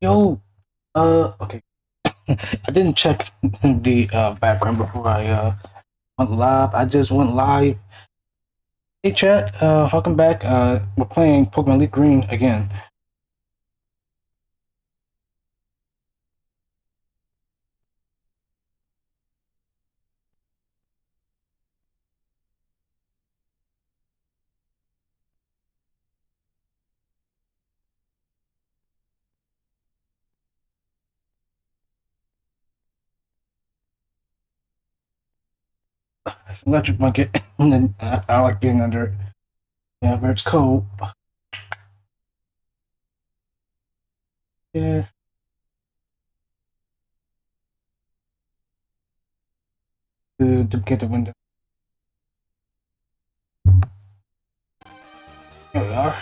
Yo, okay. I didn't check the background before I went live. I just went live. Hey chat, welcome back. We're playing Pokemon Leaf Green again. It's an electric blanket, and then I like being under it. Yeah, where it's cold. Yeah, to get the window. Here we are.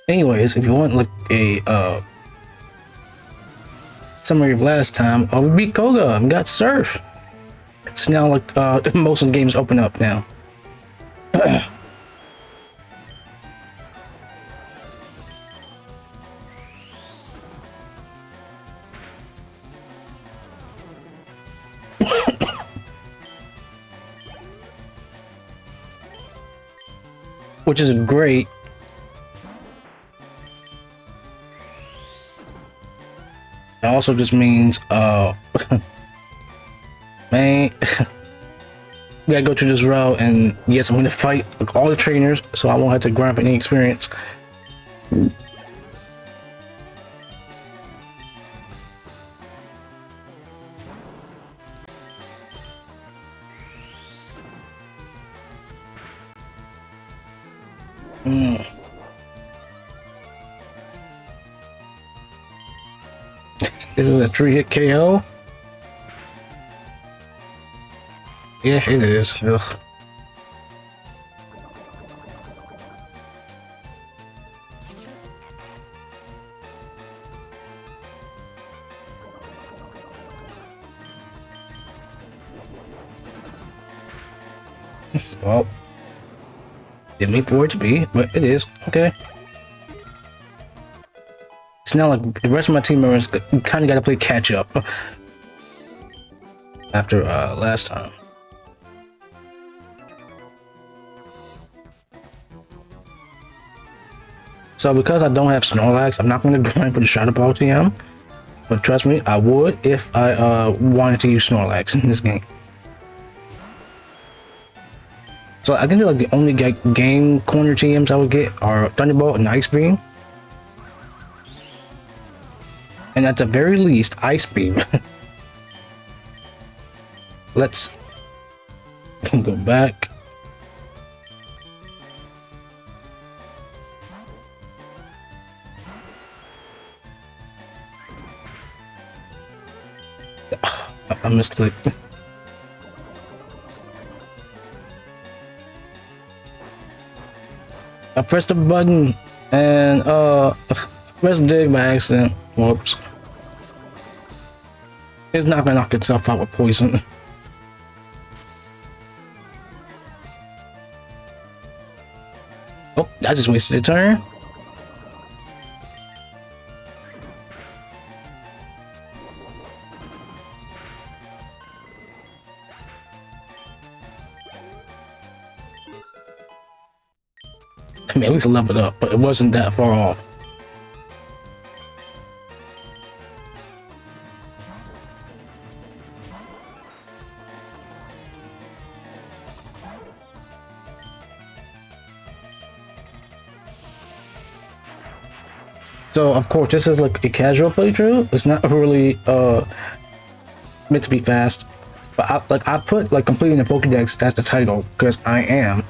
Anyways, if you want like a summary of last time, we beat Koga and got Surf. It's now like most of the games open up now. Which is great. It also just means, man, we gotta go through this route, and yes, I'm gonna fight like, all the trainers, so I won't have to grind for any experience. Mm. This is a 3-hit KO. Yeah, it is. Ugh. Well, didn't mean for it to be, but it is. Okay. So now, like the rest of my team members, kind of got to play catch up after last time. So because I don't have Snorlax, I'm not going to grind for the Shadow Ball TM. But trust me, I would if I wanted to use Snorlax in this game. So I can do like the only game corner TMs I would get are Thunderbolt and Ice Beam. And at the very least, Ice Beam. Let's go back. I misclicked. I pressed the button and pressed dig by accident. Whoops. It's not gonna knock itself out with poison. Oh, I just wasted a turn. I mean, at least I leveled up, but it wasn't that far off. So of course this is like a casual playthrough. It's not really meant to be fast. But I put like completing the Pokédex as the title because I'm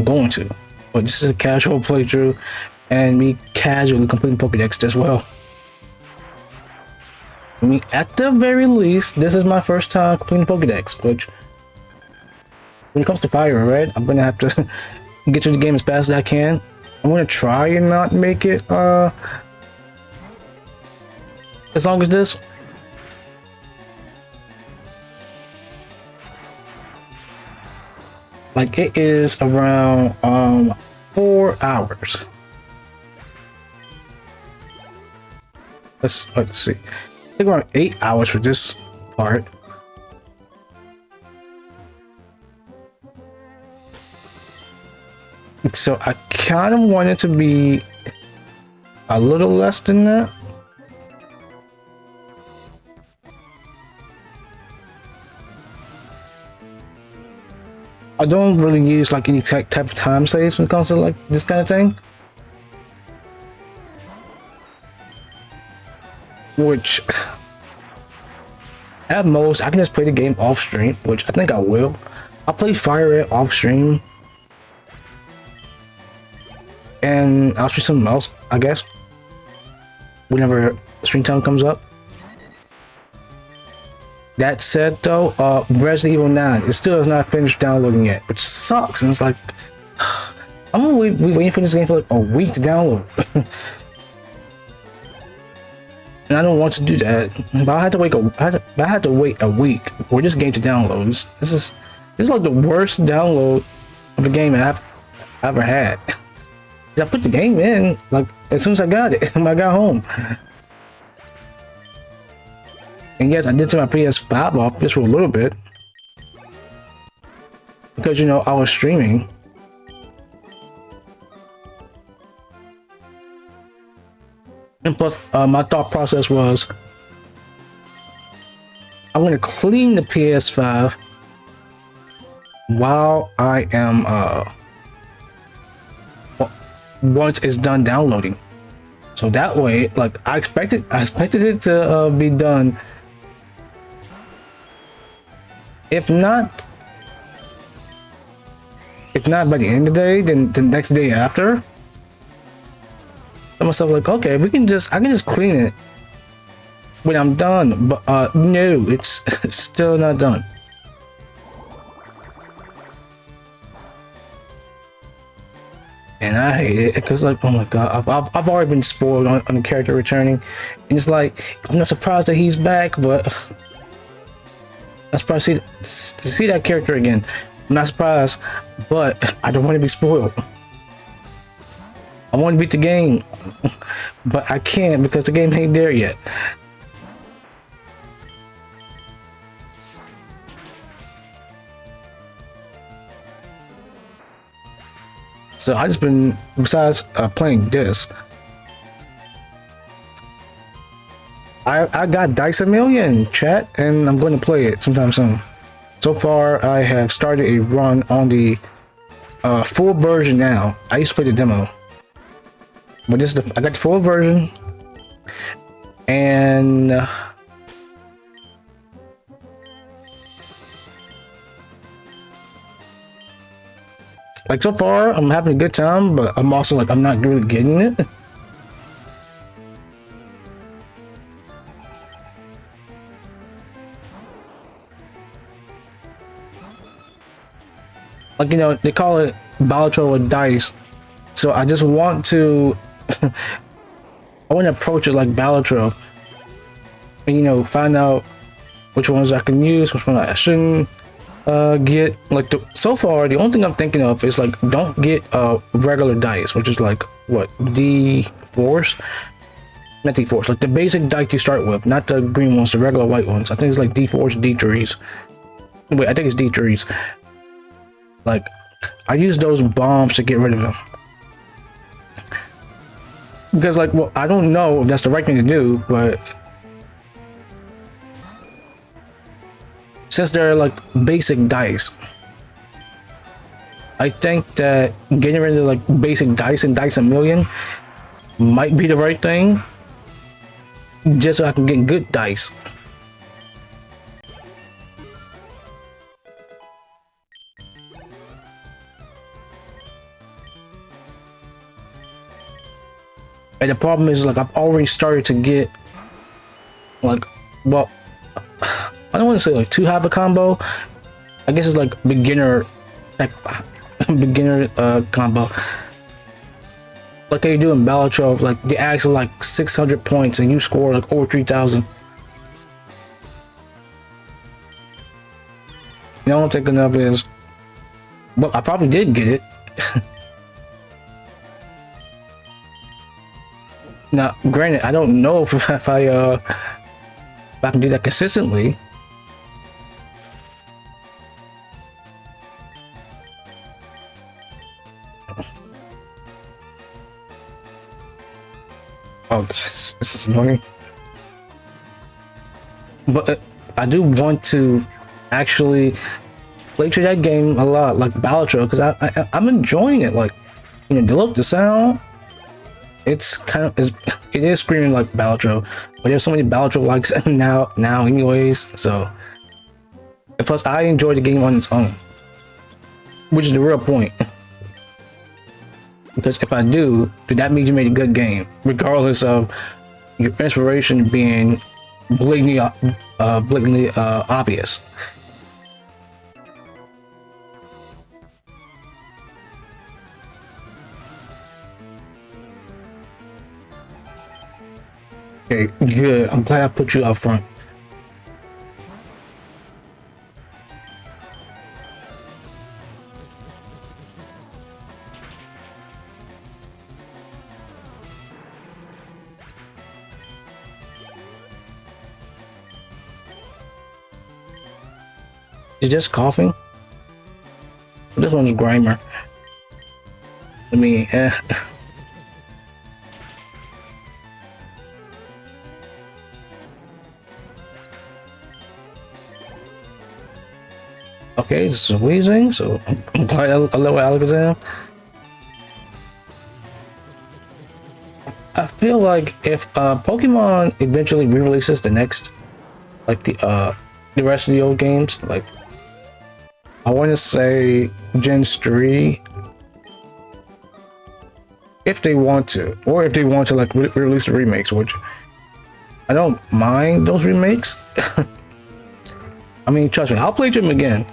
going to. But this is a casual playthrough and me casually completing Pokédex as well. I mean, at the very least, this is my first time completing Pokedex, which, when it comes to Fire Red, I'm gonna have to get through the game as fast as I can. I'm gonna try and not make it, as long as this. Like, it is around, 4 hours. Let's see. I think around 8 hours for this part. So I kind of want it to be a little less than that. I don't really use like any type of time saves when it comes to like this kind of thing. Which, at most, I can just play the game off stream, which I think I will. I'll play Fire Red off stream. And I'll stream something else, I guess. Whenever stream time comes up. That said though, Resident Evil 9, it still has not finished downloading yet, which sucks. And it's like, I'm gonna be waiting for this game for like a week to download. And I don't want to do that. But I had to wait a week for this game to download. This is like the worst download of a game I've ever had. I put the game in like as soon as I got it when I got home. And yes, I did turn my PS5 off just for a little bit. Because, you know, I was streaming. And plus, my thought process was, I want to clean the PS5 while I am, once it's done downloading. So that way, like, I expected it to be done. If not by the end of the day, then the next day after. I myself like, okay, I can just clean it when I'm done. But no, it's still not done. And I hate it because, like, oh my god, I've already been spoiled on the character returning, and it's like I'm not surprised that he's back, but I'm surprised to see that character again. I'm not surprised, but I don't want to be spoiled. I want to beat the game, but I can't because the game ain't there yet. So I just been, besides playing this, I got Dice a Million, chat, and I'm going to play it sometime soon. So far, I have started a run on the full version now. I used to play the demo, but this is I got the full version, and like so far, I'm having a good time, but I'm also like I'm not really getting it. Like, you know, they call it Balatro with dice, so I just want to I want to approach it like Balatro, and, you know, find out which ones I can use, which ones I shouldn't get. Like, so far, the only thing I'm thinking of is like, don't get regular dice, which is like what, D4s, not D4s, like the basic dice you start with, not the green ones, the regular white ones. I think it's like D4s, D3s. Wait, I think it's D3s. Like, I use those bombs to get rid of them. Because, like, well, I don't know if that's the right thing to do, but since they're like basic dice, I think that getting rid of like basic dice and Dice a Million might be the right thing, just so I can get good dice. And the problem is, like, I've already started to get like well, I don't want to say like too high of a combo. I guess it's like beginner, like beginner combo. Like how you do in Balatro, like the axe of like 600 points and you score like over 3,000. Now I'm thinking of is, well, I probably did get it. Now, granted, I don't know if I can do that consistently. Oh, this is annoying. But I do want to actually play through that game a lot, like Balatro, because I'm enjoying it. Like, you know, the look, the sound, it's kind of it is screaming like Balatro, but there's so many Balatro likes now anyways. So, and plus, I enjoy the game on its own, which is the real point. Because if I do, that means you made a good game, regardless of your inspiration being blatantly obvious. Okay, good. I'm glad I put you up front. Is just coughing? This one's Grimer. I mean, Okay, this is wheezing, so I'm glad I let Alakazam. I feel like if Pokemon eventually re-releases the next, like the rest of the old games, like I want to say Gen 3, if they want to, or if they want to like release the remakes, which I don't mind those remakes. I mean, trust me, I'll play them again.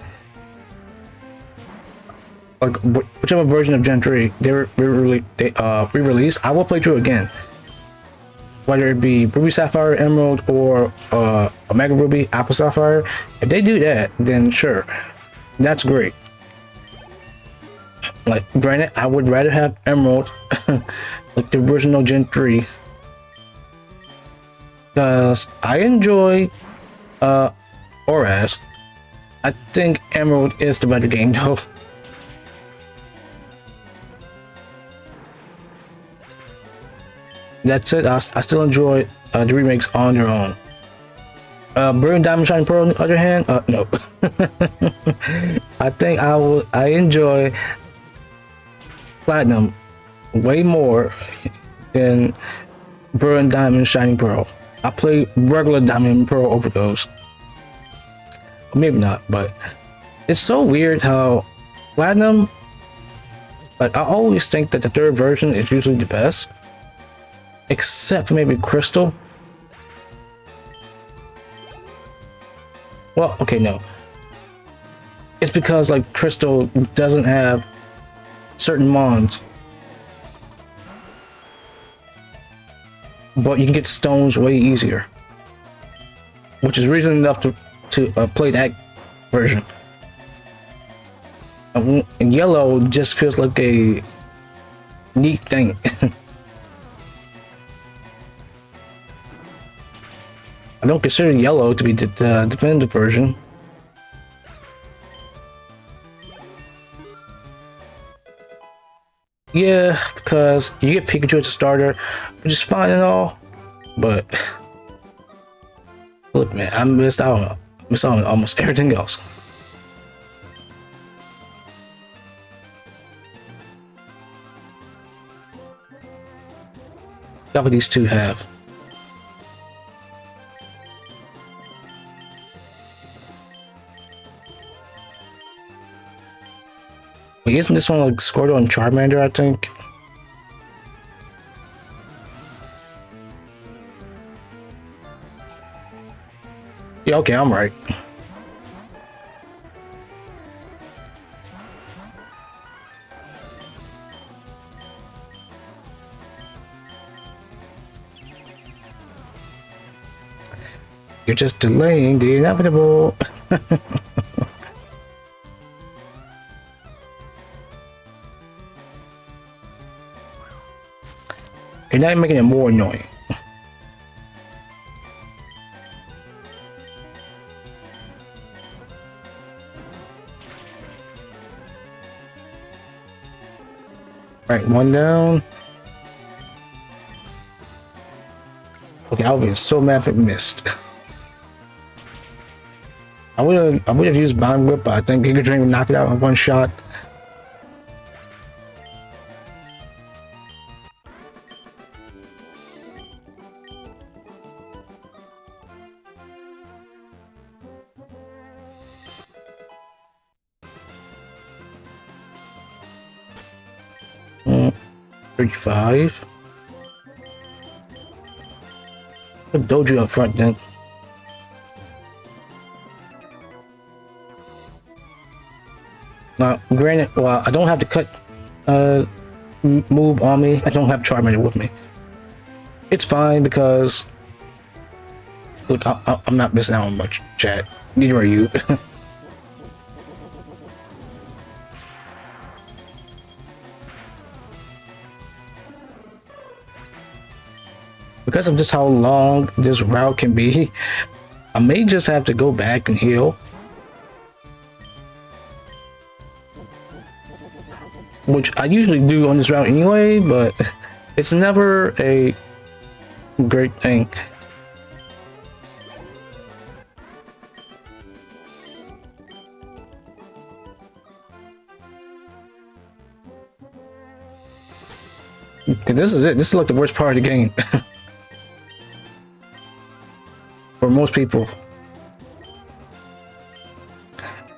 Like whichever version of Gen 3 they re-released, I will play through again. Whether it be Ruby Sapphire Emerald or Omega Ruby Apple Sapphire, if they do that, then sure, that's great. Like, granted, I would rather have Emerald, like the original Gen 3, because I enjoy ORAS. I think Emerald is the better game though. That's it. I still enjoy the remakes on their own. Brilliant Diamond Shining Pearl, on the other hand, no. I think I enjoy Platinum way more than Brilliant Diamond Shining Pearl. I play regular Diamond and Pearl over those. Maybe not, but it's so weird how Platinum, like I always think that the third version is usually the best. Except for maybe Crystal. Well, okay, no. It's because like Crystal doesn't have certain mons, but you can get stones way easier, which is reason enough to play that version. And yellow just feels like a neat thing. I don't consider yellow to be the definitive version. Yeah, because you get Pikachu as a starter, which is fine and all, but look, man, I missed out on almost everything else. That's what these two have. Wait, isn't this one like Squirtle and Charmander, I think? Yeah, okay, I'm right. You're just delaying the inevitable. You're not making it more annoying. Right, one down. Okay, I would be so mad if it missed. I would have used Bond Whip, but I think Giga Drain would knock it out in one shot. Mm, 35. Put Doju up front then. Now, granted, well, I don't have to cut move on me. I don't have Charmander with me. It's fine because look, I'm not missing out on much, chat. Neither are you. Because of just how long this route can be, I may just have to go back and heal. Which I usually do on this route anyway, but it's never a great thing. This is it. This is like the worst part of the game. For most people.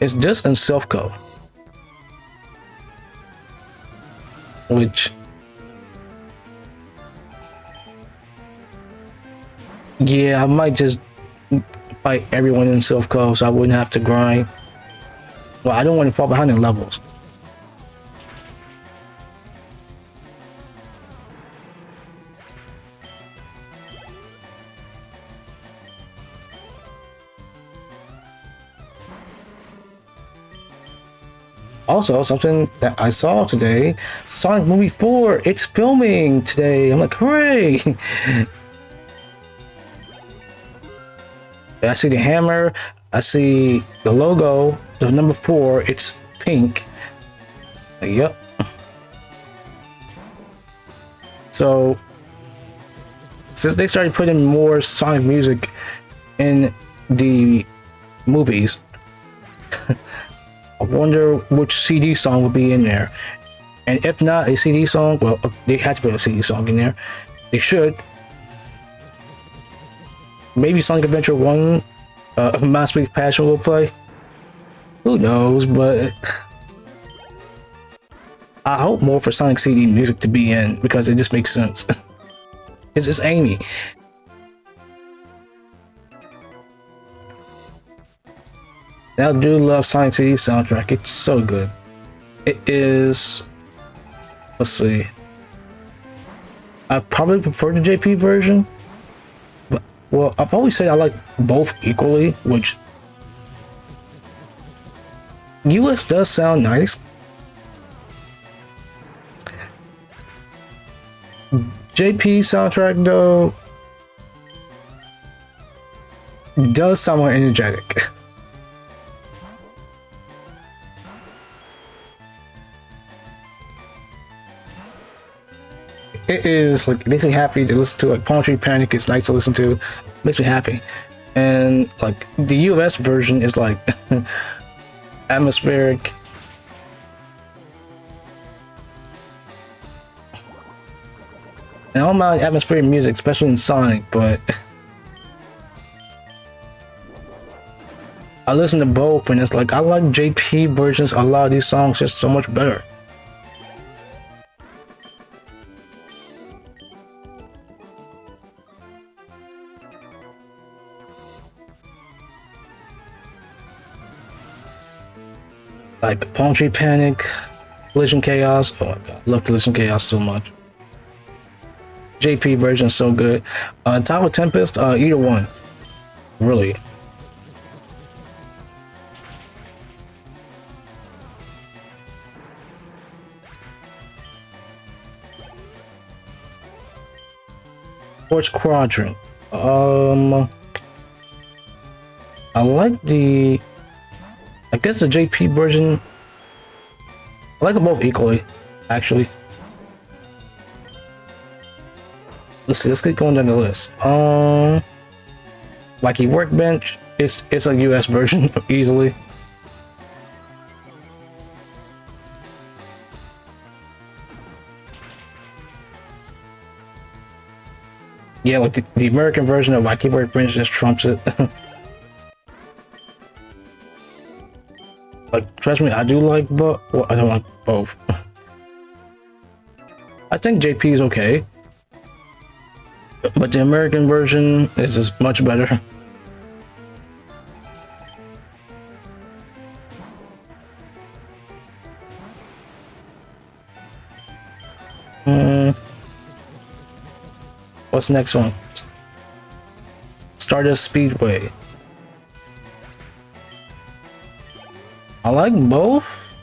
It's just in Silph Co. Which... yeah, I might just fight everyone in Silph Co so I wouldn't have to grind. Well, I don't want to fall behind in levels. Also, something that I saw today, Sonic Movie 4, it's filming today. I'm like, hooray! I see the hammer, I see the logo, the number 4, it's pink. Yep. So, since they started putting more Sonic music in the movies, I wonder which CD song would be in there. And if not a CD song, well, they had to put a CD song in there. They should. Maybe Sonic Adventure 1, Master Leaf Passion will play. Who knows, but I hope more for Sonic CD music to be in because it just makes sense. It's just Amy. I do love Sonic CD soundtrack. It's so good. It is. Let's see. I probably prefer the JP version, but well, I've always said I like both equally. Which US does sound nice. JP soundtrack though does sound more energetic. It is like, it makes me happy to listen to. Like Palm Tree Panic is nice to listen to. It makes me happy. And like the US version is like atmospheric. And I don't mind atmospheric music, especially in Sonic, but I listen to both and it's like I like JP versions. A lot of these songs just so much better. like Palm Tree Panic, Collision Chaos. Oh my god, love Collision Chaos so much. JP version is so good. Tower Tempest, either one, really. Torch Quadrant. I like the. I guess the JP version. I like them both equally, actually. Let's see. Let's keep going down the list. Wacky Workbench. It's a US version easily. Yeah, like the American version of Wacky Workbench just trumps it. Like, trust me, I do like both. Well, I don't like both. I think JP is okay, but the American version is just much better. What's the next one? Stardust Speedway. I like both.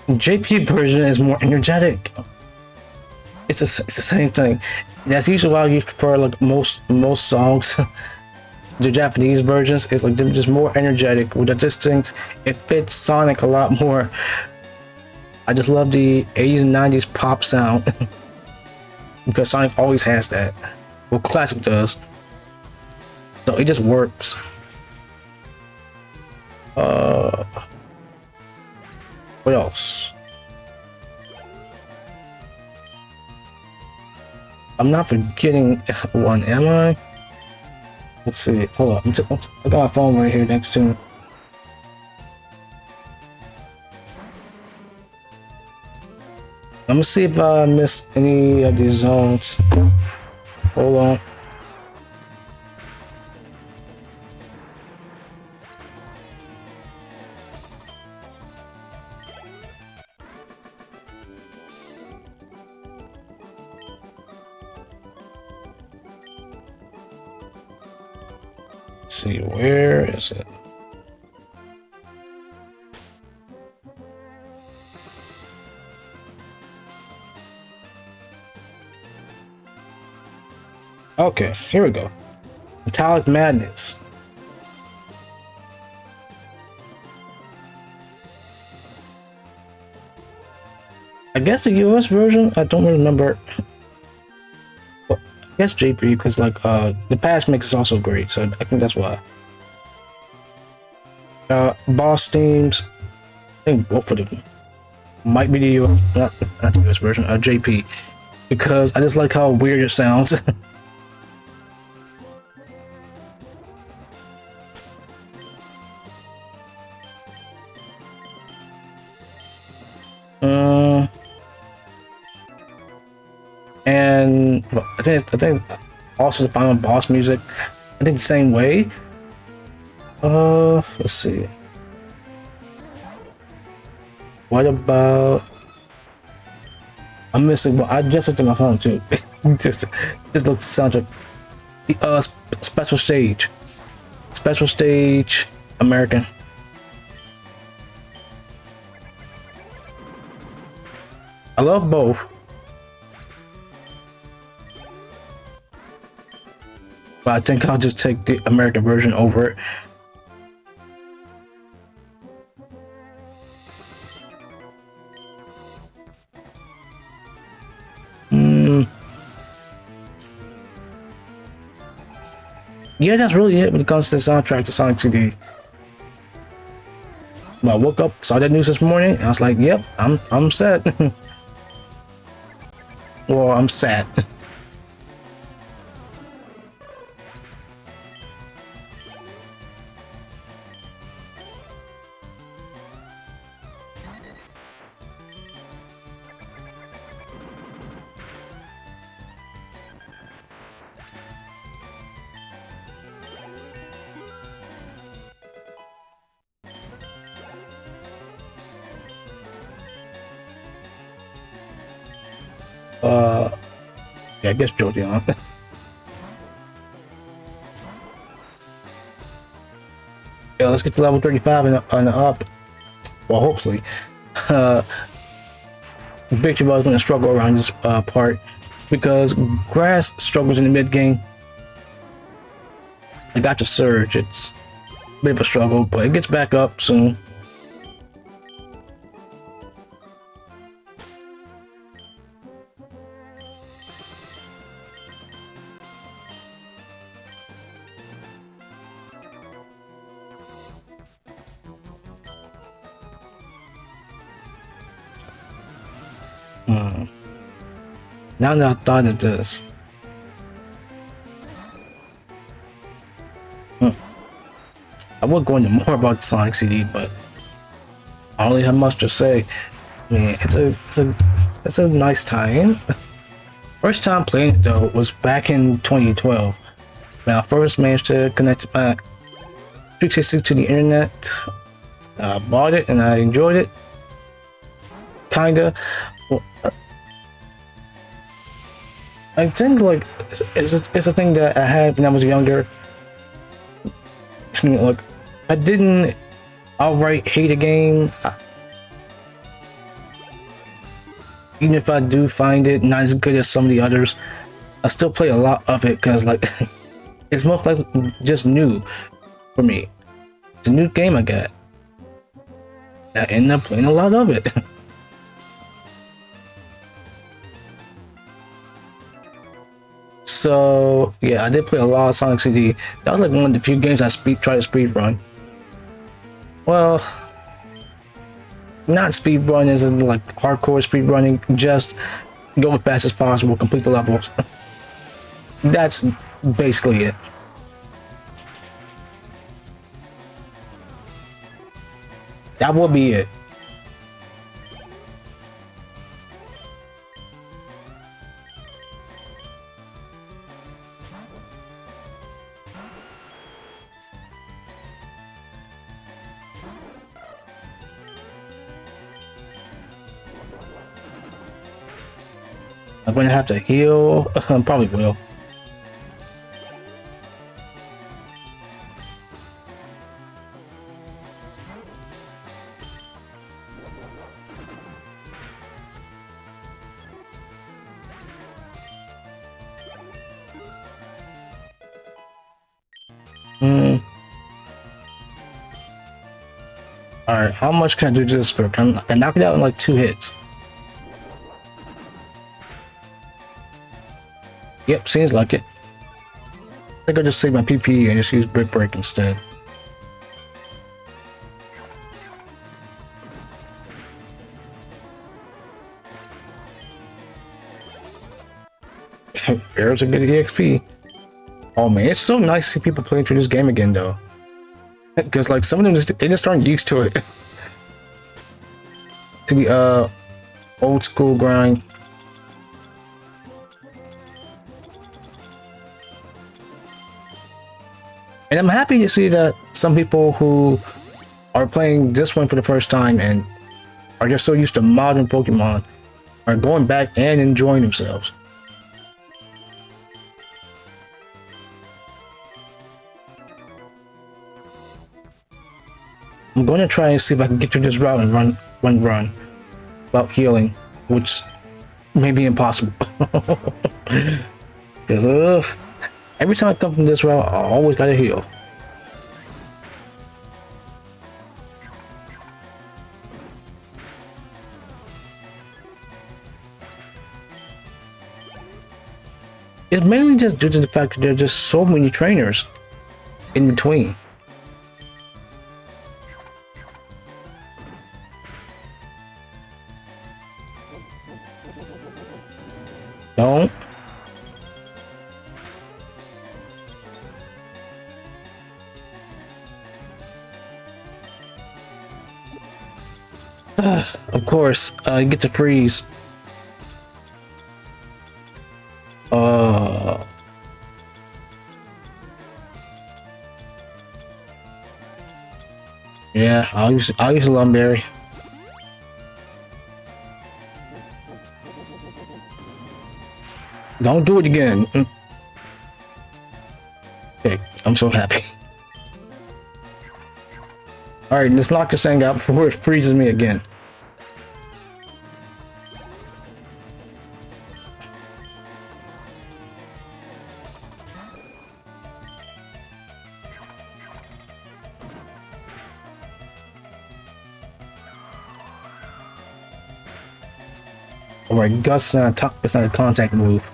JP version is more energetic. It's the same thing. That's usually why you prefer like most songs. The Japanese versions is like they're just more energetic with a distinct. It fits Sonic a lot more. I just love the 80s and 90s pop sound because Sonic always has that. Well, Classic does. So it just works. What else? I'm not forgetting one, am I? Let's see. Hold on. I got my phone right here next to me. I'm gonna see if I missed any of these zones. Hold on. Let's see, where is it? Okay, here we go. Metallic Madness. I guess the US version, I don't remember. Well, I guess JP because like the past mix is also great, so I think that's why. Boss themes, I think both of them might be the US, not the US version, JP, because I just like how weird it sounds. And well, I think also the final boss music, I think the same way. Let's see. What about? I'm missing. Well, I just looked at my phone too. just looked at the soundtrack. Special stage, American. I love both, but I think I'll just take the American version over it. Yeah, that's really it when it comes to the soundtrack to Sonic CD. But I woke up, saw that news this morning, and I was like, "Yep, I'm set." Well, I'm sad. Yeah, I guess Jolteon. Yeah, let's get to level 35 and up. Well, hopefully. Uh, Big Chihuahua is going to struggle around this part because Grass struggles in the mid game. I got the Surge. It's a bit of a struggle, but it gets back up soon. Now that I thought of this, I would go into more about Sonic CD, but I only have much to say. I mean, it's a nice tie-in. First time playing it though was back in 2012 when I first managed to connect my 360 to the internet. I bought it and I enjoyed it. Kinda. Well, I think like it's a thing that I had when I was younger. Look, I didn't outright hate a game. Even if I do find it not as good as some of the others, I still play a lot of it because like it's most like just new for me. It's a new game I got. I end up playing a lot of it. So yeah, I did play a lot of Sonic CD. That was like one of the few games I tried to speed run. Well, not speed run as in like hardcore speed running, just go as fast as possible, complete the levels. That's basically it. That will be it. I'm gonna have to heal. Probably will. Alright, how much can I do this for? Can I knock it out in like 2 hits? Yep, seems like it. I think I'll just save my PP and just use Brick Break instead. There's a good EXP. Oh man, it's so nice to see people playing through this game again though. Because like some of them they just aren't used to it. To the old school grind. And I'm happy to see that some people who are playing this one for the first time and are just so used to modern Pokemon are going back and enjoying themselves. I'm going to try and see if I can get through this route and run without healing, which may be impossible. Because every time I come from this route, I always gotta heal. It's mainly just due to the fact that there are just so many trainers in between. Don't. Of course, you get to freeze. Yeah, I'll use Lumberry. Don't do it again. Okay, I'm so happy. Alright, let's knock this thing out before it freezes me again. Alright, Gust it's not a contact move.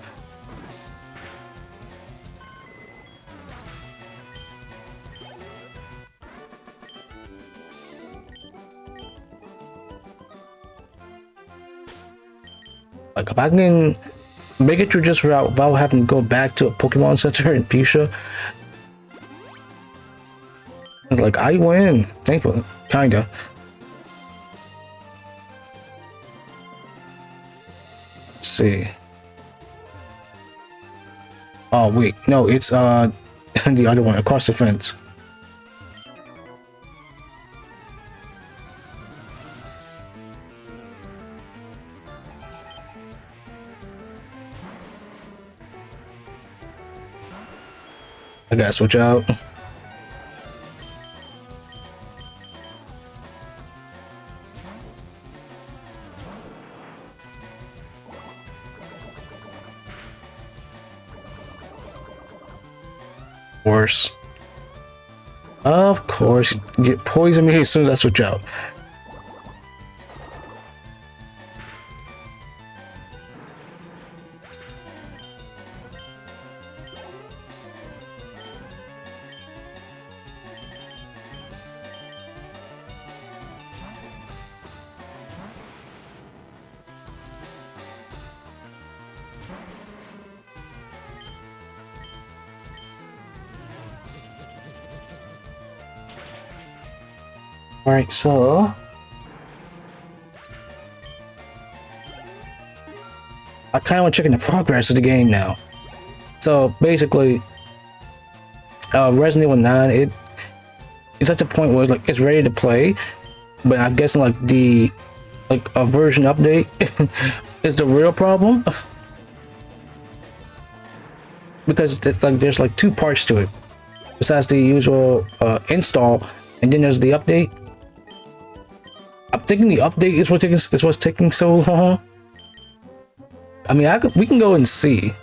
Like, if I can make it through this route without having to go back to a Pokemon Center in Fuchsia, like, I win. Thankfully, kinda. Let's see. Oh wait, no, it's the other one across the fence. I gotta switch out. Of course, you get poison me as soon as I switch out. Alright, so I kind of want to check in the progress of the game now. So basically, Resident Evil 9, it's at the point where like it's ready to play, but I'm guessing like a version update is the real problem because like there's like two parts to it. Besides the usual install, and then there's the update. I'm thinking the update is what's taking so long. I mean, we can go and see.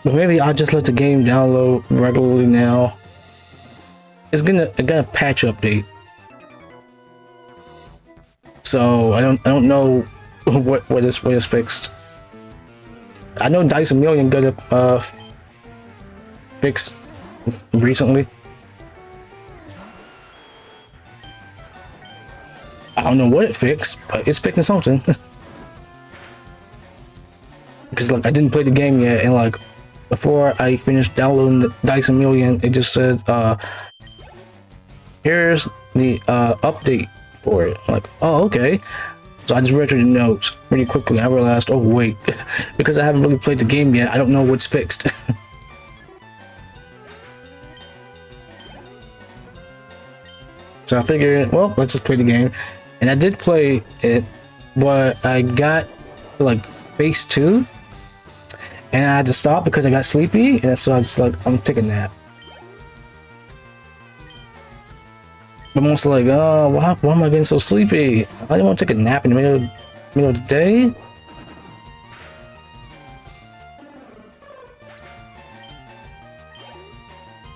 But maybe I'll just let the game download regularly now. It got a patch update. So I don't know what is fixed. I know Dice a Million got a fix recently. I don't know what it fixed, but it's fixing something. Because like I didn't play the game yet, and like before I finished downloading the Dice a Million, it just said here's the update for it. I'm like, oh, okay. So I just read through the notes pretty quickly. I realized, oh wait, because I haven't really played the game yet, I don't know what's fixed. So I figured, well, let's just play the game. And I did play it, but I got to like phase 2, and I had to stop because I got sleepy, and so I was like, I'm taking a nap. I'm also like, oh, why am I getting so sleepy? I didn't want to take a nap in the middle of the day.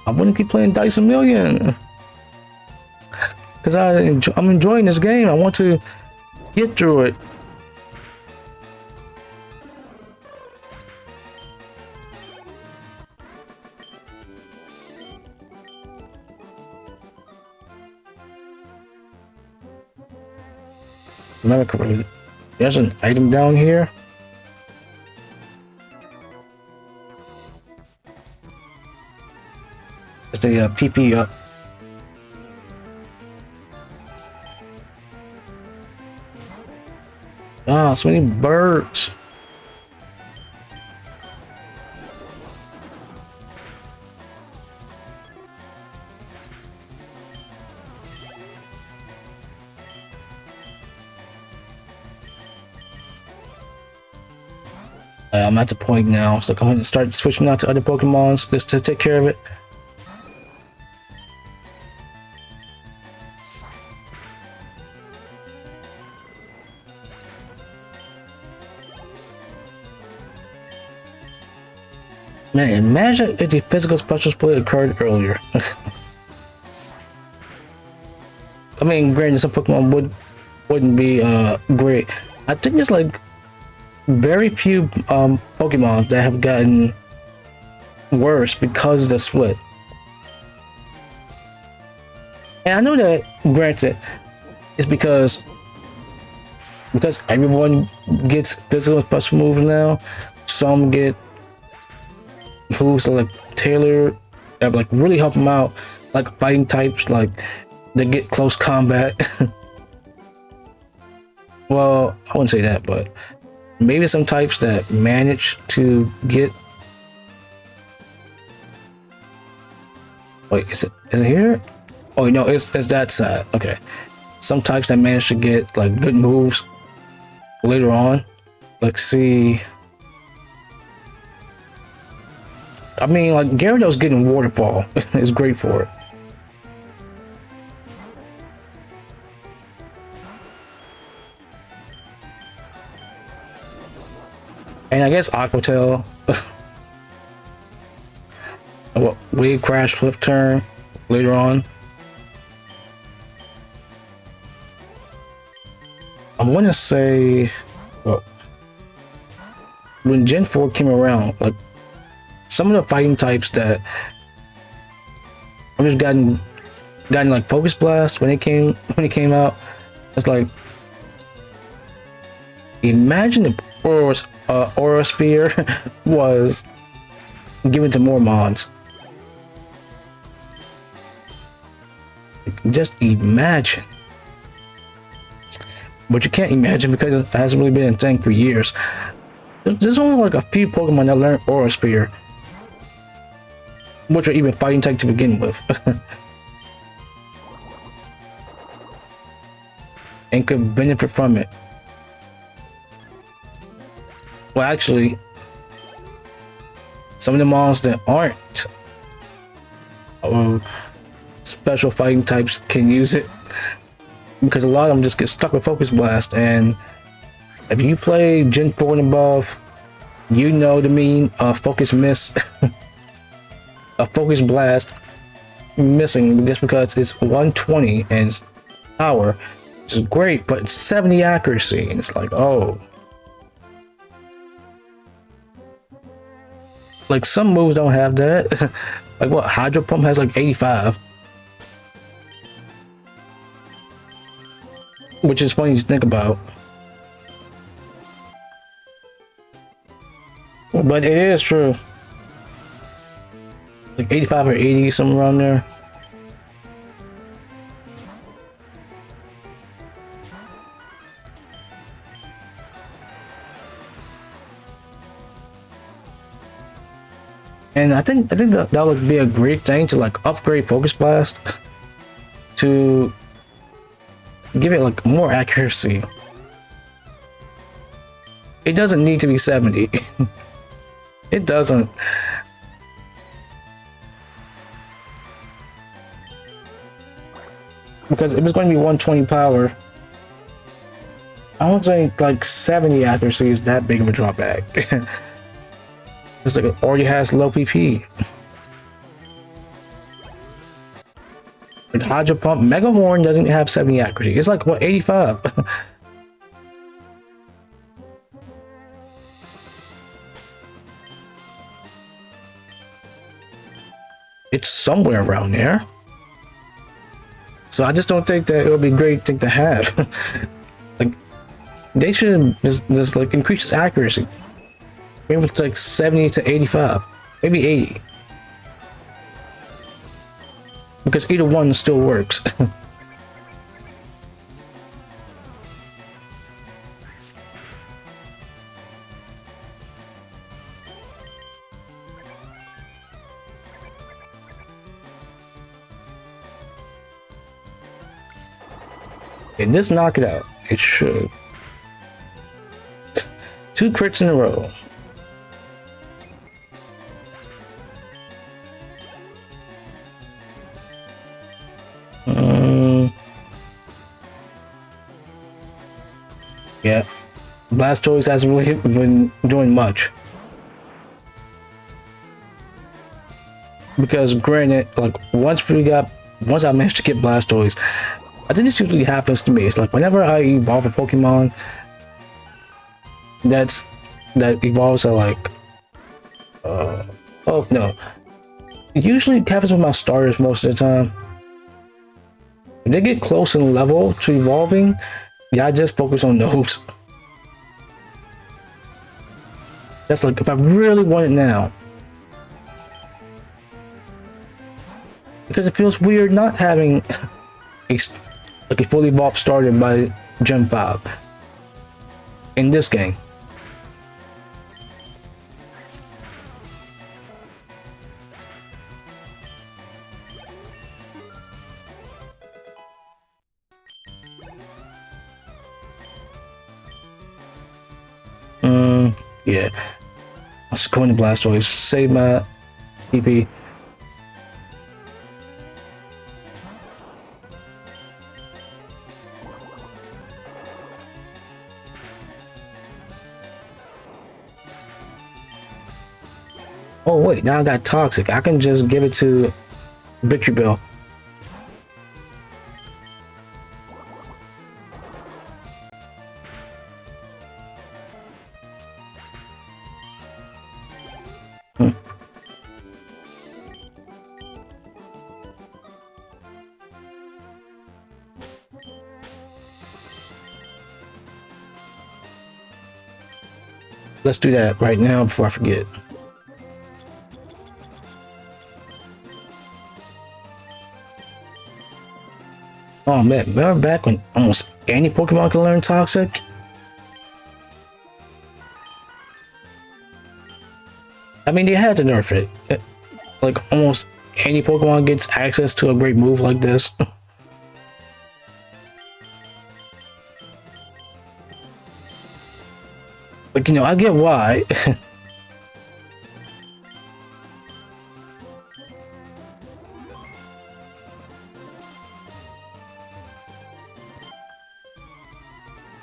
I wouldn't keep playing Dice a Million because I'm enjoying this game. I want to get through it. Remember, there's an item down here. It's the PP up. Ah, so many birds. I'm at the point now, so I'm going to start switching out to other Pokemons just to take care of it. Man, imagine if the physical special split occurred earlier. I mean, granted, some Pokemon wouldn't be great. I think there's like very few Pokemon that have gotten worse because of the split. And I know that, granted, it's because everyone gets physical special moves now. Some get moves like tailored that like really help them out, like fighting types, like they get close combat. Well, I wouldn't say that, but maybe some types that manage to get. Wait, is it here? Oh no, it's that side. Okay, some types that manage to get like good moves later on. Let's see. I mean, like Gyarados getting Waterfall is great for it. And I guess Aqua Tail. Wave Crash, Flip Turn later on. I want to say, well, when Gen 4 came around, like some of the fighting types that I've just gotten like Focus Blast when it came out. It's like, imagine if Aura Sphere was given to more mods. Just imagine. But you can't imagine because it hasn't really been a thing for years. There's only like a few Pokemon that learn Aura Sphere, which are even fighting type to begin with. And could benefit from it. Well, actually, some of the mons that aren't special fighting types can use it, because a lot of them just get stuck with Focus Blast. And if you play Gen 4 and above, you know the mean Focus Miss. A Focus Blast missing just because it's 120 and power, which is great, but it's 70 accuracy, and it's like, oh. Like some moves don't have that. Like what, Hydro Pump has like 85. Which is funny to think about. But it is true. Like 85 or 80, somewhere around there. And I think that would be a great thing to like upgrade Focus Blast to give it like more accuracy. It doesn't need to be 70. It doesn't. Because if it's going to be 120 power, I don't think like 70 accuracy is that big of a drawback. It's like it already has low PP. Like Hydro Pump, Mega Horn doesn't have 70 accuracy. It's like what, 85? It's somewhere around there. So I just don't think that it would be a great thing to have. Like they should just like increase its accuracy. Maybe it's like 70 to 85, maybe 80. Because either one still works. And just knock it out. It should. 2 crits in a row. Yeah, Blastoise hasn't really been doing much. Because granted, like once I managed to get Blastoise, I think this usually happens to me. It's like whenever I evolve a Pokemon that evolves at like oh no. It usually happens with my starters most of the time. If they get close in level to evolving, yeah, I just focus on those. That's like if I really want it now. Because it feels weird not having like a fully evolved starter by Gen 5 in this game. Yeah. Let's go into Blastoise. Save my PP. Oh wait, now I got Toxic. I can just give it to Victreebel. Let's do that right now before I forget. Oh man, remember back when almost any Pokemon can learn Toxic? I mean, they had to nerf it. Like, almost any Pokemon gets access to a great move like this. But, you know, I get why.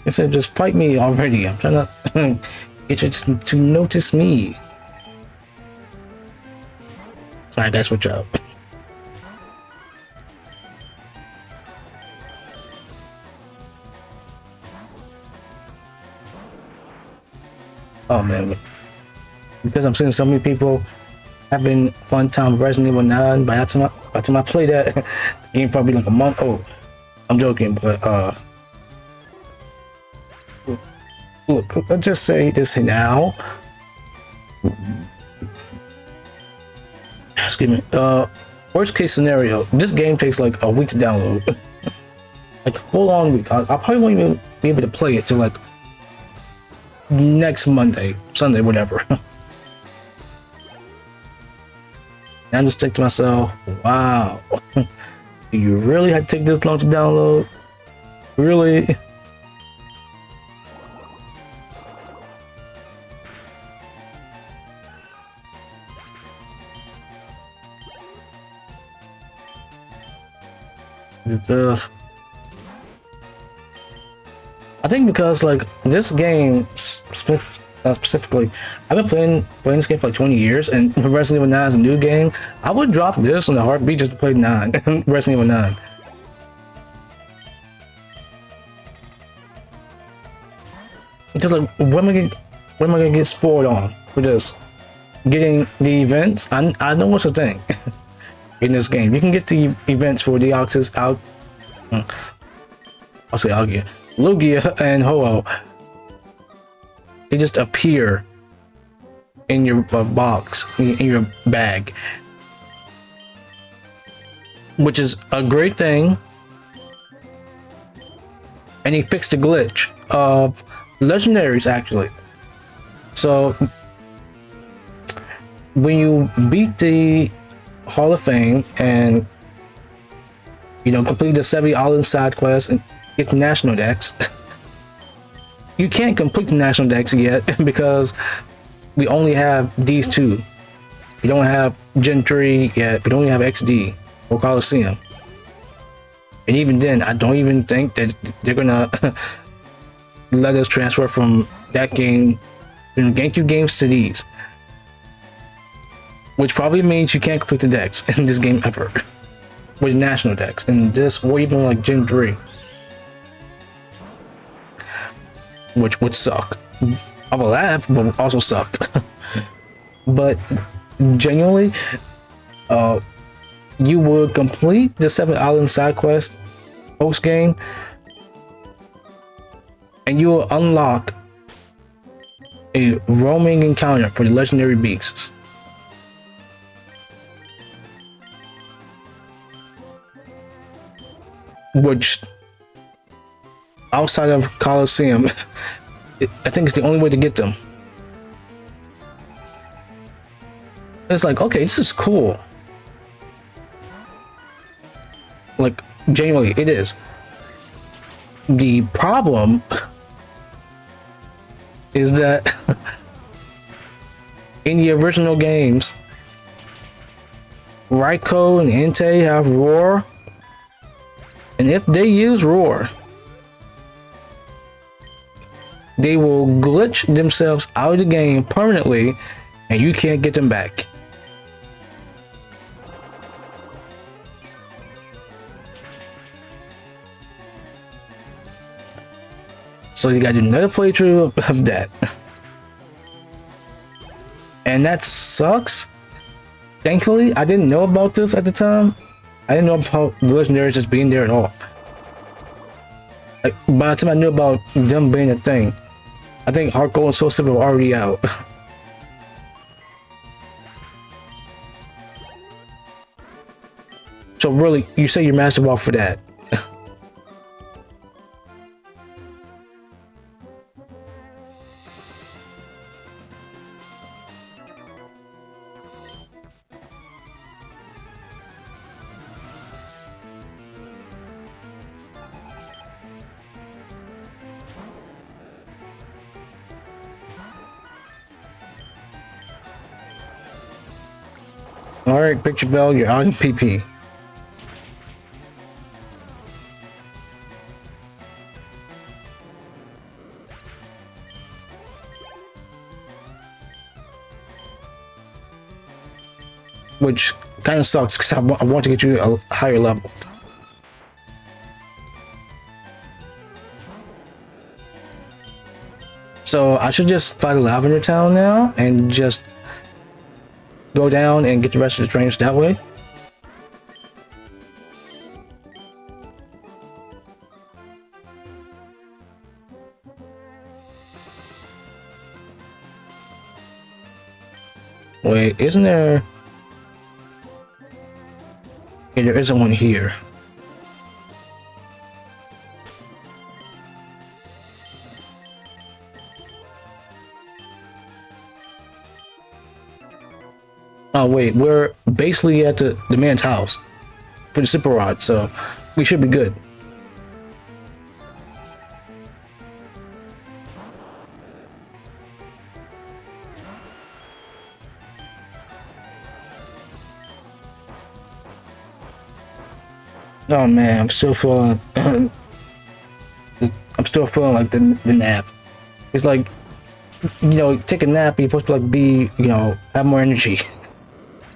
I said, just fight me already. I'm trying to get you to notice me. Sorry, guys, switch up. Oh man, because I'm seeing so many people having fun time with Resident Evil 9. By the time I play that, the game probably like a month old. I'm joking, but look, let's just say this now. Excuse me. Worst case scenario, this game takes like a week to download. Like full on week. I probably won't even be able to play it till like next Monday, Sunday, whatever. I just think to myself, wow, do you really have to take this long to download? Really? I think because like this game specifically, I've been playing this game for like 20 years, and Resident Evil 9 is a new game. I would drop this in a heartbeat just to play 9, Resident Evil 9. Because like, what am I gonna get spoiled on for this? Getting the events? I know what's the thing in this game. You can get the events for Deoxys, I'll say Algia, Lugia, and Ho-Oh. They just appear in your box, in your bag, which is a great thing. And he fixed the glitch of legendaries actually. So when you beat the Hall of Fame and you know complete the 70 island side quest and get the national dex, you can't complete the national dex yet because we only have these two. We don't have Gen 3 yet. We don't even have XD or Coliseum. And even then, I don't even think that they're gonna let us transfer from that game, from GameCube games to these. Which probably means you can't complete the decks in this game ever. With national decks, and this, or even like Gen 3. Which would suck. I will laugh, but would also suck. But genuinely, you would complete the 7 Island side quest post game, and you will unlock a roaming encounter for the legendary beasts. Which, outside of Coliseum, I think it's the only way to get them. It's like, okay, this is cool. Like, genuinely, it is. The problem is that in the original games, Raikou and Entei have Roar, and if they use Roar, they will glitch themselves out of the game permanently, and you can't get them back. So you gotta do another playthrough of that. And that sucks. Thankfully, I didn't know about this at the time. I didn't know about the legendaries just being there at all. Like, by the time I knew about them being a thing, I think Heart Gold and Soul Silver were already out. So really, you say you're Master Ball for that. Alright, Picture Bell, you're out of PP. Which kind of sucks because I want to get you a higher level. So I should just fight Lavender Town now and just go down and get the rest of the trainers that way. Wait, isn't there? Okay, there isn't one here. Oh wait, we're basically at the man's house for the Super Rod, so we should be good. Oh man, I'm still feeling I'm still feeling like the nap. It's like, you know, take a nap, you're supposed to like be, you know, have more energy.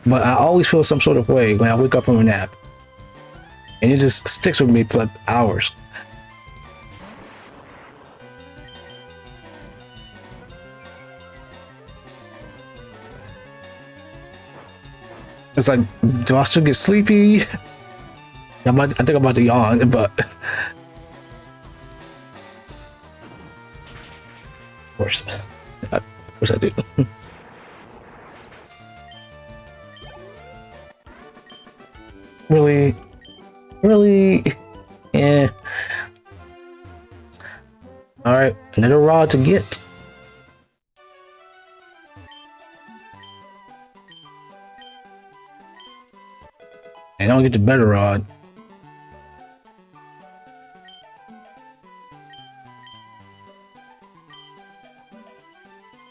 But I always feel some sort of way when I wake up from a nap. And it just sticks with me for like hours. It's like, do I still get sleepy? I think I'm about to yawn, but of course I do. Really, yeah. All right, another rod to get. And I'll get the better rod.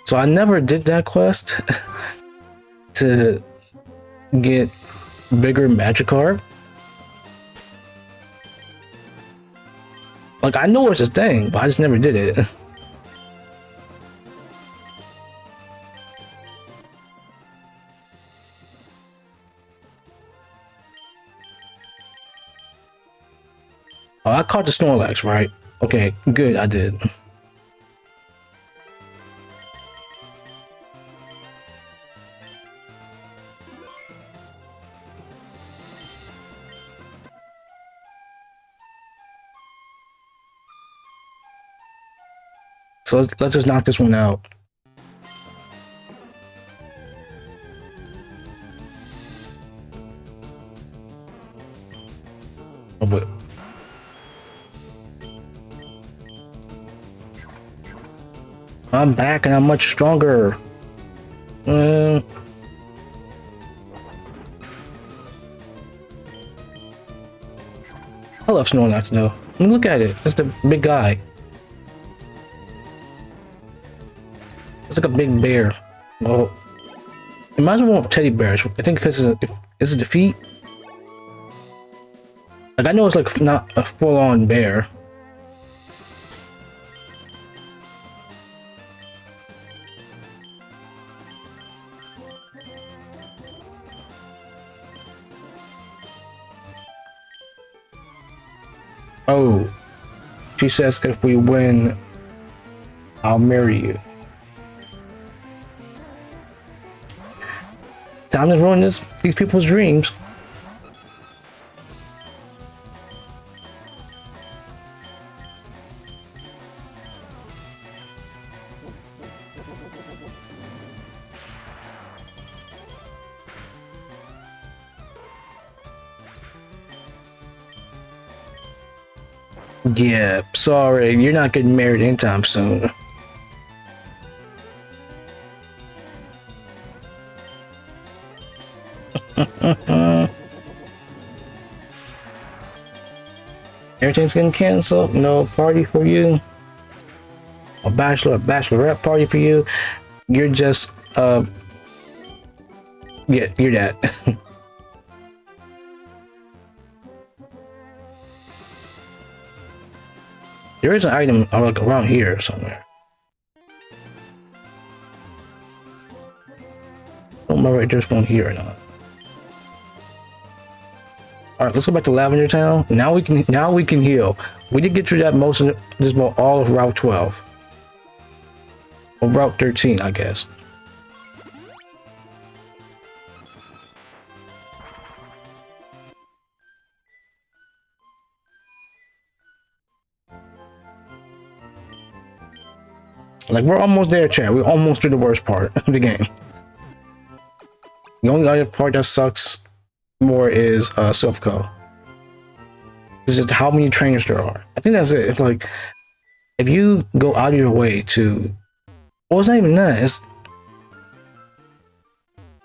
So I never did that quest to get bigger Magikarp. Like, I know it's a thing, but I just never did it. Oh, I caught the Snorlax, right? Okay, good, I did. So let's just knock this one out. Oh, but I'm back and I'm much stronger. I love Snorlax though. I mean, look at it. It's the big guy. It's like a big bear. Well, it reminds me more of teddy bears. I think because it's a defeat. Like, I know it's like not a full-on bear. Oh, she says if we win, I'll marry you. Time to ruin these people's dreams. Yeah, sorry, you're not getting married anytime soon. Everything's getting canceled. No party for you. A bachelorette party for you. You're just yeah, you're that. There is an item like around here somewhere. I don't remember if there's one here or not. All right, let's go back to Lavender Town. Now we can heal. We did get through that most of this, all of Route 12 or Route 13, I guess. Like, we're almost there, chat. We're almost through the worst part of the game. The only other part that sucks more is Silph Co. It's just how many trainers there are. I think that's it. It's like, if you go out of your way to, well, it's not even that. It's,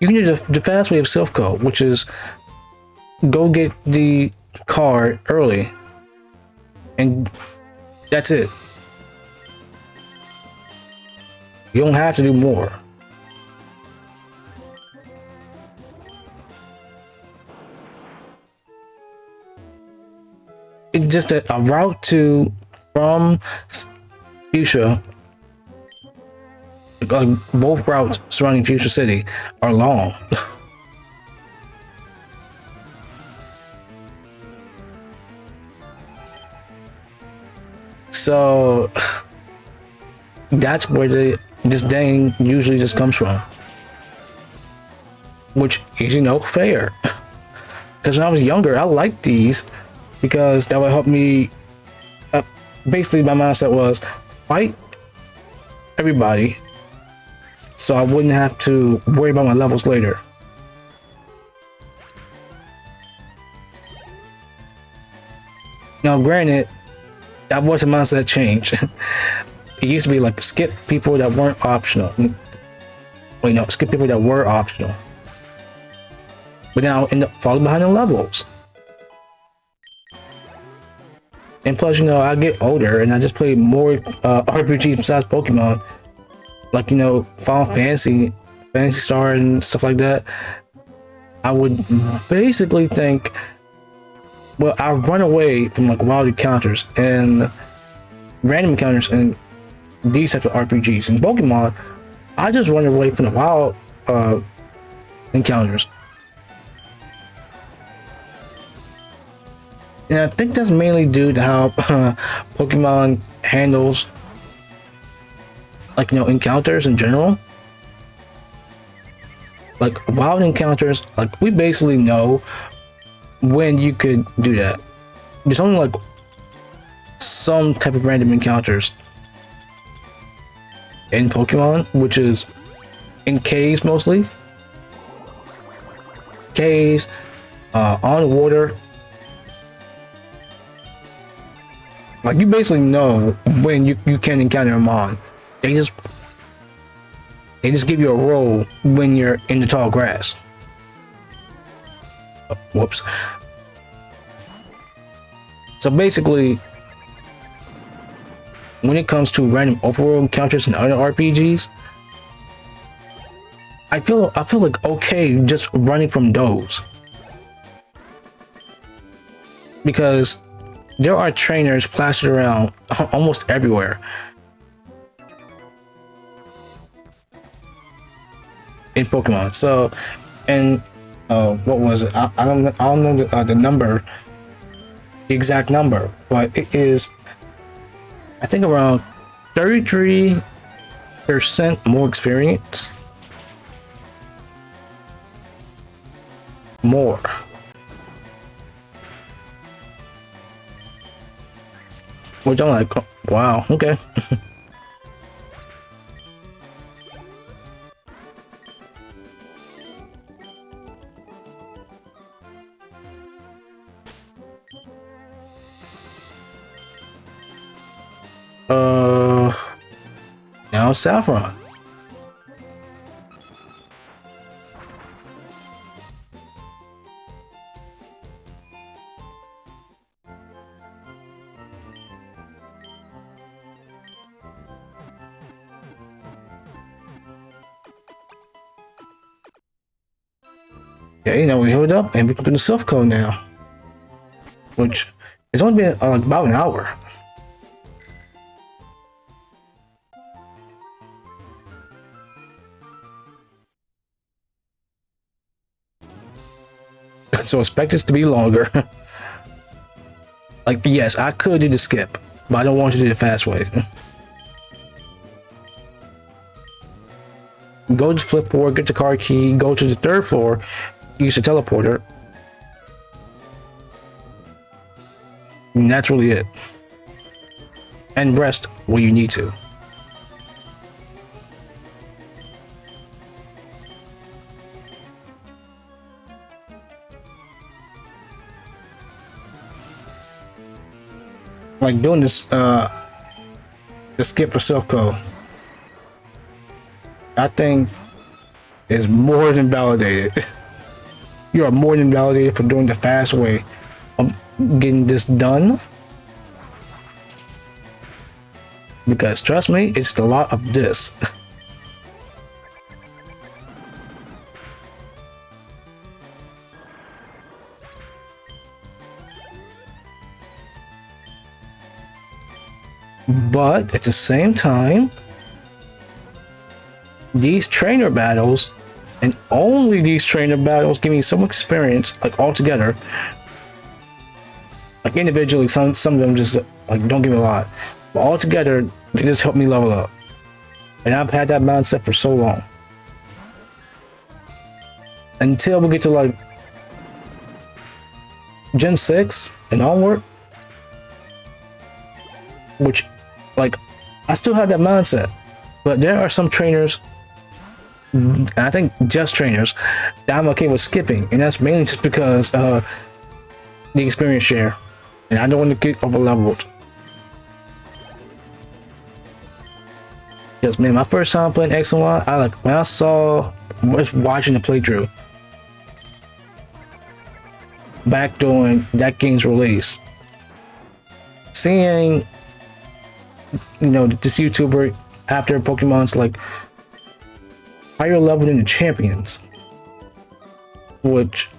you can do the fast way of Silph Co, which is go get the card early, and that's it. You don't have to do more. It's just a route from Fuchsia. Both routes surrounding Fuchsia City are long. So that's where this dang usually just comes from, which is, you know, fair. Because when I was younger, I liked these because that would help me. Basically, my mindset was fight everybody, so I wouldn't have to worry about my levels later. Now, granted, that was a mindset change. It used to be like skip people that weren't optional. Well, you know, skip people that were optional. But now I end up falling behind in levels. And plus, you know, I get older and I just play more RPGs besides Pokemon. Like, you know, Final Fantasy, Phantasy Star and stuff like that. I would basically think, well, I run away from like wild encounters, and random encounters in these types of RPGs. In Pokemon, I just run away from the wild encounters. And I think that's mainly due to how Pokemon handles, like, encounters in general. Like, wild encounters, like, we basically know when you could do that. There's only like some type of random encounters in Pokemon, which is in caves mostly. Caves, on water. Like, you basically know when you can encounter them on. They just give you a roll when you're in the tall grass. Oh, whoops. So basically, when it comes to random overworld encounters in other RPGs, I feel like okay just running from those, because there are trainers plastered around almost everywhere in Pokemon. So, and what was it? I don't know the number, the exact number, but it is, I think, around 33% more experience. More. Which I'm like, oh, wow, okay. Now Saffron. Okay, now we healed up and we can do the Silph Co now, which has only been about an hour. So expect this to be longer. Like, yes, I could do the skip, but I don't want you to do the fast way. Go to flip floor, get the car key, go to the third floor, use the teleporter. And that's really it. And rest when you need to. Like, doing this the skip for Silph Co, I think, is more than validated. You are more than validated for doing the fast way of getting this done. Because trust me, it's a lot of this. But at the same time, these trainer battles, and only these trainer battles, give me some experience, like, all together. Like, individually, some of them just, like, don't give me a lot, but all together they just help me level up. And I've had that mindset for so long, until we get to like Gen 6 and onward, which, like, I still have that mindset, but there are some trainers, I think just trainers, that I'm okay with skipping, and that's mainly just because the experience share, and I don't want to get over leveled. Because, man, my first time playing X and Y, when I was watching the playthrough back during that game's release, seeing, this YouTuber after Pokemon's like higher level than the champions, which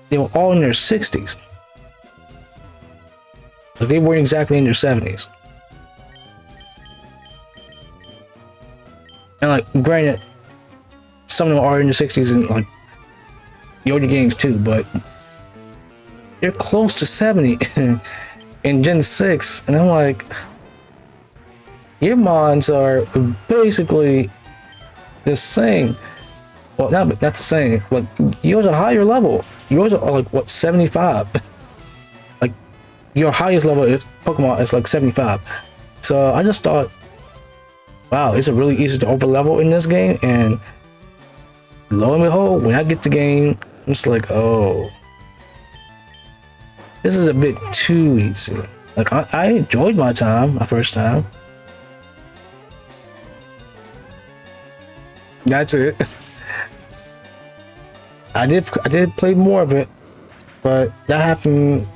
they were all in their 60s, but they weren't exactly in their 70s. And like, granted, some of them are in the 60s and like the older games too, but they're close to 70 in Gen 6, and I'm like, your mods are basically the same. Well, not the same, but yours are higher level. Yours are like what, 75? Like your highest level is Pokemon is like 75. So I just thought, wow, it's really easy to over level in this game, and lo and behold, when I get the game, I'm just like, oh, this is a bit too easy. Like I enjoyed my time, my first time. That's it. I did play more of it, but that happened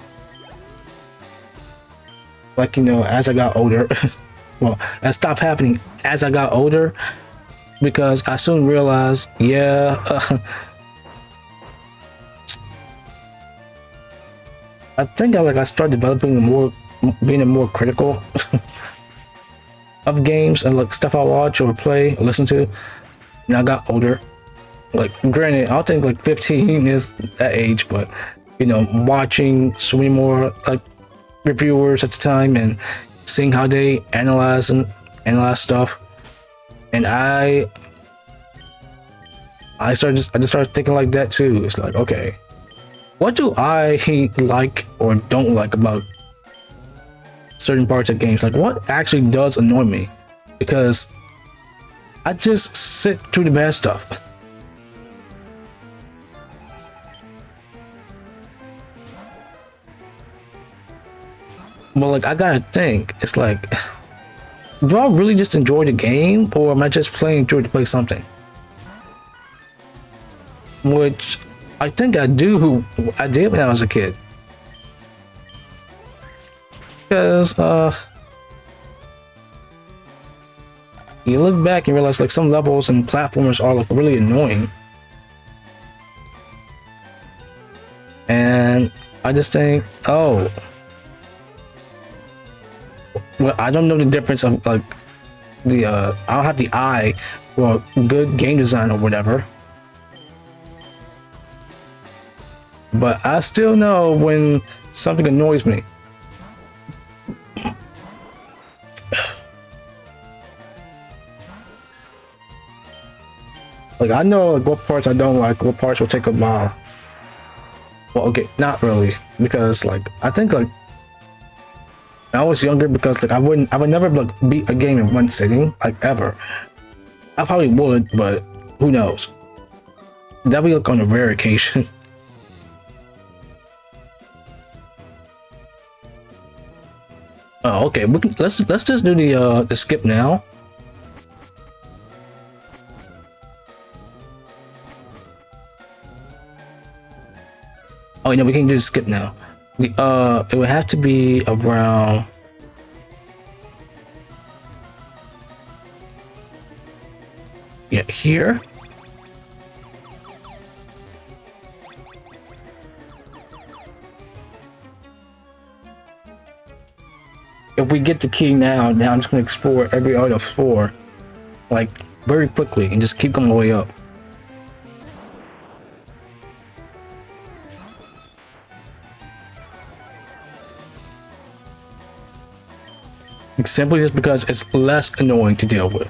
like, you know, as I got older. Well, that stopped happening as I got older because I soon realized, yeah, I think I started developing being a more critical of games and like stuff I watch or play or listen to. And I got older. Like, granted, I think like 15 is that age, but you know, watching so many more like reviewers at the time and seeing how they analyze stuff, and I just started thinking like that too. It's like, okay, what do I like or don't like about certain parts of games? Like, what actually does annoy me? Because I just sit through the bad stuff. But like, I gotta think. It's like, do I really just enjoy the game, or am I just playing through to play something? Which I think I do. I did when I was a kid. Because you look back and realize like some levels and platformers are like really annoying. And I just think, oh, well, I don't know the difference of like the I don't have the eye for good game design or whatever. But I still know when something annoys me. Like, I know like what parts I don't like, what parts will take a while. Well, okay, not really, because like I think like when I was younger, because like I would never like beat a game in one sitting, like ever. I probably would, but who knows? That'd be like on a rare occasion. Oh, okay. Let's just do the skip now. Oh, yeah, we can do the skip now. It would have to be around. Yeah, here. If we get the key now I'm just gonna explore every other floor, like very quickly, and just keep going all the way up. Simply just because it's less annoying to deal with.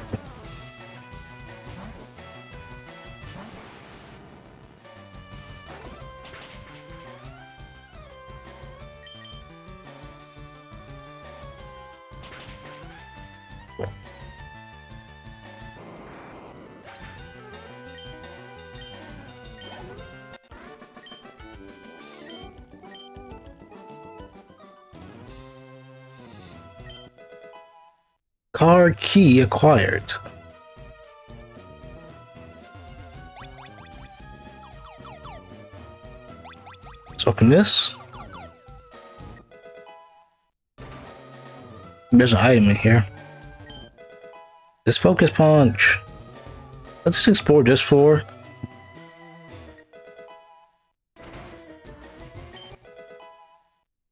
Card key acquired. Let's open this. There's an item in here. This focus punch. Let's just explore this floor.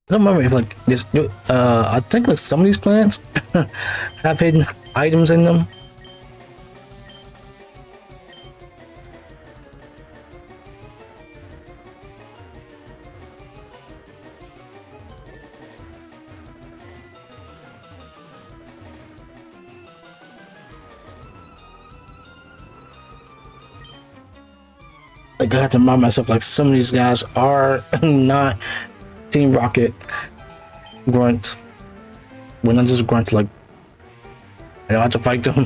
I don't remember if like this. I think like some of these plants have hidden items in them. Like I have to remind myself, like some of these guys are not Team Rocket grunts. We're not just grunts. Like I don't have to fight them.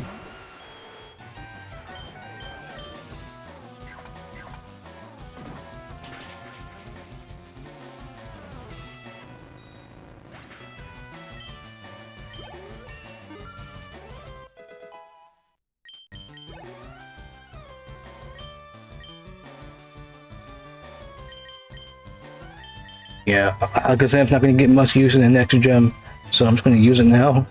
Yeah, like I said, I'm not gonna get much use in the next gem, so I'm just gonna use it now.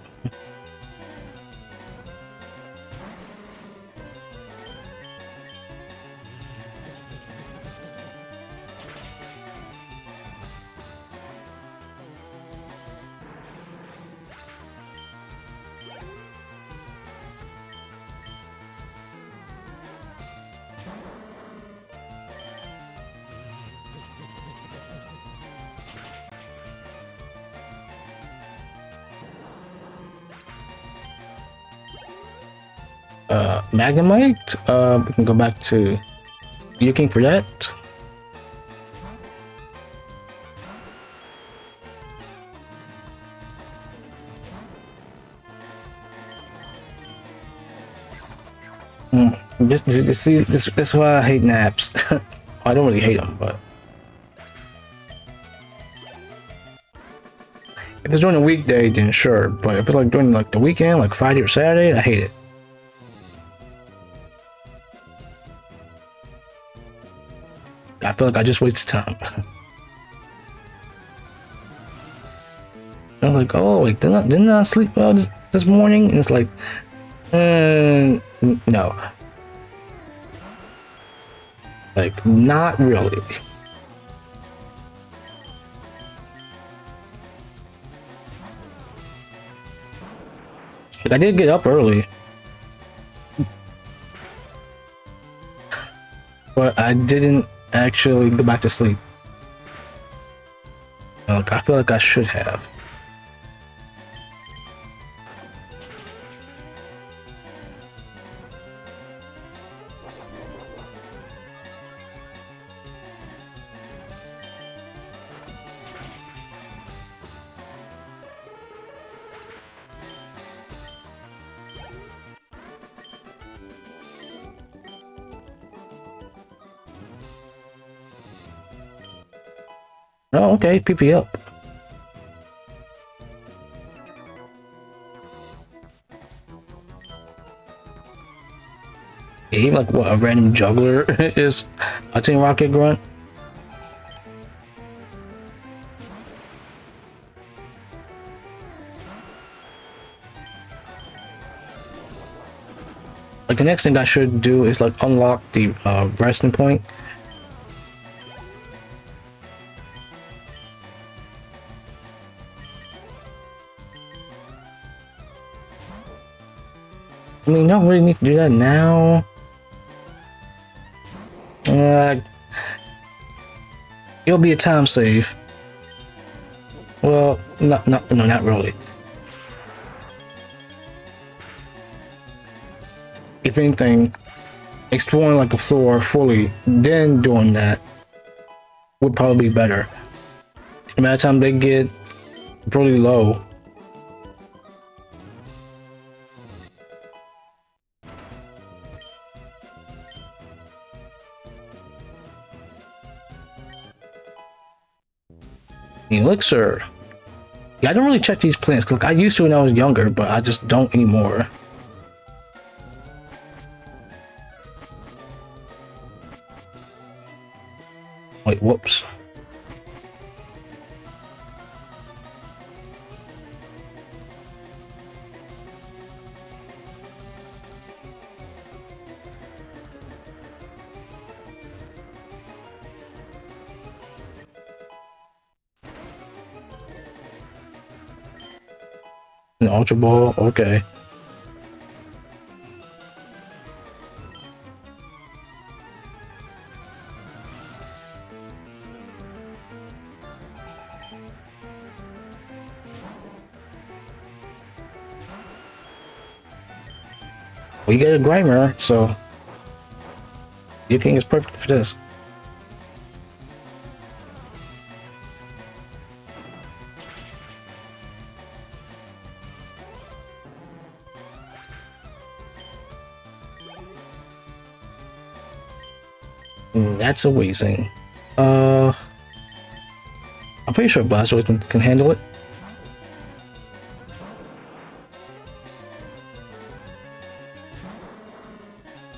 Magnemite. We can go back to looking for that. This is why I hate naps. I don't really hate them, but if it's during a weekday, then sure. But if it's like during like the weekend, like Friday or Saturday, I hate it. I feel like I just wasted time. I was like, oh, wait, didn't I sleep well this morning? And it's like, no. Like, not really. Like, I did get up early. But I didn't actually go back to sleep. Like, I feel like I should have. Oh, okay, PP up. Yeah, even like what a random juggler is a Team Rocket grunt. Like the next thing I should do is like unlock the resting point. I mean, don't really need to do that now. It'll be a time save. Well, no, not really. If anything, exploring like a floor fully, then doing that would probably be better. And by the time they get really low, elixir. Yeah, I don't really check these plants. Like I used to when I was younger, but I just don't anymore. Wait, whoops. An Ultra Ball, okay. Well, you get a Grimer, so your king is perfect for this. That's a Weezing. Uh, I'm pretty sure Blastoise can handle it.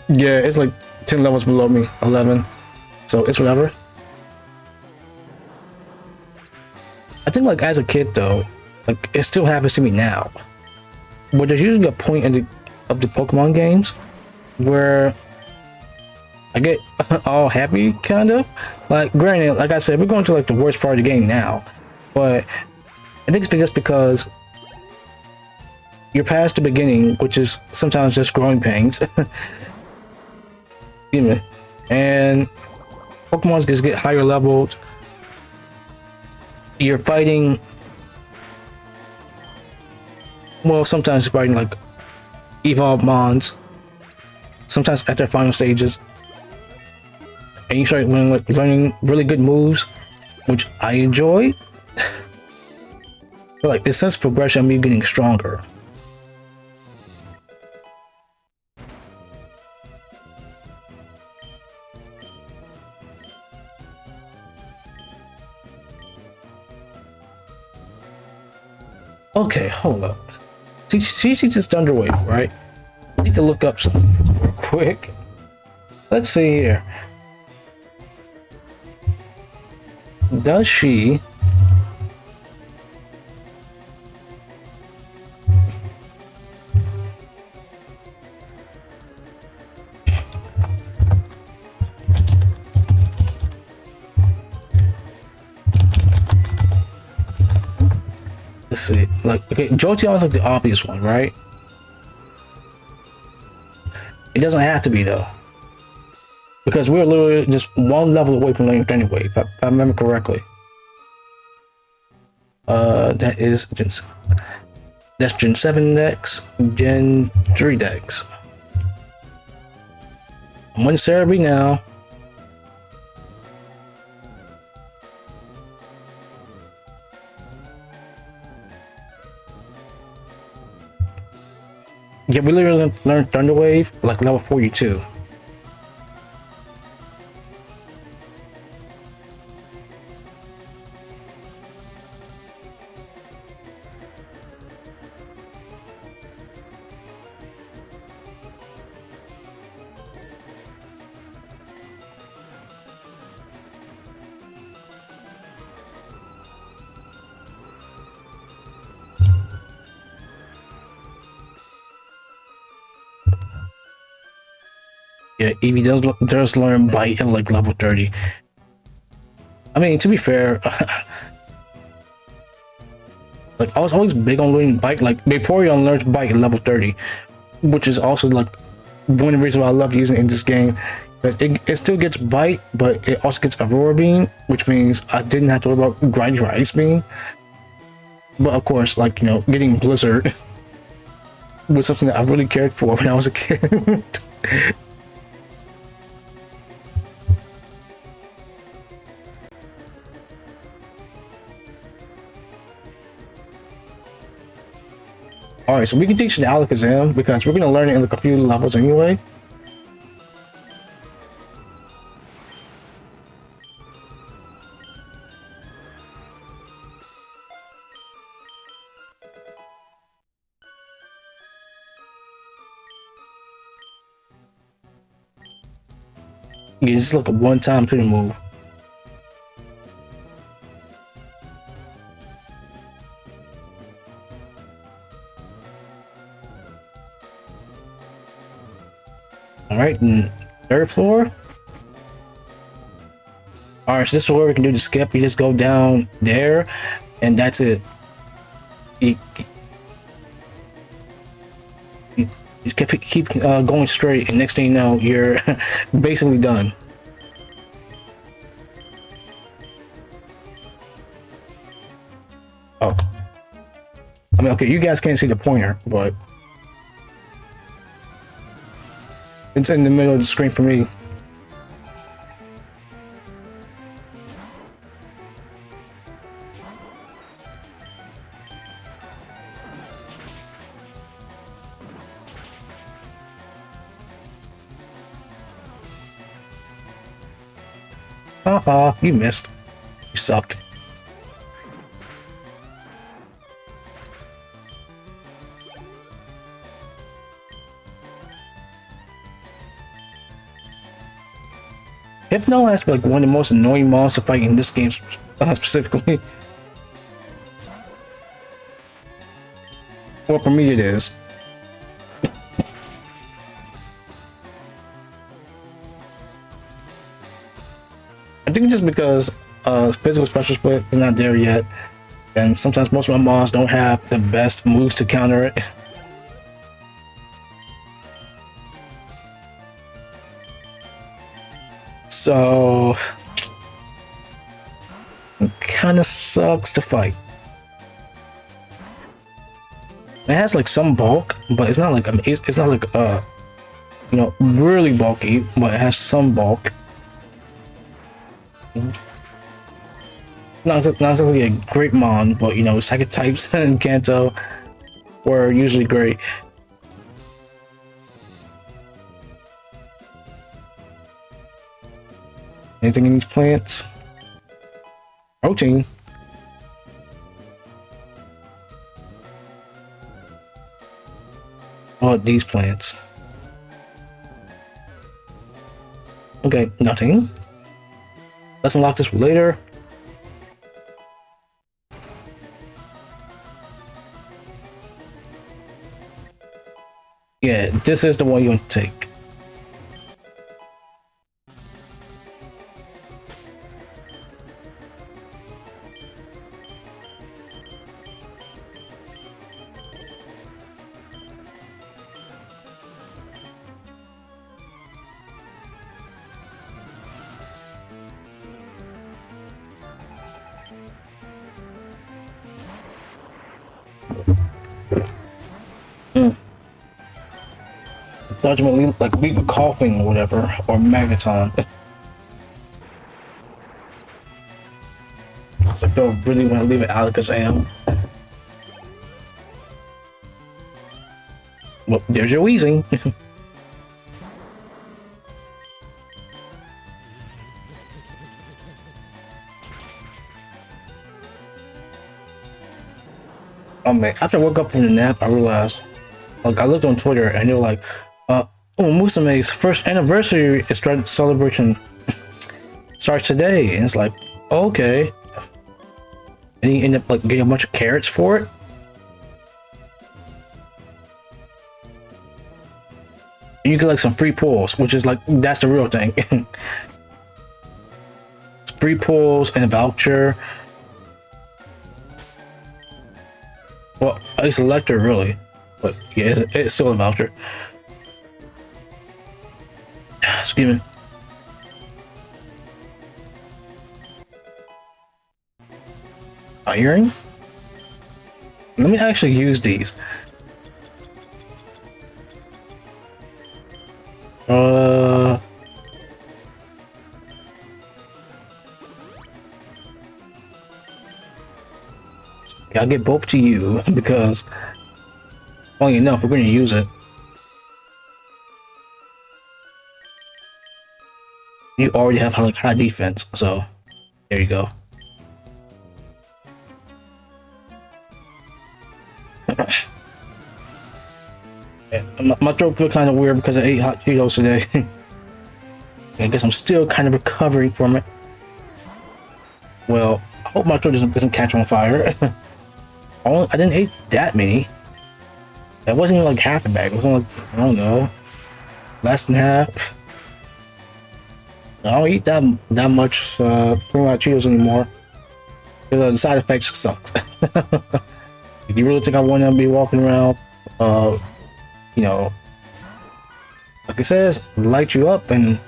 Yeah, it's like 10 levels below me, 11. So it's whatever. I think like as a kid though, like it still happens to me now. But there's usually a point in of the Pokemon games where I get all happy, kind of. Like, granted, like I said, we're going to like the worst part of the game now, but I think it's just because you're past the beginning, which is sometimes just growing pains. Excuse me. And Pokemon just get higher leveled. You're fighting. Well, sometimes you're fighting like evolved mons. Sometimes at their final stages. And you start learning really good moves, which I enjoy. But like this sense of progression of me getting stronger. Okay, hold up. She teaches Thunderwave, right? I need to look up something real quick. Let's see here. Does she... Let's see. Like, okay, Jolteon's like the obvious one, right? It doesn't have to be though, because we're literally just one level away from learning Thunderwave, if I remember correctly. That's Gen 7 decks, Gen 3 decks. I'm on Cerebi now. Yeah, we literally learned Thunderwave like level 42. Yeah, Eevee does learn Bite at like level 30. I mean, to be fair, like I was always big on learning Bite. Like Vaporeon learns Bite at level 30, which is also like one of the reasons why I love using it in this game. Because it still gets Bite, but it also gets Aurora Beam, which means I didn't have to worry about grinding for Ice Beam. But of course, like, you know, getting Blizzard was something that I really cared for when I was a kid. Alright, so we can teach the Alakazam because we're going to learn it in like a few levels anyway. Yeah, it's like a one-time training move. Alright, and third floor. Alright, so this is where we can do the skip. You just go down there, and that's it. You just keep going straight, and next thing you know, you're basically done. Oh. I mean, okay, you guys can't see the pointer, but it's in the middle of the screen for me. Haha, you missed. You suck. Hypno has to be like one of the most annoying monsters to fight in this game specifically. Well, for me it is. I think just because physical special split is not there yet, and sometimes most of my mons don't have the best moves to counter it. So it kind of sucks to fight. It has like some bulk, but it's not like it's not like you know, really bulky, but it has some bulk. Not exactly a great mon, but you know, psychic types and Kanto were usually great. Anything in these plants? Protein. Oh, these plants. Okay, nothing. Let's unlock this for later. Yeah, this is the one you want to take. Judgment, like Leap of Coughing or whatever, or Magneton. It's like, don't really want to leave it Alakazam. Well, there's your wheezing. Oh man, after I woke up from the nap, I realized, like, I looked on Twitter and they were like, oh, Musame's first anniversary is celebration starts today. And it's like, okay. And he ended up like getting a bunch of carrots for it. And you get like some free pulls, which is like, that's the real thing. Free pulls and a voucher. Well, it's a lector really, but yeah, it's still a voucher. Excuse me. Iron? Let me actually use these. Yeah, I'll get both to you because, well, enough, we're going to use it. You already have like high defense, so there you go. Yeah, my throat feels kind of weird because I ate hot Cheetos today. I guess I'm still kind of recovering from it. Well, I hope my throat doesn't catch on fire. I didn't eat that many. That wasn't even like half a bag. It was only, I don't know, less than half. I don't eat that much pretty much Cheetos anymore because the side effects sucks. If you really think I want to be walking around, you know, like it says, light you up, and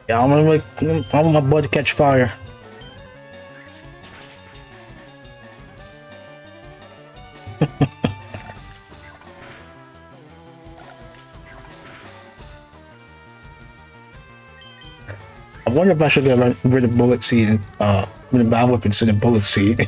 yeah, I want my butt to catch fire. I wonder if I should get rid of Bullet Seed and with a battle weapon instead of Bullet Seed.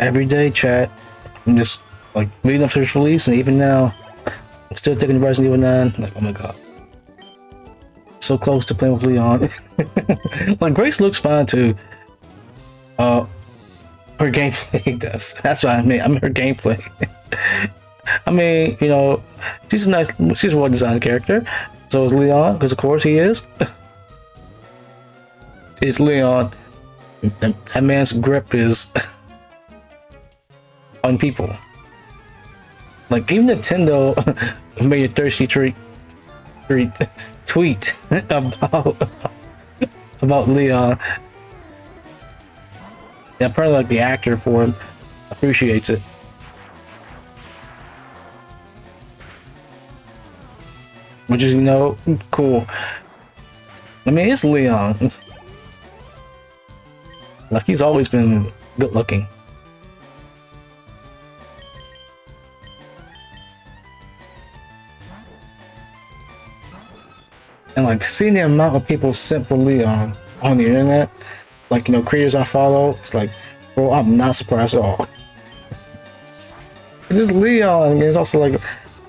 every day, chat. I'm just like leading up to its release, and even now, I'm still taking the Resident Evil 9. Like, oh my god, so close to playing with Leon. Like Grace looks fine too. Uh, her gameplay does. That's what I mean. I mean her gameplay. I mean, you know, she's a well-designed character. So is Leon, because of course he is. It's Leon. That man's grip is on people. Like even Nintendo made a thirsty tweet about Leon. Yeah, apparently like the actor for him appreciates it. Which is, you know, cool. I mean, it's Leon. Like he's always been good looking. And like seeing the amount of people simp for Leon on the internet, like, you know, creators I follow, it's like, bro, I'm not surprised at all. It's just Leon, and it's also like,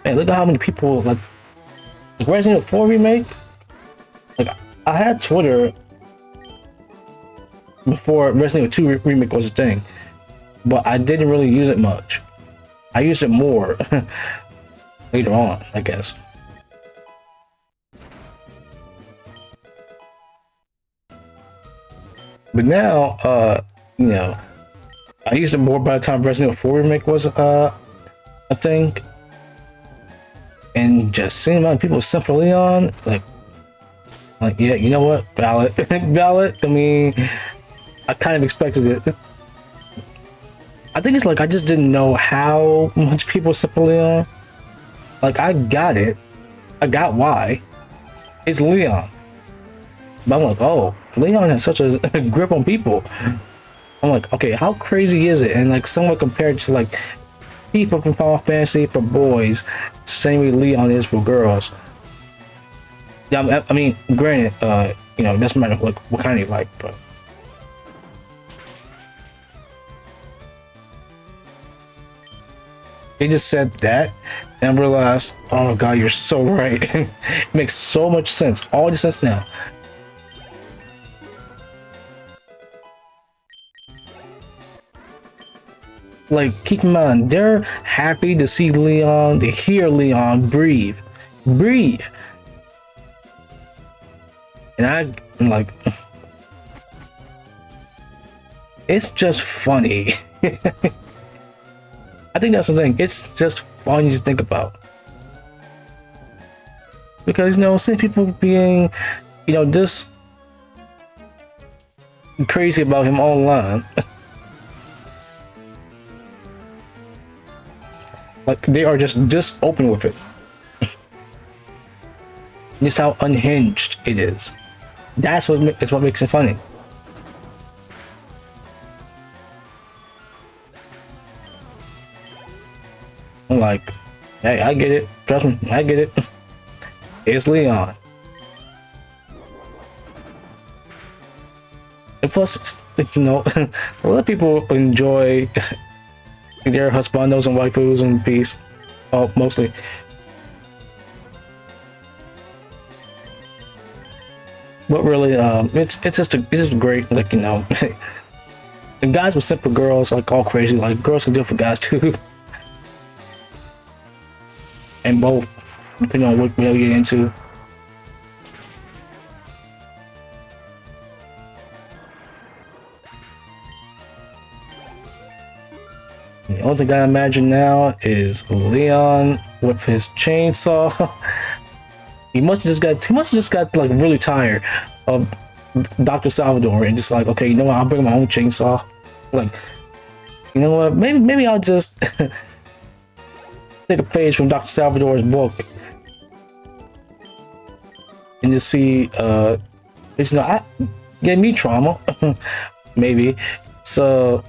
man, look at how many people like Resident Evil 4 remake. Like I had Twitter before Resident Evil 2 remake was a thing, but I didn't really use it much. I used it more later on, I guess. But now, you know, I used it more by the time Resident Evil 4 remake was a thing. And just seeing amount of people simp for Leon, like yeah, you know what, valid, valid. I mean, I kind of expected it. I think it's like I just didn't know how much people simp for Leon. Like I got it, I got why. It's Leon, but I'm like, oh, Leon has such a grip on people. I'm like, okay, how crazy is it? And like somewhat compared to like people from Final Fantasy for boys, same way Leon is for girls. Yeah, I mean, granted, you know, it doesn't matter what kind you like, but they just said that, and I realized, oh my god, you're so right. It makes so much sense. All the sense now. Like, keep in mind, they're happy to see Leon, to hear Leon breathe. Breathe. And I'm like, it's just funny. I think that's the thing. It's just funny to think about. Because, you know, seeing people being, you know, this crazy about him online. Like, they are just this open with it. Just how unhinged it is. That's what makes it funny. I'm like, hey, I get it. Trust me, I get it. It's Leon. And plus, you know, a lot of people enjoy their husbandos and waifus and peace. Oh, mostly. But really, it's just great. Like, you know, and guys with simple girls like all crazy. Like girls can do it for guys too. And both, depending on what we'll get into. The only thing I imagine now is Leon with his chainsaw. He must have just got like really tired of Dr. Salvador and just like, okay, you know what, I'll bring my own chainsaw. Like, you know what, maybe I'll just take a page from Dr. Salvador's book and just see, you know, I gave me trauma, maybe. So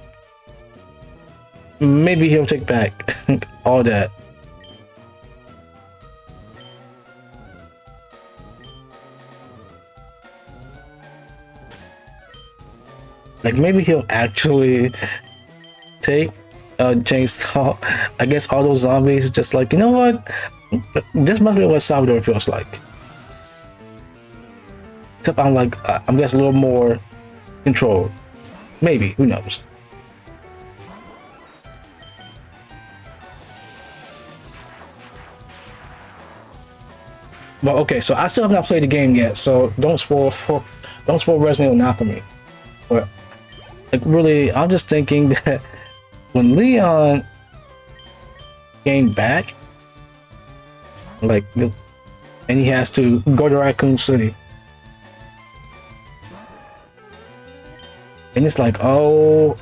maybe he'll take back all that. Like maybe he'll actually take chainsaw against all those zombies. Just like, you know what? This must be what Salvador feels like. Except I'm like, I'm just a little more controlled. Maybe, who knows? But okay, so I still have not played the game yet, so don't spoil Resident Evil now for me. But like, really, I'm just thinking that when Leon came back, like, and he has to go to Raccoon City, and it's like, oh,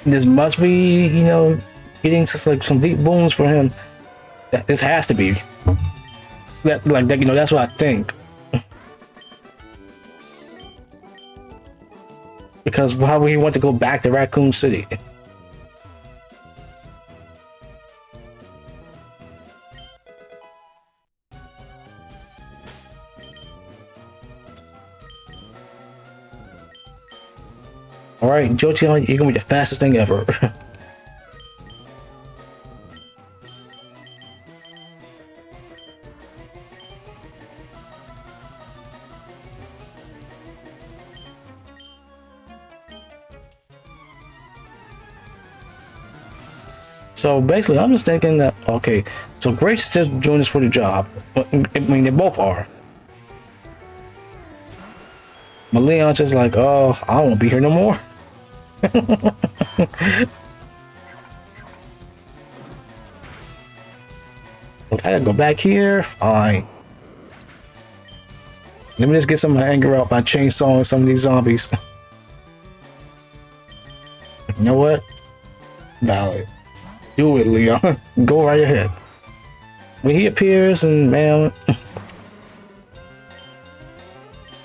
this must be, you know, getting just like some deep wounds for him. This has to be. That, like that, you know, that's what I think. Because why would he want to go back to Raccoon City? Alright, Jotion, you're gonna be the fastest thing ever. So basically, I'm just thinking that, okay, so Grace just joined us for the job. I mean, they both are. But Leon's just like, oh, I don't want to be here no more. I gotta go back here. Fine. Let me just get some anger out by chainsawing some of these zombies. You know what? Valid. Do it, Leon. Go right ahead. When he appears, and man,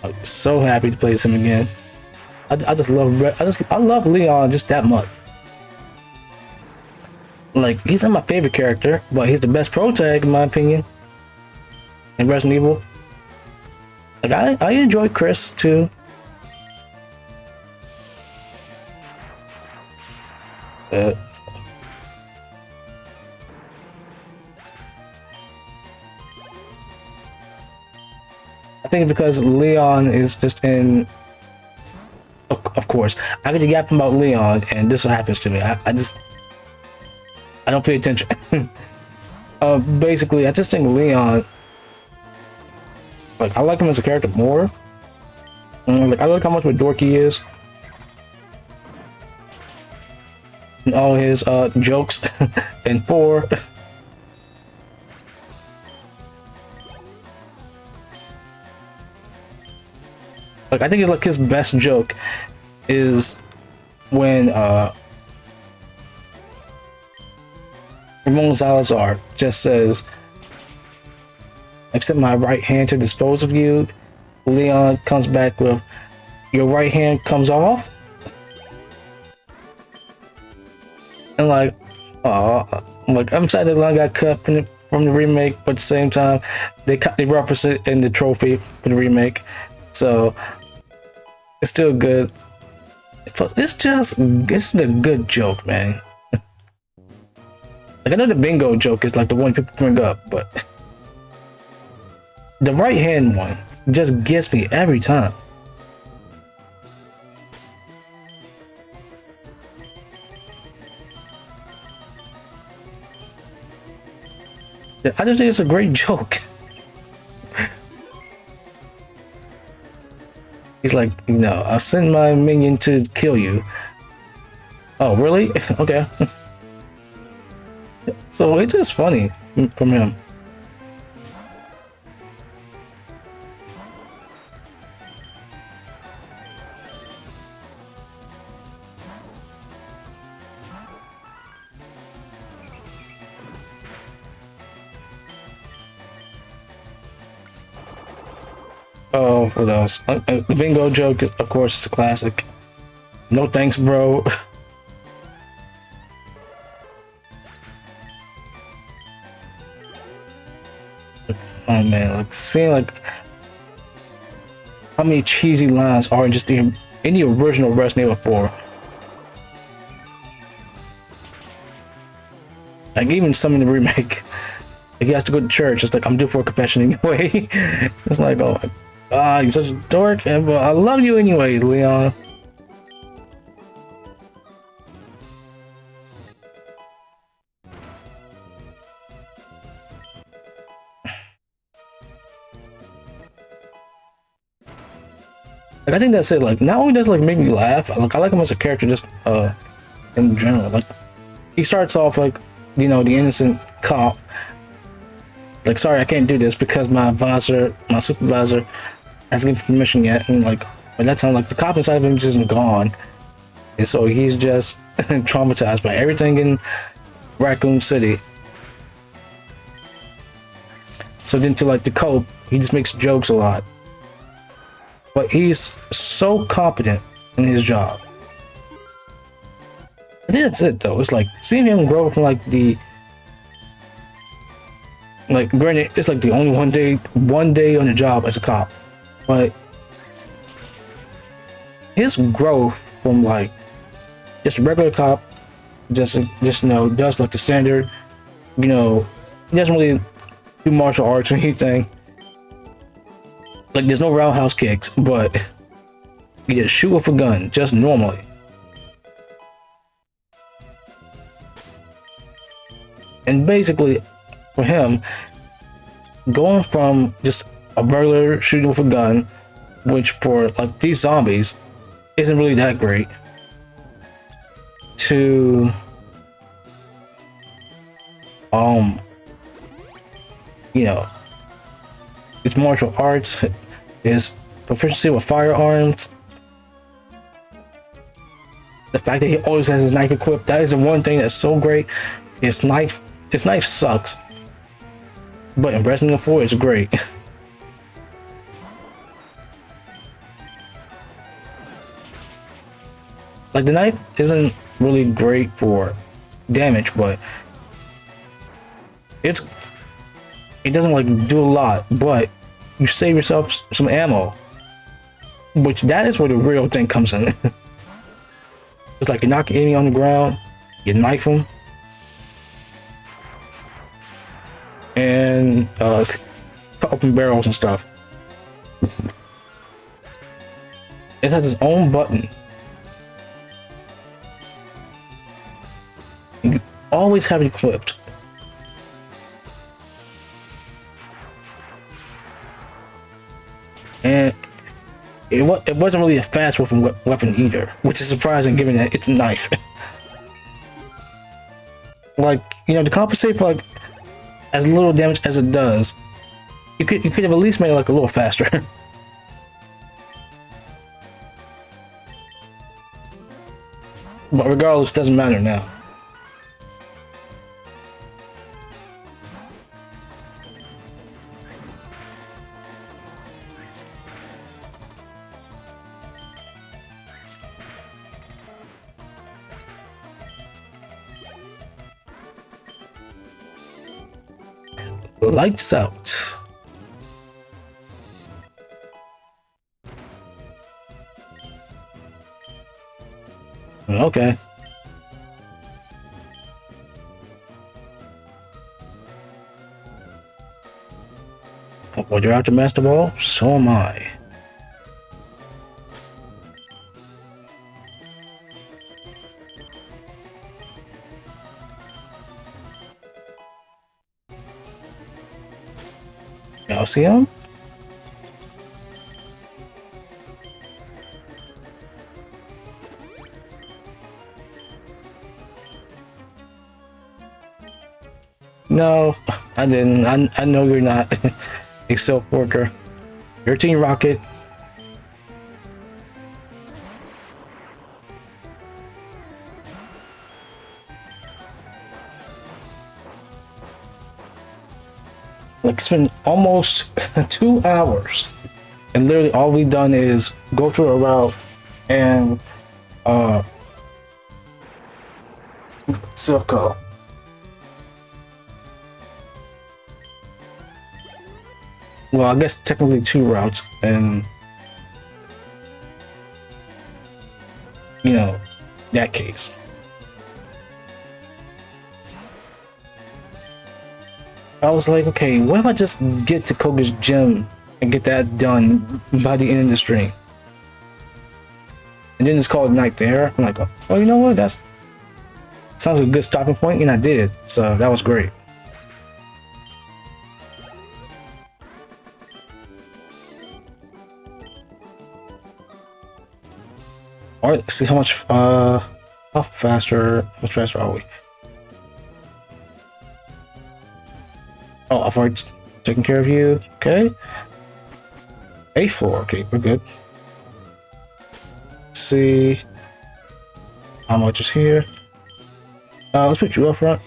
I'm so happy to play him again. I just love I love Leon just that much. Like, he's not my favorite character, but he's the best pro tag in my opinion in Resident Evil. Like, I enjoy Chris too. I think because Leon is just in. Of course, I get to yap about Leon, and this happens to me. I don't pay attention. Basically, I just think Leon. Like, I like him as a character more. Like, I like how much of a dork he is. And all his jokes and 4. Like, I think it's like his best joke is when Ramon Salazar just says, "Except my right hand to dispose of you." Leon comes back with, "Your right hand comes off," and like, oh, like, I'm sad that Leon got cut from the remake, but at the same time, they reference it in the trophy for the remake, so. It's still good. It's a good joke, man. Like, I know the bingo joke is like the one people bring up, but the right hand one just gets me every time. I just think it's a great joke. He's like, you know, I'll send my minion to kill you. Oh, really? Okay. So it's just funny from him. Oh, what else? The bingo joke, of course, is a classic. No thanks, bro. Oh man, like, seeing like how many cheesy lines are just in the original Resident Evil 4. Like even some in the remake, like he has to go to church. It's like I'm due for a confession anyway. It's like, oh my god, you're such a dork, and but I love you anyways, Leon. Like I think that's it. Like not only does like make me laugh, like I like him as a character just in general. Like he starts off like, you know, the innocent cop. Like, sorry, I can't do this because my advisor, my supervisor, hasn't given permission yet. And like by that time, like the cop inside of him just gone, and so he's just traumatized by everything in Raccoon City. So then to like to cope, he just makes jokes a lot. But he's so confident in his job. I think that's it though. It's like seeing him grow from like the like granted it's like the only one day on the job as a cop. But his growth from like just a regular cop, just you know, does like the standard, you know, he doesn't really do martial arts or anything. Like there's no roundhouse kicks, but you just shoot with a gun, just normally. And basically, for him, going from just a regular shooting with a gun, which for like these zombies isn't really that great, to you know, his martial arts, his proficiency with firearms, the fact that he always has his knife equipped, that is the one thing that's so great. His knife sucks, but in Resident Evil 4 it's great. Like the knife isn't really great for damage, but it doesn't like do a lot, but you save yourself some ammo, which that is where the real thing comes in. It's like you knock an enemy on the ground, you knife him, and cut open barrels and stuff. It has its own button. You always have it equipped. And it wasn't really a fast weapon either, which is surprising given that it's a knife. Like, you know, to compensate for like as little damage as it does, you could have at least made it like a little faster. But regardless, it doesn't matter now. Lights out. Okay. Well, you're after Master Ball? So am I. Y'all see him? No, I didn't. I know you're not a self-worker. You're Team Rocket. Like it's been almost 2 hours, and literally all we've done is go through a route and Silco. Well, I guess technically 2 routes, and you know, that case. I was like, okay, what if I just get to Koga's gym and get that done by the end of the stream? And then it's called night there. I'm like, oh, you know what? That sounds like a good stopping point, and I did. So that was great. All right, let's see how much how much faster are we? Oh, I've already taken care of you. Okay. 8th floor. Okay, we're good. Let's see how much is here. Let's put you up front.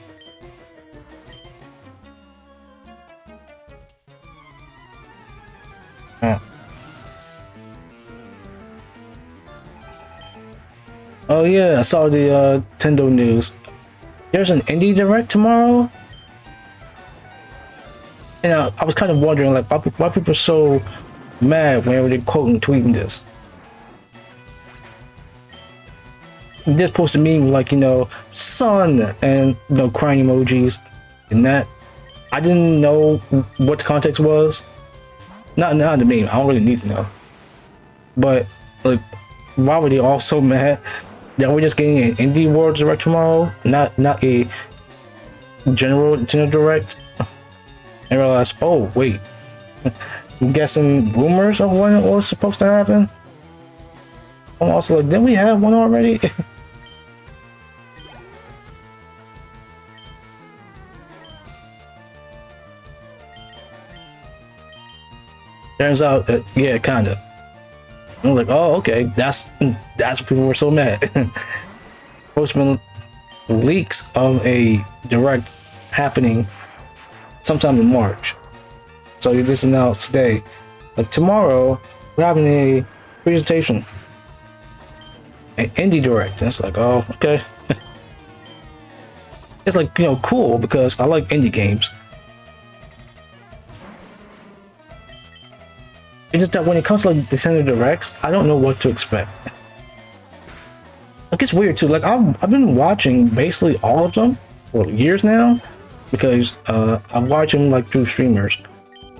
Oh yeah, I saw the Nintendo news. There's an indie direct tomorrow, and I was kind of wondering, like, why people are so mad whenever they're quoting tweeting this. They're supposed to mean like, you know, sun and, you know, crying emojis and that. I didn't know what the context was. Not the meme. I don't really need to know. But like, why were they all so mad that we're just getting an indie world direct tomorrow, not a general Nintendo direct? And realized, oh wait, I'm guessing rumors of when it was supposed to happen. I'm also like, didn't we have one already? Turns out that, yeah, kinda. I'm like, oh, okay, that's what people were so mad. Postman leaks of a direct happening sometime in March. So you just announced today, like tomorrow, we're having a presentation, an indie direct. And it's like, oh, okay. It's like, you know, cool because I like indie games. It's just that when it comes to like Nintendo Directs, I don't know what to expect. Like, it's weird too. Like, I've been watching basically all of them for years now because I watch them like through streamers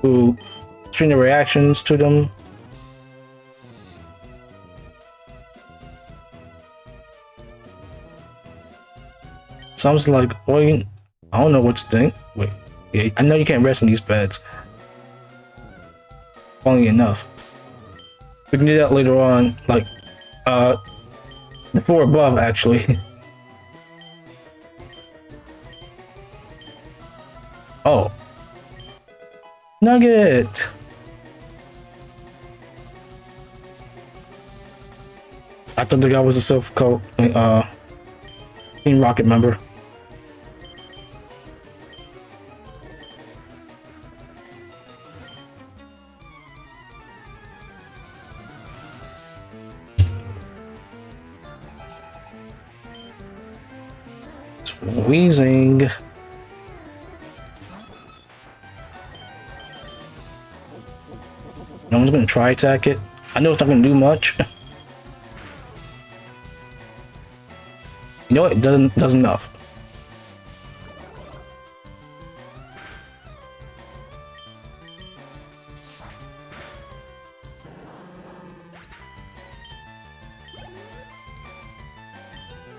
who stream the reactions to them. So I was like, well, I don't know what to think. Wait, yeah, I know you can't rest in these beds. Funny enough, we can do that later on, like the floor above actually. Oh, Nugget. I thought the guy was a Silph Co Team Rocket member. Wheezing. No one's gonna try attack it. I know it's not gonna do much. You know what? It does enough.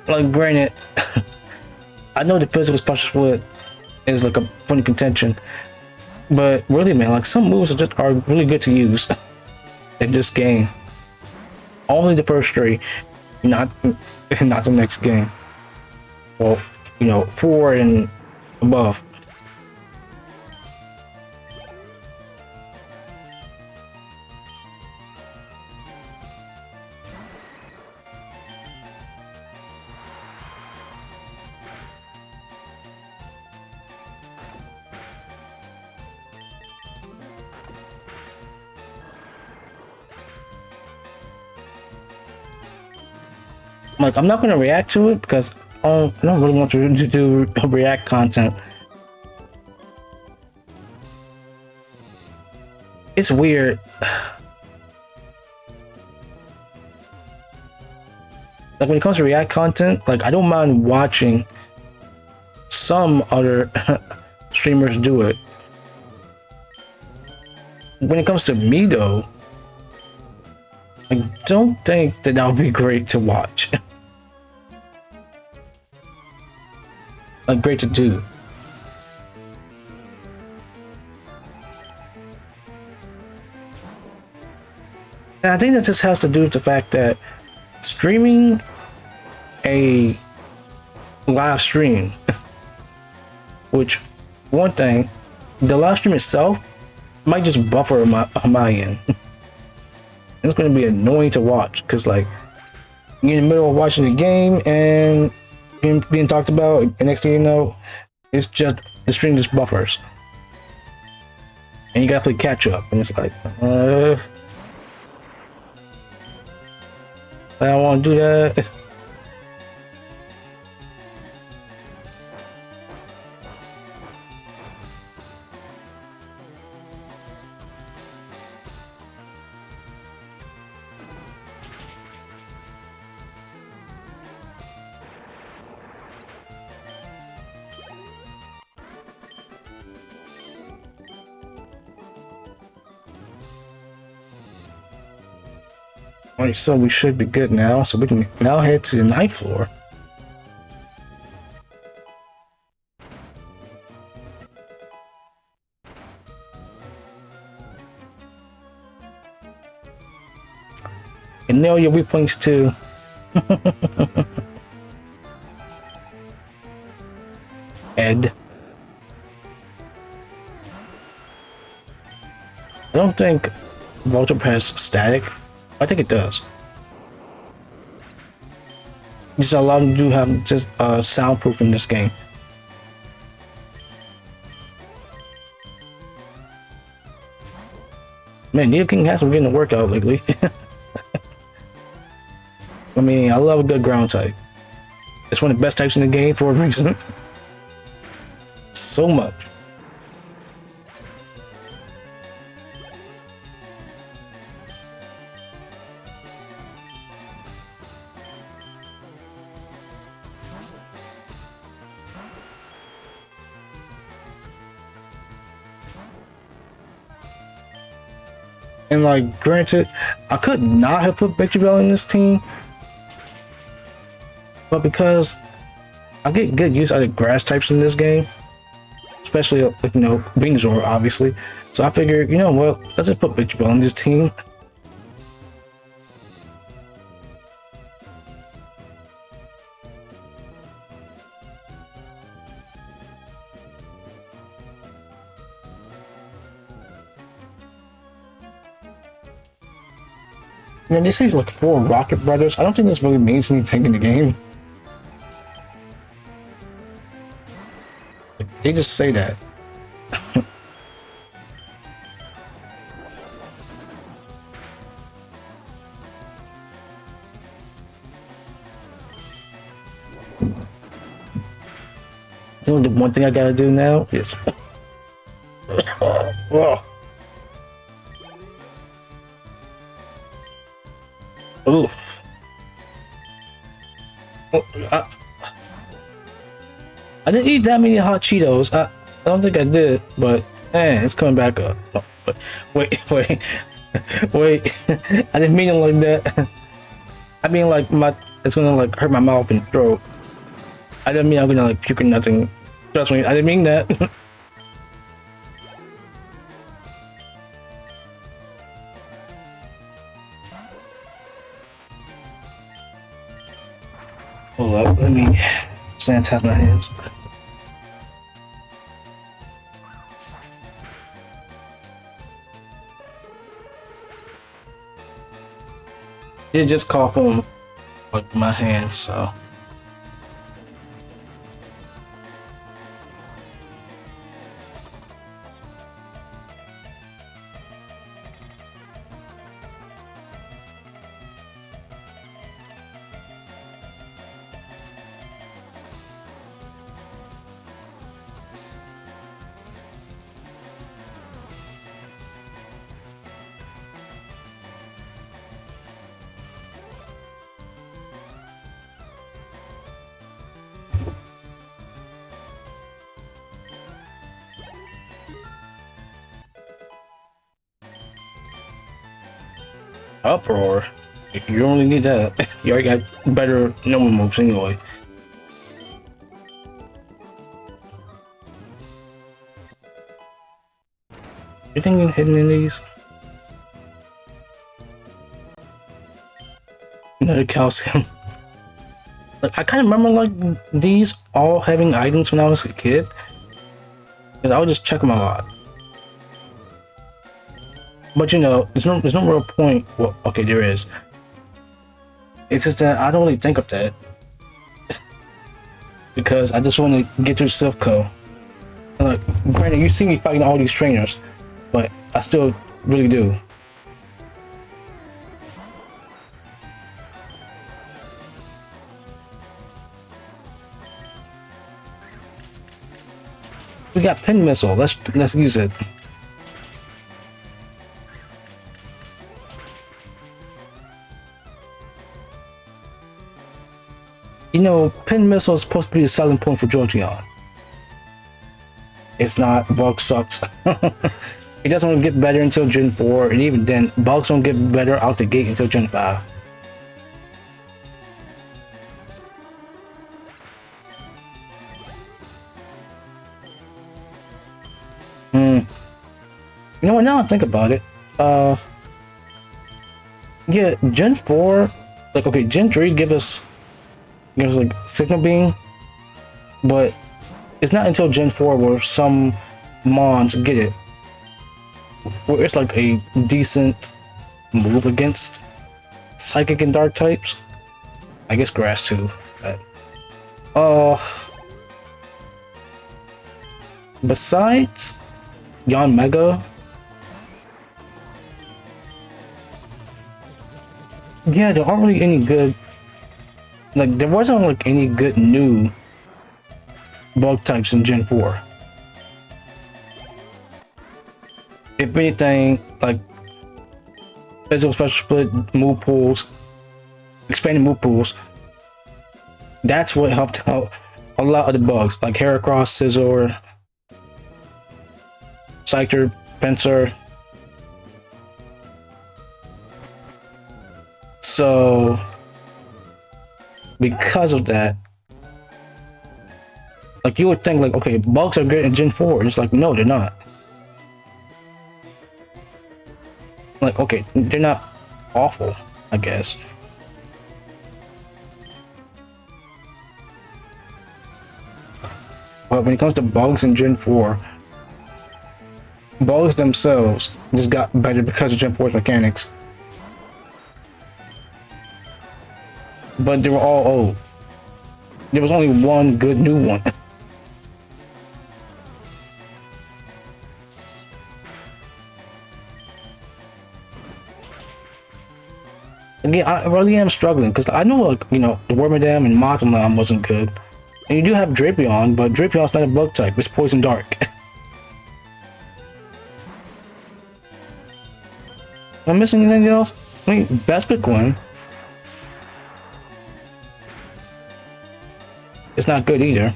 Like, granted, I know the physical special split is like a point of contention, but really, man, like some moves are really good to use in this game. Only the first three, not the next game. Well, you know, 4 and above. Like, I'm not going to react to it because I don't really want to do react content. It's weird. Like, when it comes to react content, like, I don't mind watching some other streamers do it. when it comes to me though, I don't think that would be great to watch. Like great to do. And I think that just has to do with the fact that streaming a live stream, which one thing, the live stream itself might just buffer on my end. It's going to be annoying to watch because like you're in the middle of watching the game and being talked about, and next thing you know, it's just the stream just buffers, and you gotta play catch up, and it's like, I don't want to do that. Alright, so we should be good now, so we can now head to the ninth floor. And nail your weak points too. Ed. I don't think Vulture has static. I think it does. Just a lot of them do have just soundproof in this game. Man, Neo King has been getting a workout lately. I mean, I love a good ground type. It's one of the best types in the game for a reason. So much. And like, granted, I could not have put Victory Bell in this team, but because I get good use out of grass types in this game, especially like, you know, Venusaur obviously. So I figured, you know what, let's just put Victory Bell in this team. Man, they say like 4 Rocket Brothers. I don't think this really means anything in the game. Like, they just say that. The only one thing I gotta do now is... oh. Ooh. I didn't eat that many hot Cheetos. I don't think I did, but man, it's coming back up. Oh, wait. Wait. I didn't mean it like that. I mean like it's gonna like hurt my mouth and throat. I didn't mean I'm gonna like puke or nothing. Trust me, I didn't mean that. Hold up, let me sanitize my hands. Did just cough on like my hand, so. Uproar. You don't really need that. You already got better normal moves anyway. Anything hidden in these? Another calcium. Like, I kind of remember like these all having items when I was a kid, because I would just check them a lot. But you know, there's no real point. Well, okay, there is. It's just that I don't really think of that because I just want to get through Silph. Like, granted, you see me fighting all these trainers, but I still really do. We got Pin Missile. Let's use it. You know, Pin Missile is supposed to be a selling point for Jolteon. It's not. Bug sucks. It doesn't get better until Gen 4, and even then, bugs don't get better out the gate until Gen 5. You know what, now I think about it, yeah, Gen 4, like, okay, Gen 3 give us like Signal Beam, but it's not until Gen 4 where some mons get it, where it's like a decent move against Psychic and Dark types. I guess Grass too, but, besides Yanmega, yeah, there aren't really any good, like, there wasn't like any good new bug types in Gen 4. If anything, like physical special split, move pools, expanded move pools, that's what helped out a lot of the bugs, like Heracross, Scizor, Scyther, Pinsir. So, because of that, like, you would think like, okay, bugs are good in Gen 4, and it's like, no, they're not. Like, okay, they're not awful, I guess. But when it comes to bugs in Gen 4, bugs themselves just got better because of Gen 4's mechanics. But they were all old. There was only one good new one. Again, I really am struggling because I know, like, you know, the Wormadam and Mothram wasn't good. And you do have Drapion, but Drapion's not a bug type, it's Poison Dark. Am I missing anything else? I mean, Vespiquen. It's not good either.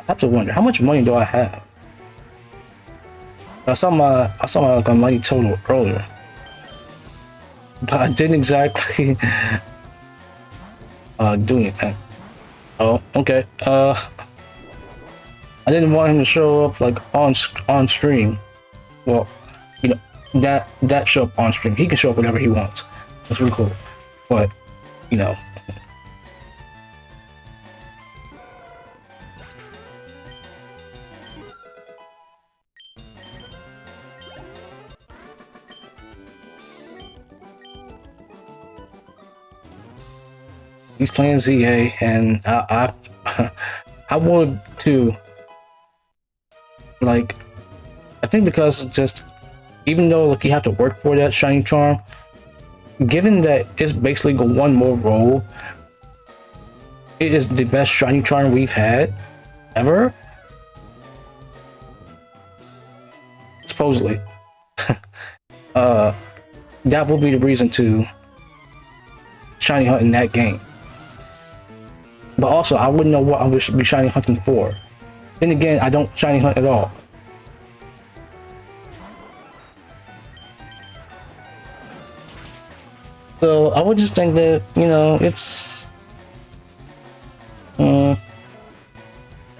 I have to wonder, how much money do I have? I saw my like a money total earlier, but I didn't exactly do anything. Oh, okay. I didn't want him to show up like on stream. Well, you know, that show up on stream. He can show up whenever he wants. That's really cool. But, you know. He's playing ZA, and I would too. Like, I think because just, even though like you have to work for that shiny charm, given that it's basically one more roll, it is the best shiny charm we've had ever. Supposedly. that will be the reason to shiny hunt in that game. But also, I wouldn't know what I would be shiny hunting for. Then again, I don't shiny hunt at all. So I would just think that, you know, it's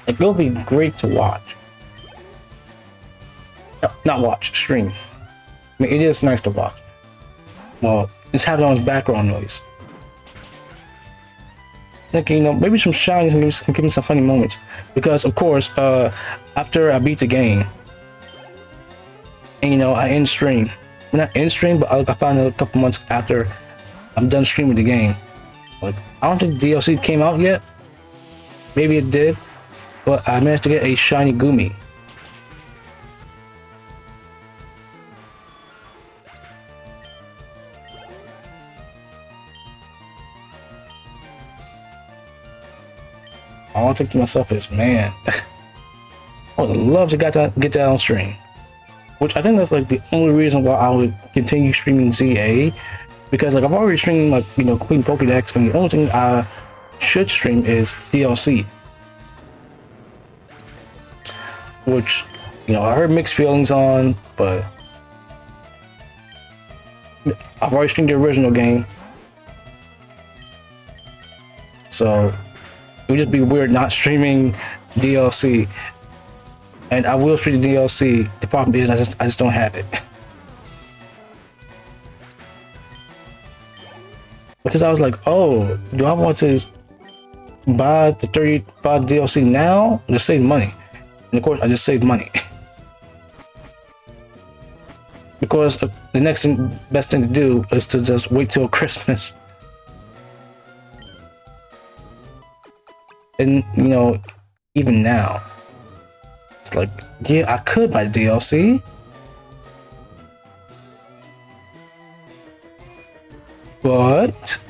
it will be great to watch. No, not watch, stream. I mean, it is nice to watch. Well, just have it on as background noise. Like, you know, maybe some shinies can give me some funny moments. Because of course, after I beat the game, and you know, I end stream. Well, not end stream, but I found out a couple months after I'm done streaming the game. Like, I don't think DLC came out yet. Maybe it did, but I managed to get a shiny Gumi. All I think to myself is, man, I would love to get that on stream. Which I think that's like the only reason why I would continue streaming ZA, because like I've already streamed like, you know, Queen Pokédex, and the only thing I should stream is DLC. Which, you know, I heard mixed feelings on, but I've already streamed the original game, so it would just be weird not streaming DLC. And I will stream the DLC. The problem is I just don't have it. Because I was like, oh, do I want to buy the 35 DLC now or just save money? And of course, I just saved money. Because the next best thing to do is to just wait till Christmas. And, you know, even now, it's like, yeah, I could buy DLC. But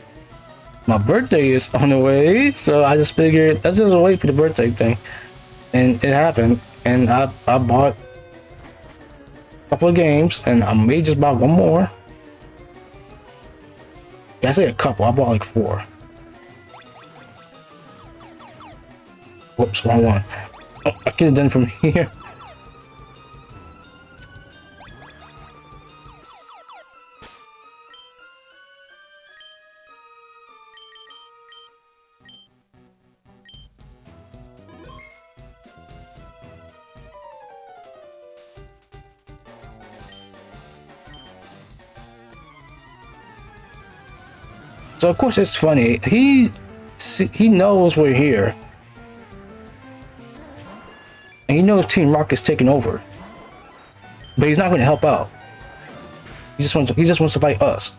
my birthday is on the way, so I just figured let's just wait for the birthday thing. And it happened, and I bought a couple of games, and I may just buy one more. Yeah, I say a couple, I bought like 4. Whoops, wrong one. Oh, I could have done from here. So of course it's funny. He knows we're here. And he knows Team Rocket's taking over, but he's not going to help out. He just wants to fight us.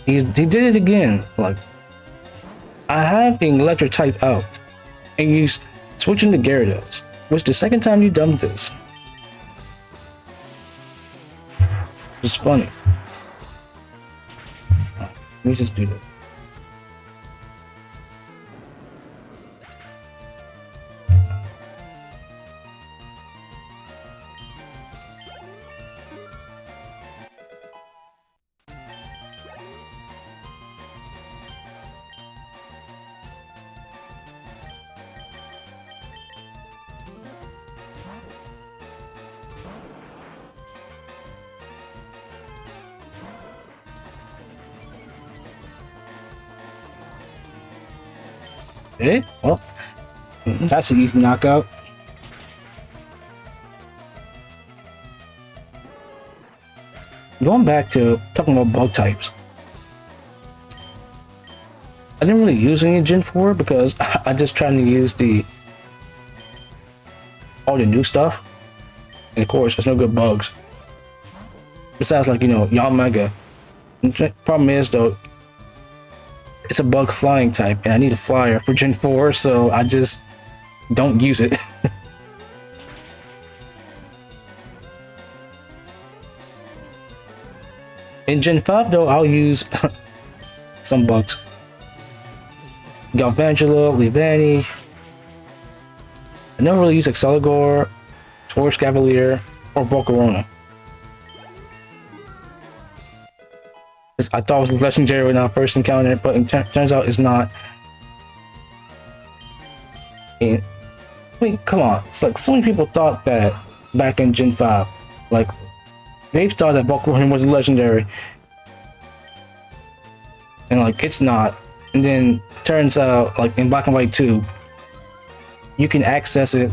He did it again. Like, I have an electric type out, and you switching to Gyarados, which the second time you done this. It's funny. Let me just do that. Eh? Well, that's an easy knockout. Going back to talking about bug types, I didn't really use any Gen 4 because I just trying to use all the new stuff, and of course there's no good bugs. Besides, like, you know, Yanmega. Problem is though, it's a bug flying type, and I need a flyer for Gen 4, so I just don't use it. In Gen 5 though, I'll use some bugs. Galvantula, Leavanny. I never really use Exceligor, Taurus Cavalier, or Volcarona. I thought it was legendary when I first encountered it, but it turns out it's not. And, I mean, come on. It's like so many people thought that back in Gen 5. Like, they thought that Volcarona was legendary. And, like, it's not. And then, turns out, like, in Black and White 2, you can access it,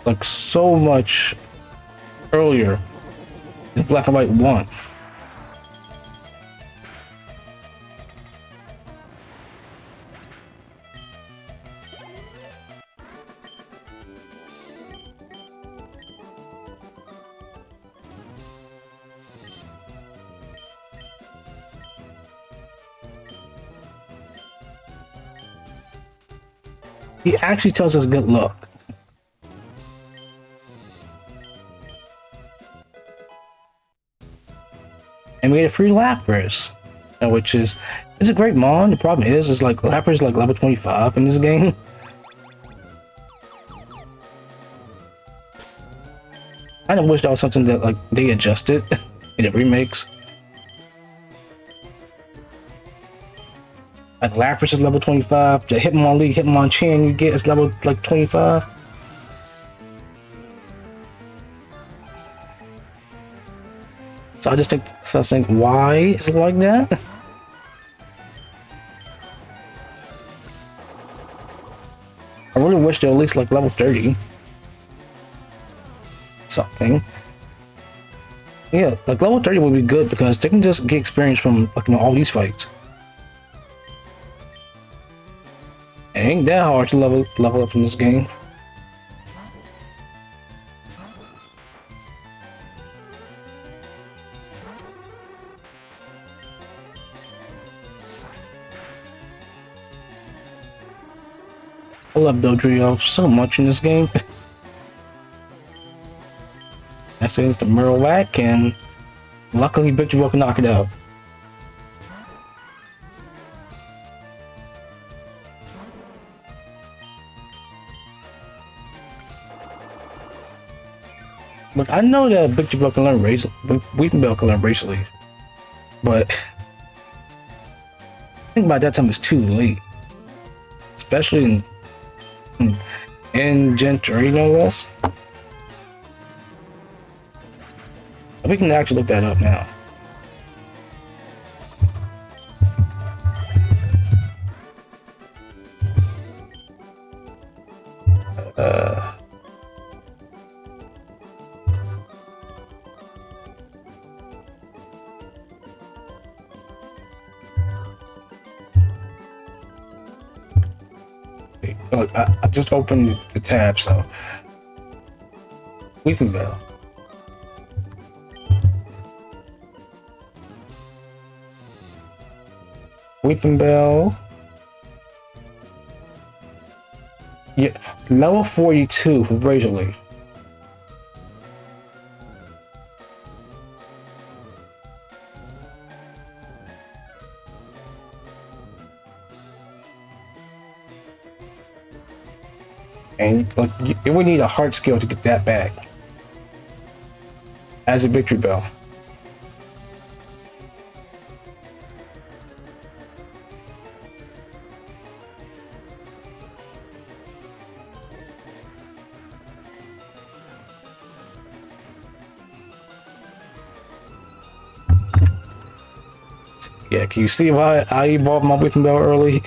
like, so much earlier than Black and White 1. He actually tells us good luck. And we get a free Lapras, which is a great mon. The problem is like Lapras is like level 25 in this game. I kind of wish that was something that like they adjusted in the remakes. Like Lapras is level 25. The Hitmonchan you get is level like 25. So I just think, why is it like that? I really wish they're at least like level 30. Something. Yeah, like level 30 would be good because they can just get experience from like all these fights. It ain't that hard to level up in this game. I love Dodrio so much in this game. I say it's the Marowak, and luckily Victorville can knock it out. Look, I know that Victorville can learn Weepinbell can learn Razor Leaf, but I think by that time it's too late. Especially in Gen 3, no less. We can actually look that up now. Look, I just opened the tab, so Weepinbell. Weepinbell. Yeah, level 42 for Razor Leaf. And like, it would need a heart skill to get that back as a Victreebel. Yeah, can you see why I evolved my Weepinbell early?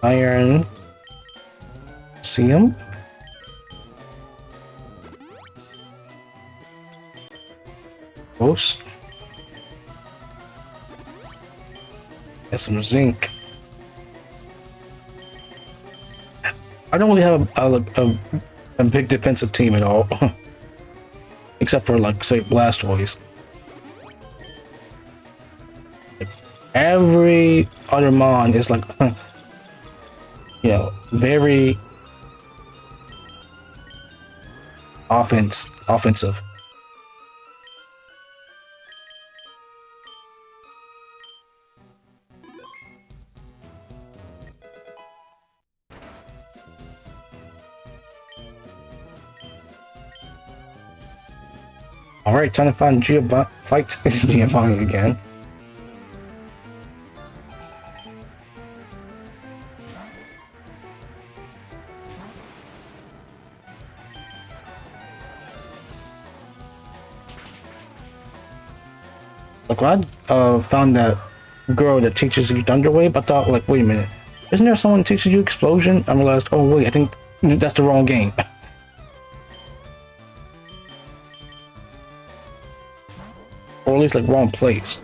Iron. See him? Close. and some zinc. I don't really have a big defensive team at all, except for like say Blastoise. Every other mon is like, you know, very offensive. All right, time to find fight Giovanni again. Like when I found that girl that teaches you Thunder Wave, I thought like, wait a minute, isn't there someone that teaches you Explosion? I realized, oh wait, I think that's the wrong game. Or at least like wrong place.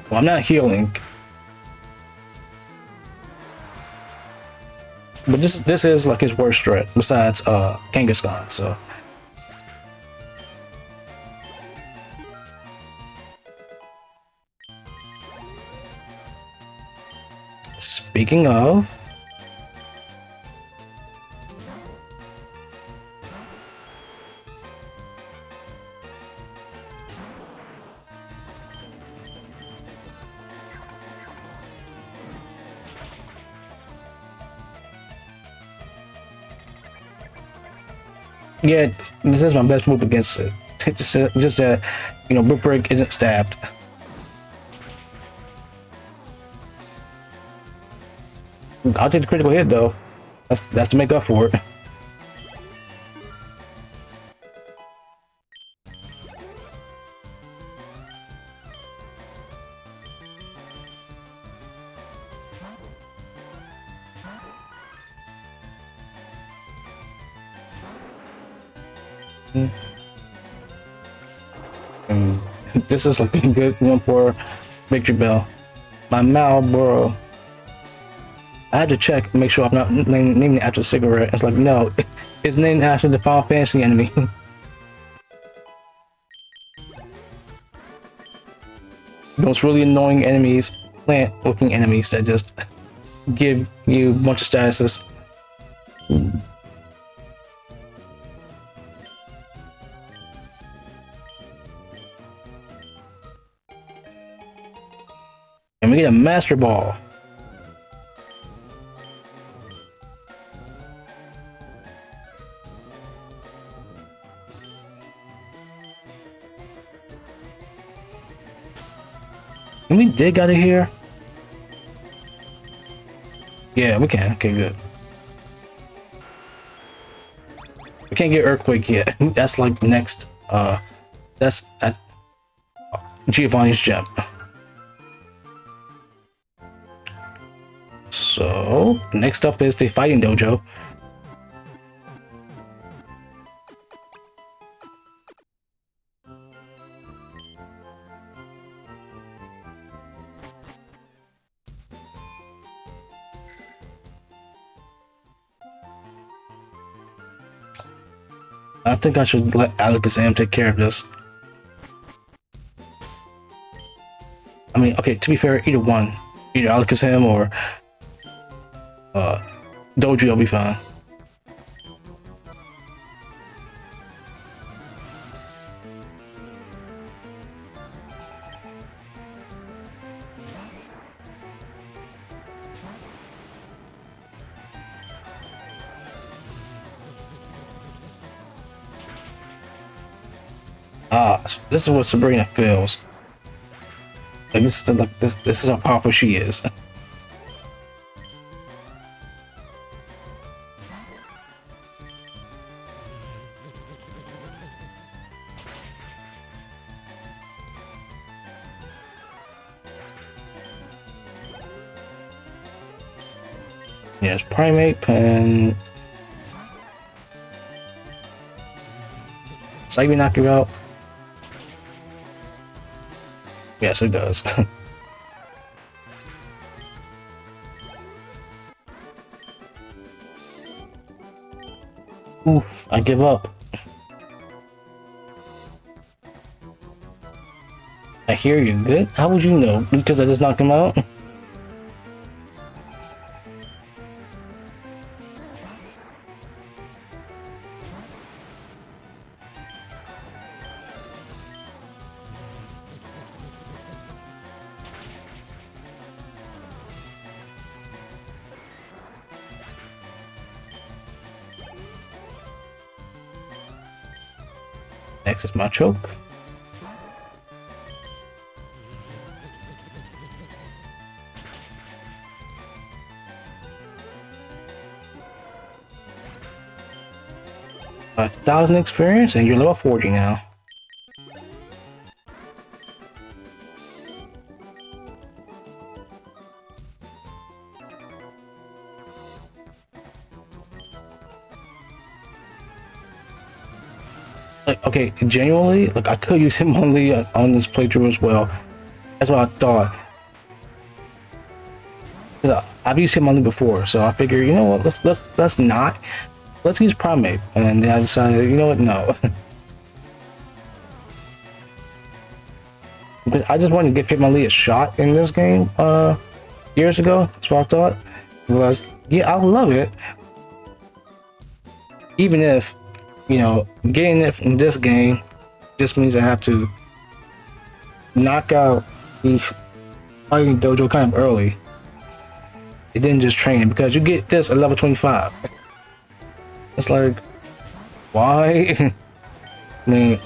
Well, I'm not healing. But this is like his worst threat besides Kangaskhan, so speaking of, yeah, this is my best move against it. Just that, you know, Brick Break isn't stabbed. I'll take the critical hit though. That's to make up for it. And this is like a good one for Victreebel. My Malboro. I had to check, make sure I'm not naming it after a cigarette. It's like, no, it's named after the Final Fantasy enemy. Those really annoying enemies, plant-looking enemies that just give you a bunch of statuses. And we get a Master Ball. Can we dig out of here? Yeah, we can. Okay, good. We can't get Earthquake yet. That's like next. That's at Giovanni's gem. So next up is the Fighting Dojo. I think I should let Alakazam take care of this. I mean, okay, to be fair, either one. Either Alakazam or Doji will be fine. Ah, this is what Sabrina feels. Like this is how powerful she is. Yes, Primate and Psyche knock you out. Yes, it does. Oof, I give up. I hear you good. How would you know? Because I just knocked him out? Next is my choke. A 1,000 experience, and you're level 40 now. Like, okay, genuinely, like I could use him only on this playthrough as well. That's what I thought. I've used him only before, so I figured, you know what, let's not. Let's use Primate, and then I decided, you know what, no. But I just wanted to give Hitmonlee a shot in this game years ago. That's what I thought. I realized, yeah, I love it. Even if, you know, getting it from this game just means I have to knock out the fighting dojo kind of early. It didn't just train because you get this at level 25. It's like, why? I mean,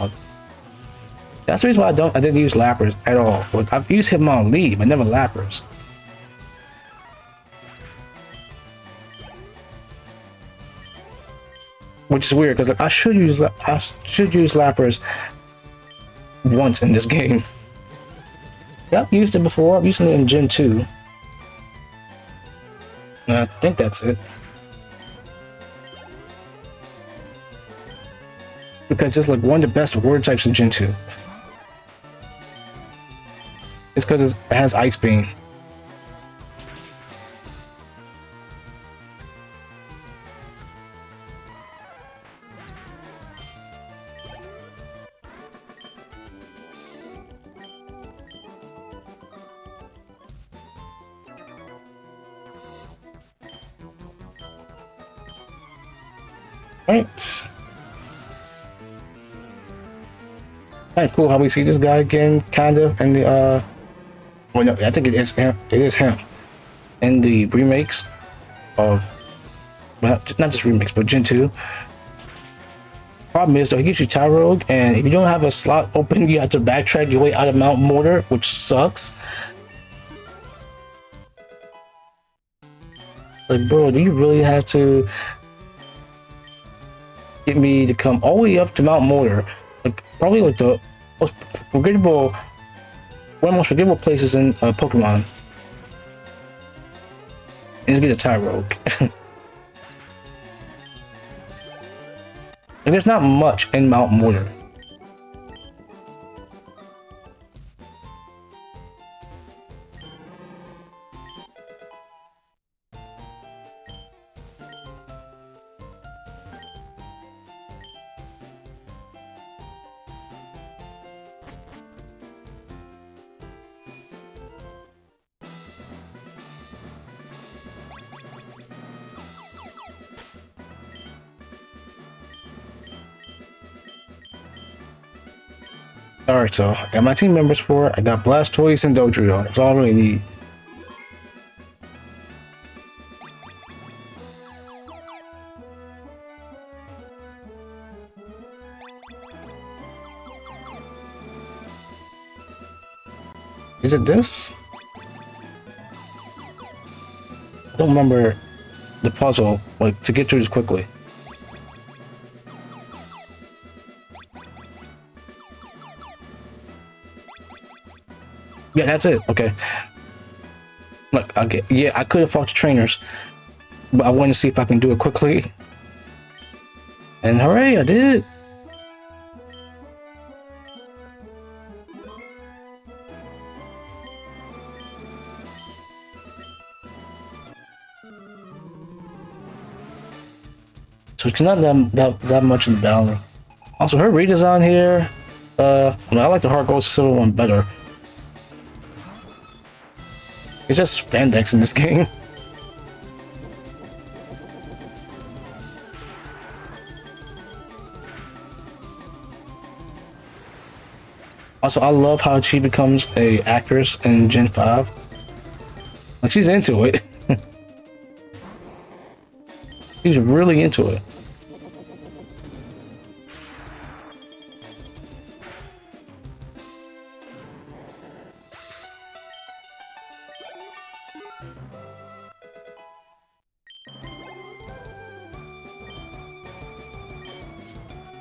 that's the reason why I didn't use Lapras at all. Like, I've used Hitmonlee, but never Lapras. Which is weird because like, I should use Lapras once in this game. Yeah, I've used it before. I've used it in Gen 2. And I think that's it. Because it's like one of the best word types in Gen 2. It's because it has Ice Beam. Right. Kind of cool how we see this guy again, kind of, in the well, no, I think it is him. It is him in the remakes of, well, not just remakes, but Gen 2. Problem is though, he gives you Tyrogue, and if you don't have a slot open, you have to backtrack your way out of Mount Mortar, which sucks. Like, bro, do you really have to get me to come all the way up to Mount Mortar? Like, probably like the most forgettable, one of the most forgettable places in Pokemon. And to get a Tyrogue. And there's not much in Mount Mortar. Alright, so I got my team members for it. I got Blastoise and Dodrio. That's all I really need. Is it this? I don't remember the puzzle, like, to get through this quickly. Yeah, that's it. Okay. Look, okay. Yeah, I could have fought the trainers. but I want to see if I can do it quickly. And hooray, I did! So it's not that much in the battle. Also, her redesign here, I like the Heart Gold Silver one better. It's just spandex in this game. Also, I love how she becomes a actress in Gen 5. Like, she's into it. She's really into it.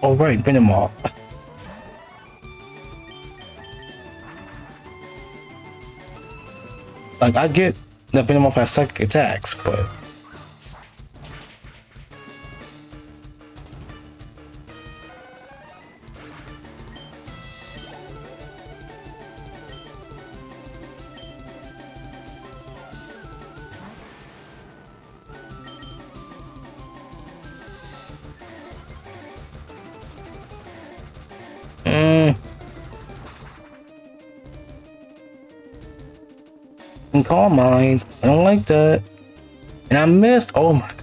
Oh right, Venomoth. Like, I get that Venomoth has psychic attacks, but Calm Mind. I don't like that. And I missed. Oh my god.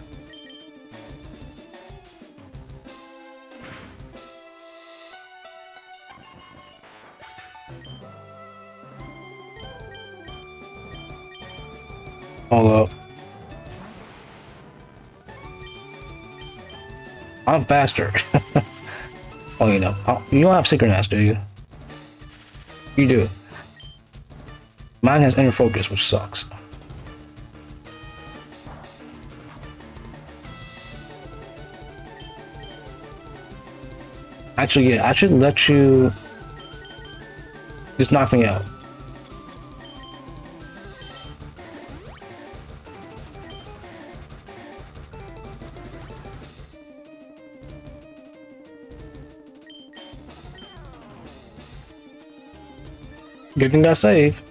Hold up. I'm faster. Oh, you know. Oh, you don't have Synchronous, do you? You do. Mine has Inner Focus, which sucks. Actually, yeah, I should let you just knock me out. Good thing I saved.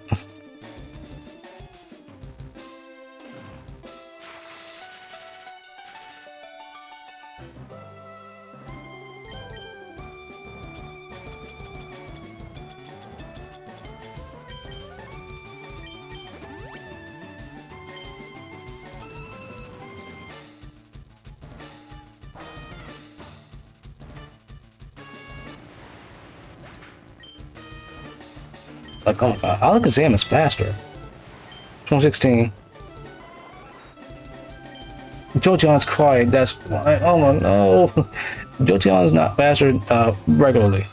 Like, oh my god, Alakazam is faster. 2016. Jolteon's quiet, that's why. Oh my no. Jolteon's not faster regularly.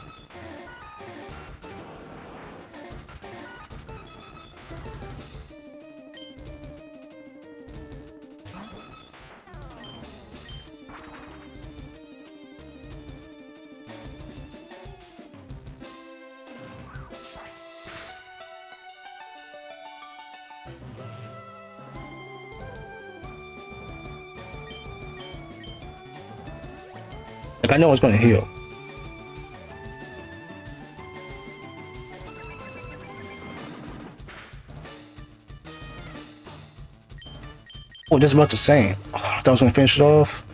Like, I know it's gonna heal. Oh, that's about the same. Oh, I thought I was gonna finish it off.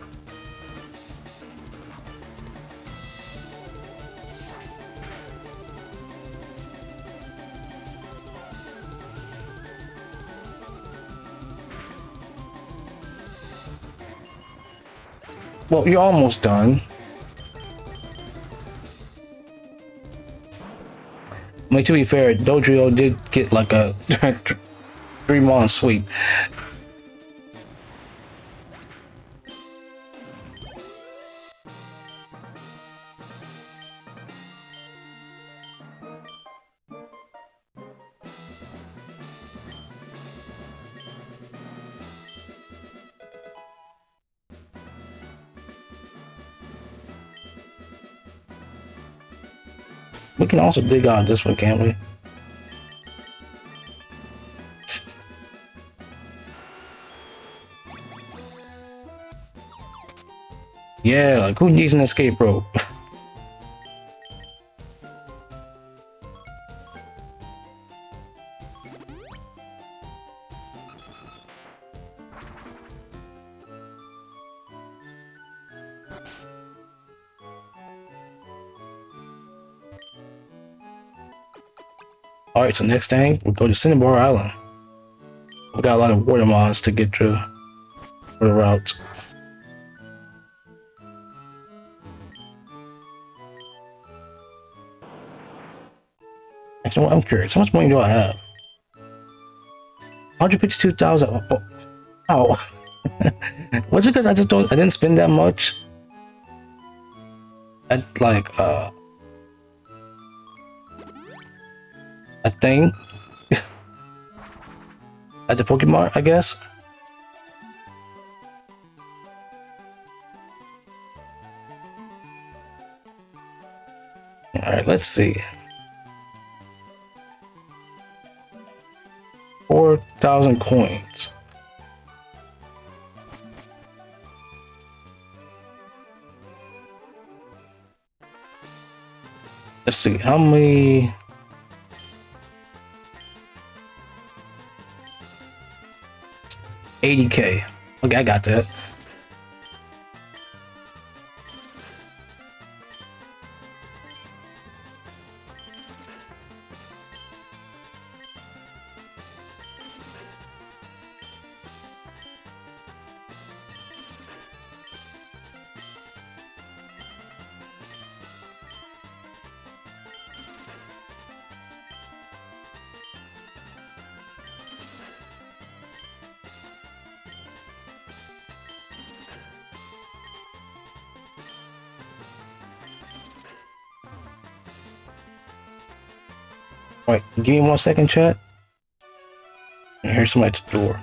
Well, you're almost done. I mean, to be fair, Dodrio did get like a 3-mon sweep. We can also dig out this one, can't we? Yeah, like who needs an escape rope? Alright, so next thing, we'll go to Cinnabar Island. We got a lot of water mons to get through for the route. Actually, I'm curious, how much money do I have? 152,000. Oh. Was it because I didn't spend that much? At like, a thing? At the Pokemon, I guess? Alright, let's see. 4,000 coins. Let's see, how many... 80k. Okay, I got that. Alright, give me 1 second, chat. And here's somebody at the door.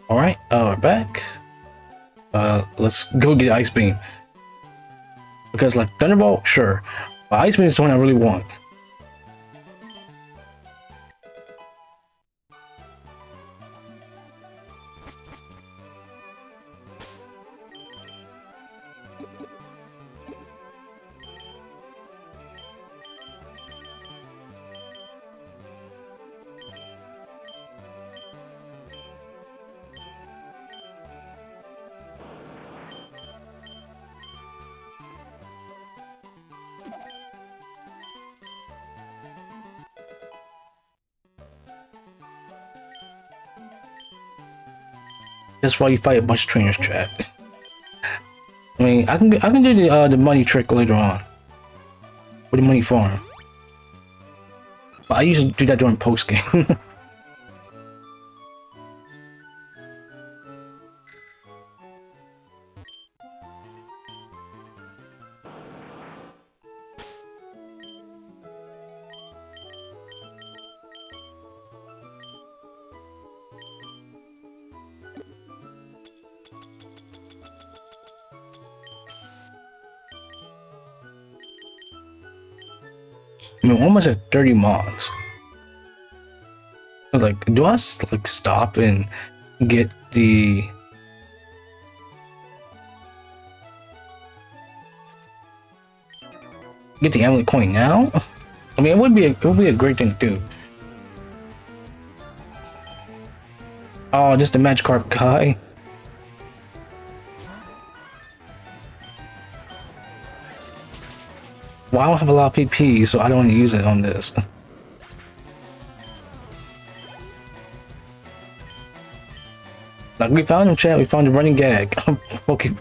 All right, we're back. Let's go get Ice Beam. Because like Thunderbolt, sure, but Ice Beam is the one I really want. That's why you fight a bunch of trainers, chat. I mean, I can do the money trick later on with the money farm, but I usually do that during post game. I mean, almost at 30 mods. I was like, do I like stop and get the amulet coin now? I mean, it would be a great thing to do. Oh, just the Magikarp guy. Well, I don't have a lot of PP, so I don't want to use it on this. Like, we found him, chat. We found the running gag. Okay,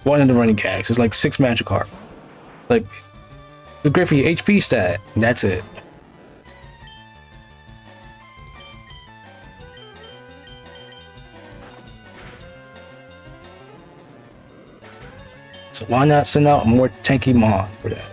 one of the running gags. It's like 6 Magikarp. Like, it's great for your HP stat. That's it. So why not send out a more tanky mod for that?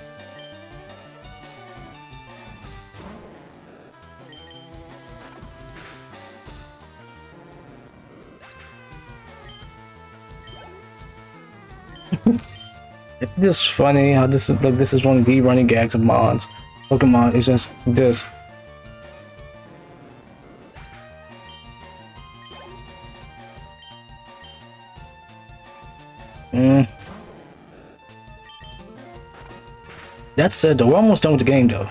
It's just funny how this is like this is one of the running gags of mods. Pokemon is just this. That said, though, we're almost done with the game, though.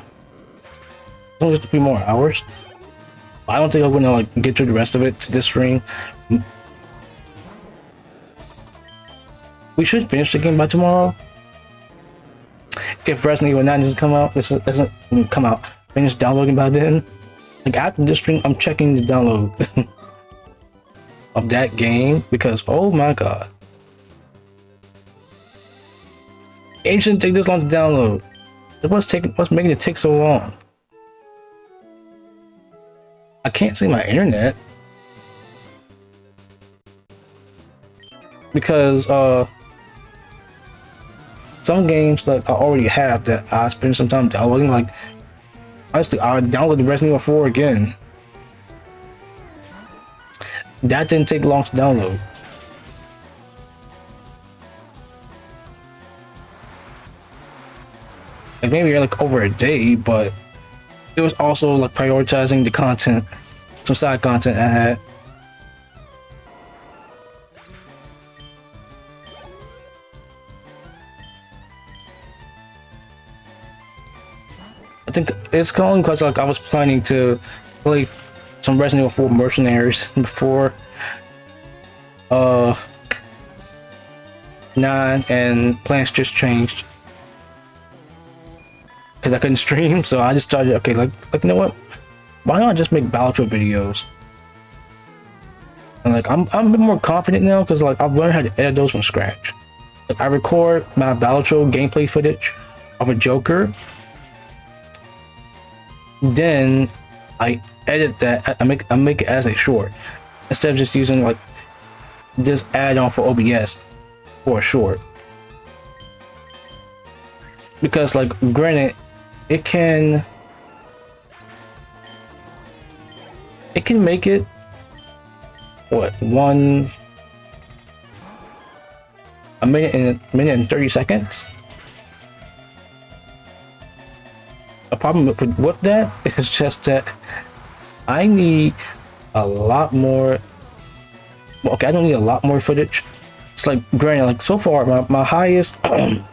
It's only just a few more hours. I don't think I'm gonna like get through the rest of it to this stream. We should finish the game by tomorrow. If Resident Evil 9 doesn't come out, finish downloading by then. Like after this stream, I'm checking the download of that game because oh my god, it shouldn't take this long to download. What's making it take so long? I can't see my internet because some games that I already have that I spend some time downloading. Like honestly, I downloaded Resident Evil 4 again. That didn't take long to download. Like maybe like over a day, but it was also like prioritizing the content, some side content I had. I think it's calling because like I was planning to play some Resident Evil 4 Mercenaries before 9 and plans just changed because I couldn't stream, so I just started okay like you know what, why not just make Balatro videos? And like I'm a bit more confident now because like I've learned how to edit those from scratch. Like I record my Balatro gameplay footage of a Joker, then I edit that. I make it as a short instead of just using like this add-on for OBS for a short. Because like granted, it can make it what, a minute and 30 seconds. The problem with that is just that I need a lot more. Well, okay, I don't need a lot more footage. It's like, granted, like so far, my highest, my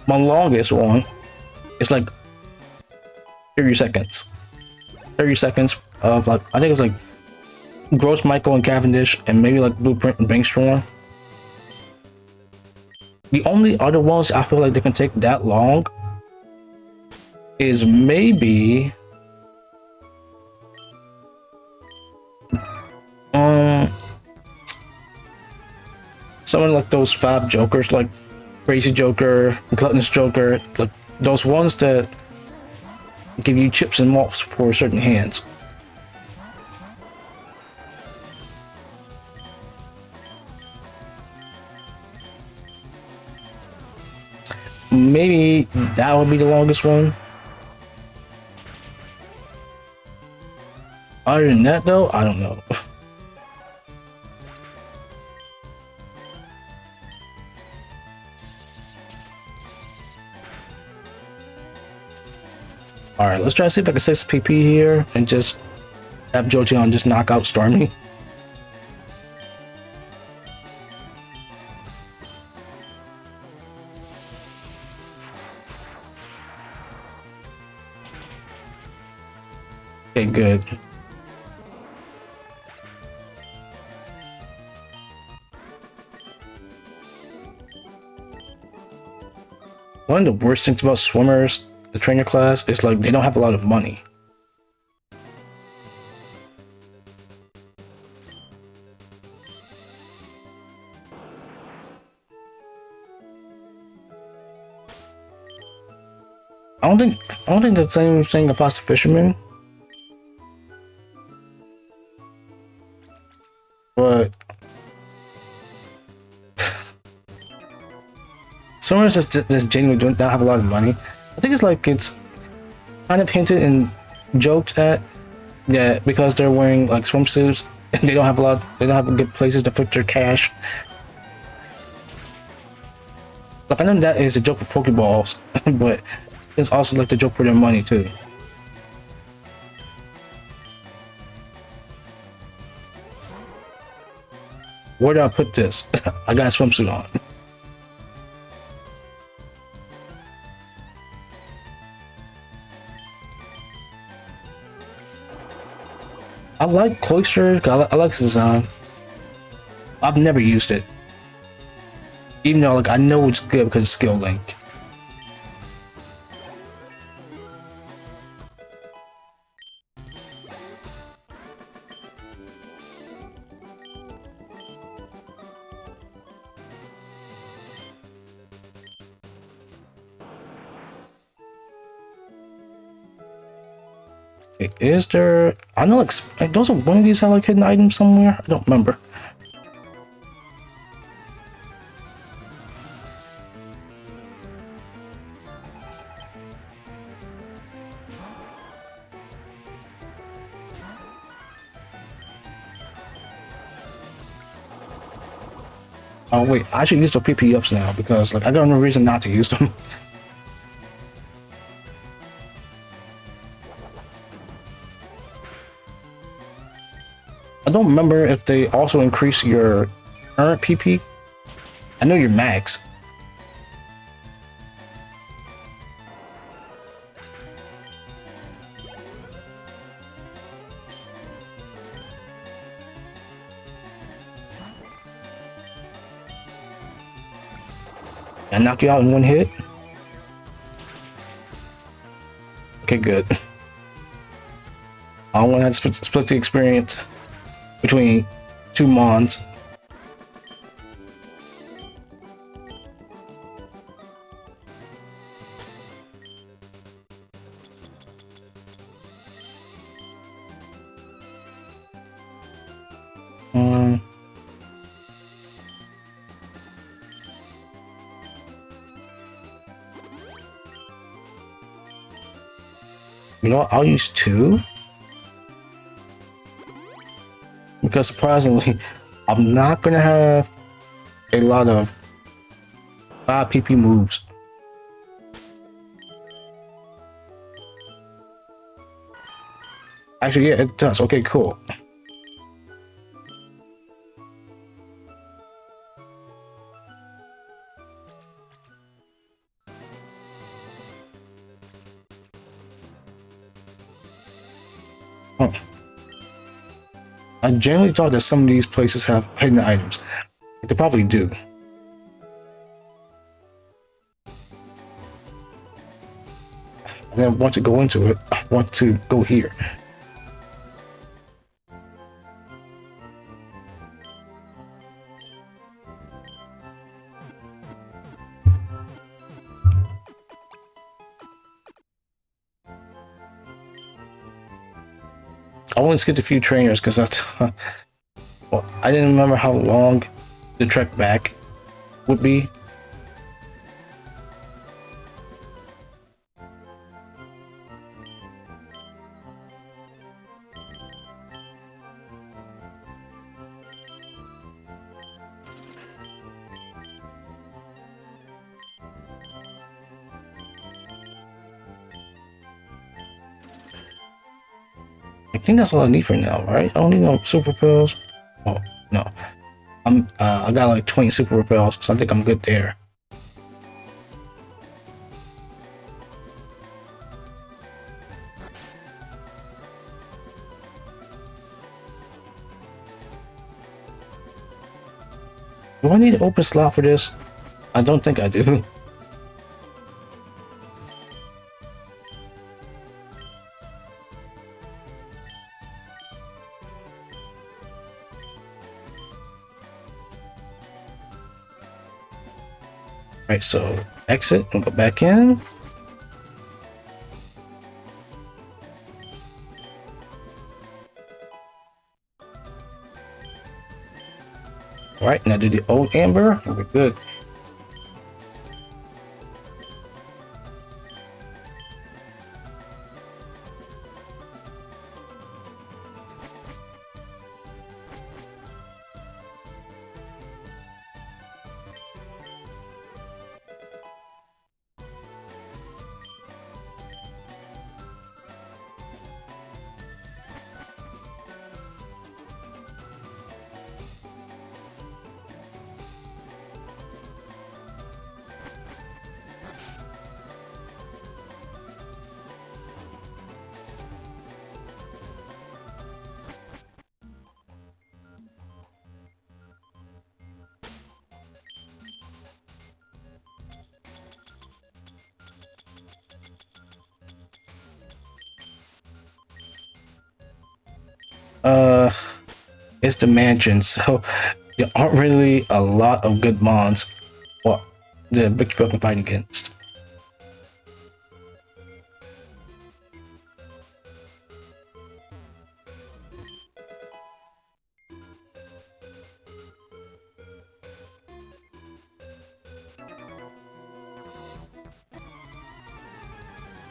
longest one is like 30 seconds. 30 seconds of like, I think it's like Gross, Michael, and Cavendish, and maybe like Blueprint and Bankstorm. The only other ones I feel like they can take that long is maybe someone like those Fab Jokers, like Crazy Joker, Gluttonous Joker, like those ones that give you chips and malts for certain hands. Maybe that would be the longest one. Other than that, though, I don't know. Alright, let's try to see if I can 6 PP here and just have Jolteon just knock out Starmie. Okay, good. One of the worst things about swimmers, the trainer class, is like they don't have a lot of money. I don't think the same thing applies to fishermen. But swimmers just genuinely don't have a lot of money. I think it's kind of hinted and joked at that because they're wearing like swimsuits, they don't have good places to put their cash. Like I know that is a joke for Pokeballs, but it's also like the joke for their money too. Where do I put this? I got a swimsuit on. I like Cloyster. I like its design. I've never used it, even though like I know it's good because it's skill link. Okay, is there? I know like doesn't one of these have like hidden items somewhere? I don't remember. Oh wait, I should use the PPFs now because like I got no reason not to use them. I don't remember if they also increase your current PP. I know your max. I knock you out in one hit. Okay, good. I want to split the experience between two Mons. You know what? I'll use 2. because surprisingly, I'm not gonna have a lot of 5 PP moves. Actually, yeah, it does. Okay, cool. Huh. I generally thought that some of these places have hidden items. They probably do. I didn't want to go into it. I want to go here. I only skipped a few trainers because that's. Well, I didn't remember how long the trek back would be. I think that's all I need for now, right? I don't need no super pills. Oh no, I got like 20 super repels, so I think I'm good there. Do I need an open slot for this? I don't think I do. Right, so exit and go back in. All right, now do the old amber, and we're good. Uh, it's the mansion, so there aren't really a lot of good mons or the Victorville can fight against.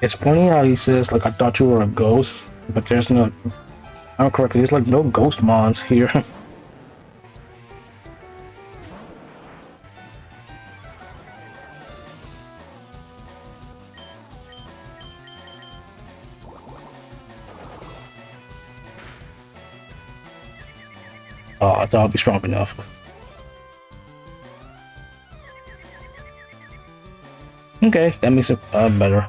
It's funny how he says, like, I thought you were a ghost, but there's no, I'm correct, there's like no ghost mons here. Oh, I thought I'd be strong enough. Okay, that makes it better.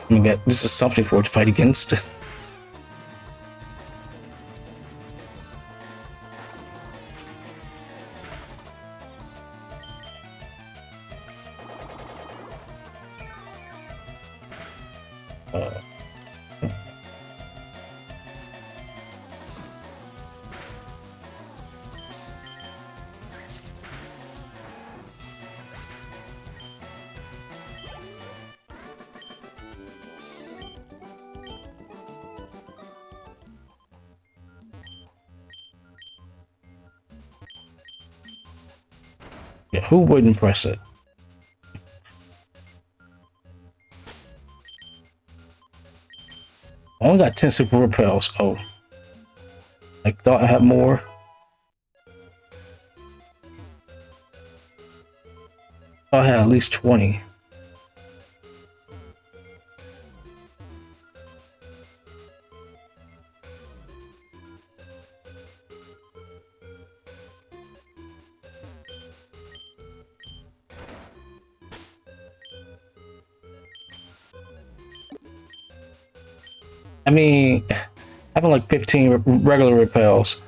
I mean, this is something for it to fight against. Uh, yeah, who wouldn't press it? I only got 10 super repels. Oh, I thought I had more. I had at least 20. I mean, having like 15 regular repels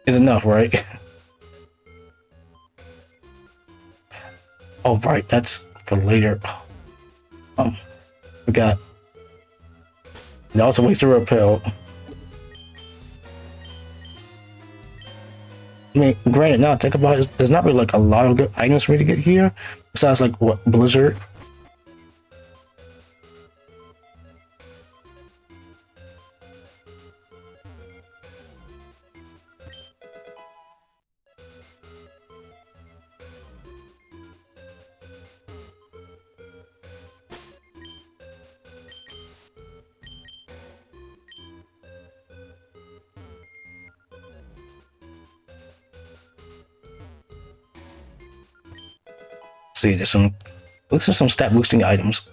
is enough, right? Oh, right, that's for later. Forgot. It also waste a repel. I mean, granted, now think about it, there's not really like a lot of good items for me to get here. Besides, like, what, Blizzard? See, there's some. Looks like some stat boosting items.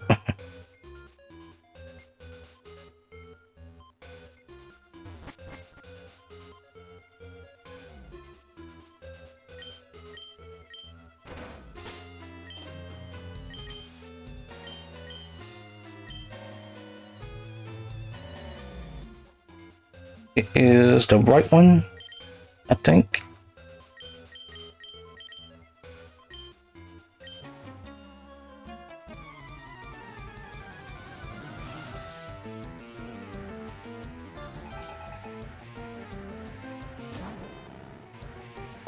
It is the right one, I think.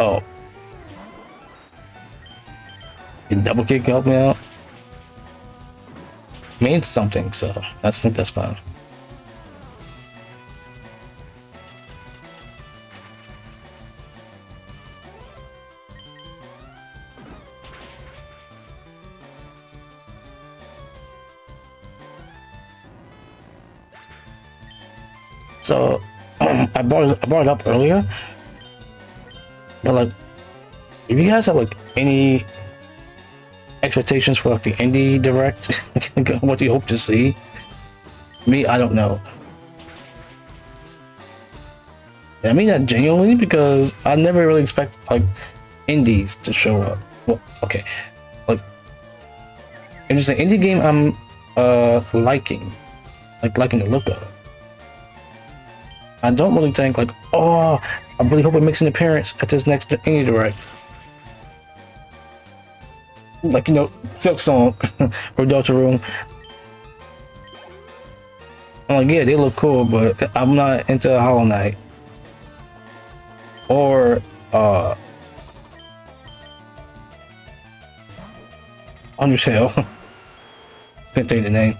Oh, double kick help me out. Means something, so that's fine. So I brought it up earlier, but like, if you guys have like any expectations for like the indie direct, what do you hope to see? Me, I don't know. I mean that genuinely because I never really expect like indies to show up. Well, okay, like interesting indie game I'm liking the look of. I don't really think like, oh, I really hope it makes an appearance at this next indie direct. Like, Silk Song or Deltarune. I'm like, yeah, they look cool, but I'm not into Hollow Knight. Or Undertale. Couldn't think of the name.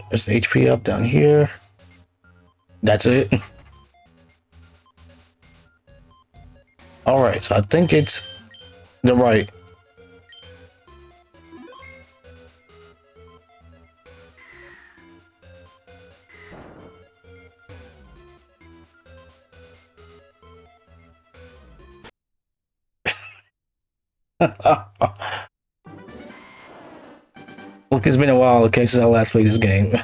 There's the HP up down here. That's it. Alright, so I think it's the right. It's been a while, okay, since I last played this game.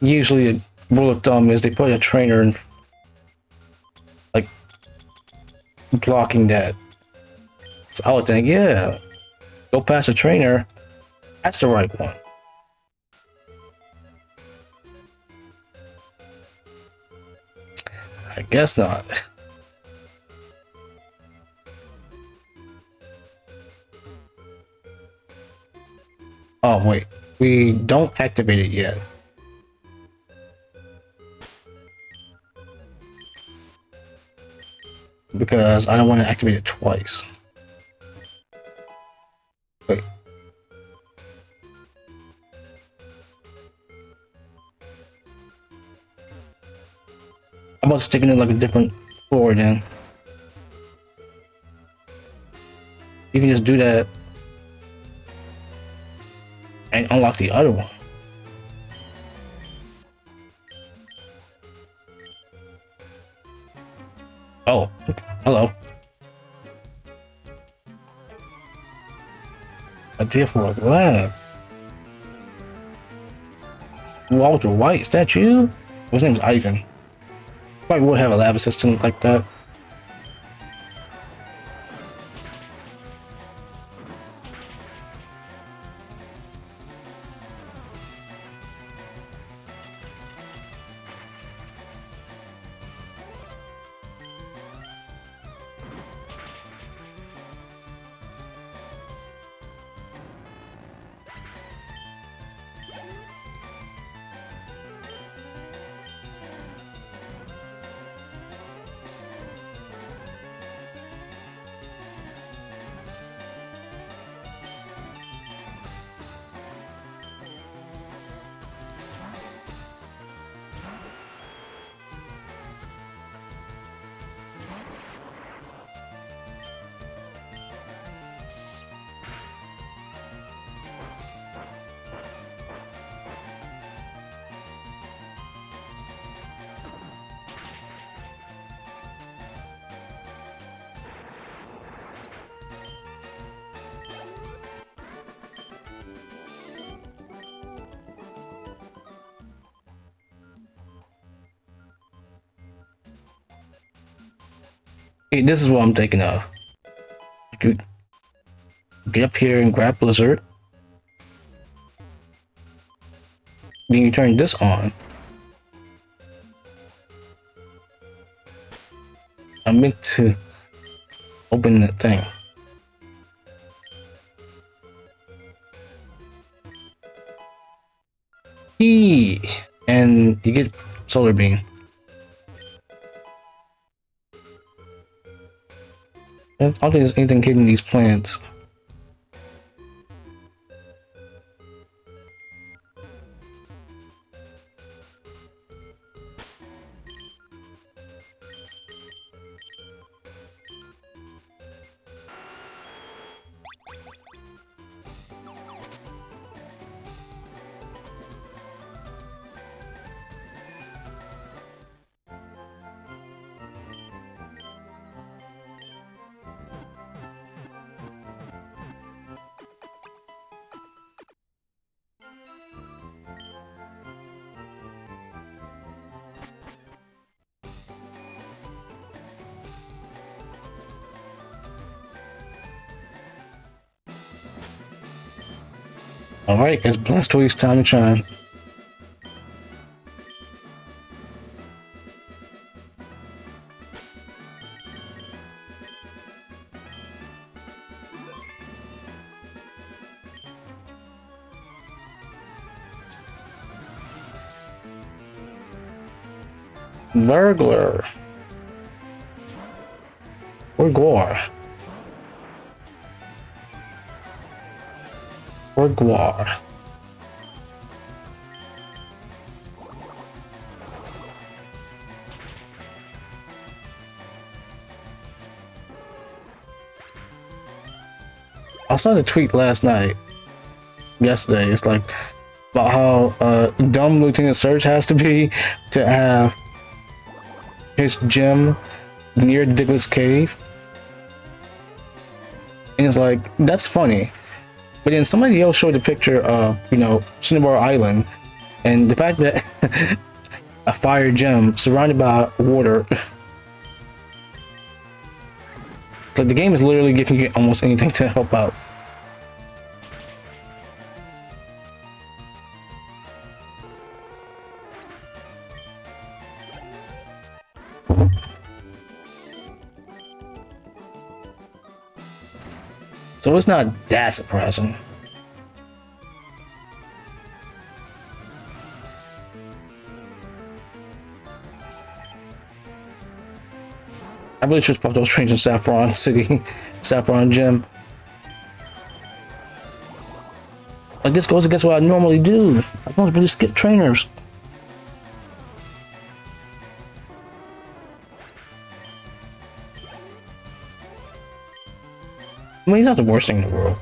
Usually, a rule of thumb is they put a trainer in, like, blocking that. So I would think, yeah, go past the trainer. That's the right one. I guess not. Oh, wait. We don't activate it yet. Because I don't want to activate it twice. Wait. I must stick it in like a different floor then. You can just do that and unlock the other one. Oh, hello. A deer for a lab. Walter White, is that you? His name's Ivan. Probably would have a lab assistant like that. Hey, this is what I'm thinking of. You get up here and grab Blizzard. Then you turn this on. I meant to open that thing. E and you get solar beam. I don't think there's anything hidden in these plants. Alright, it's Blastoise time to shine. Burglar. Or Gore. Or Guar. I saw the tweet yesterday. It's like about how dumb Lieutenant Surge has to be to have his gym near Diglett Cave, and it's like that's funny. But then somebody else showed a picture of Cinnabar Island, and the fact that a fire gem surrounded by water. So the game is literally giving you almost anything to help out. So it's not that surprising. I really should pop those trains in Saffron City, Saffron Gym. Like this goes against what I normally do. I don't really skip trainers. I mean, he's not the worst thing in the world.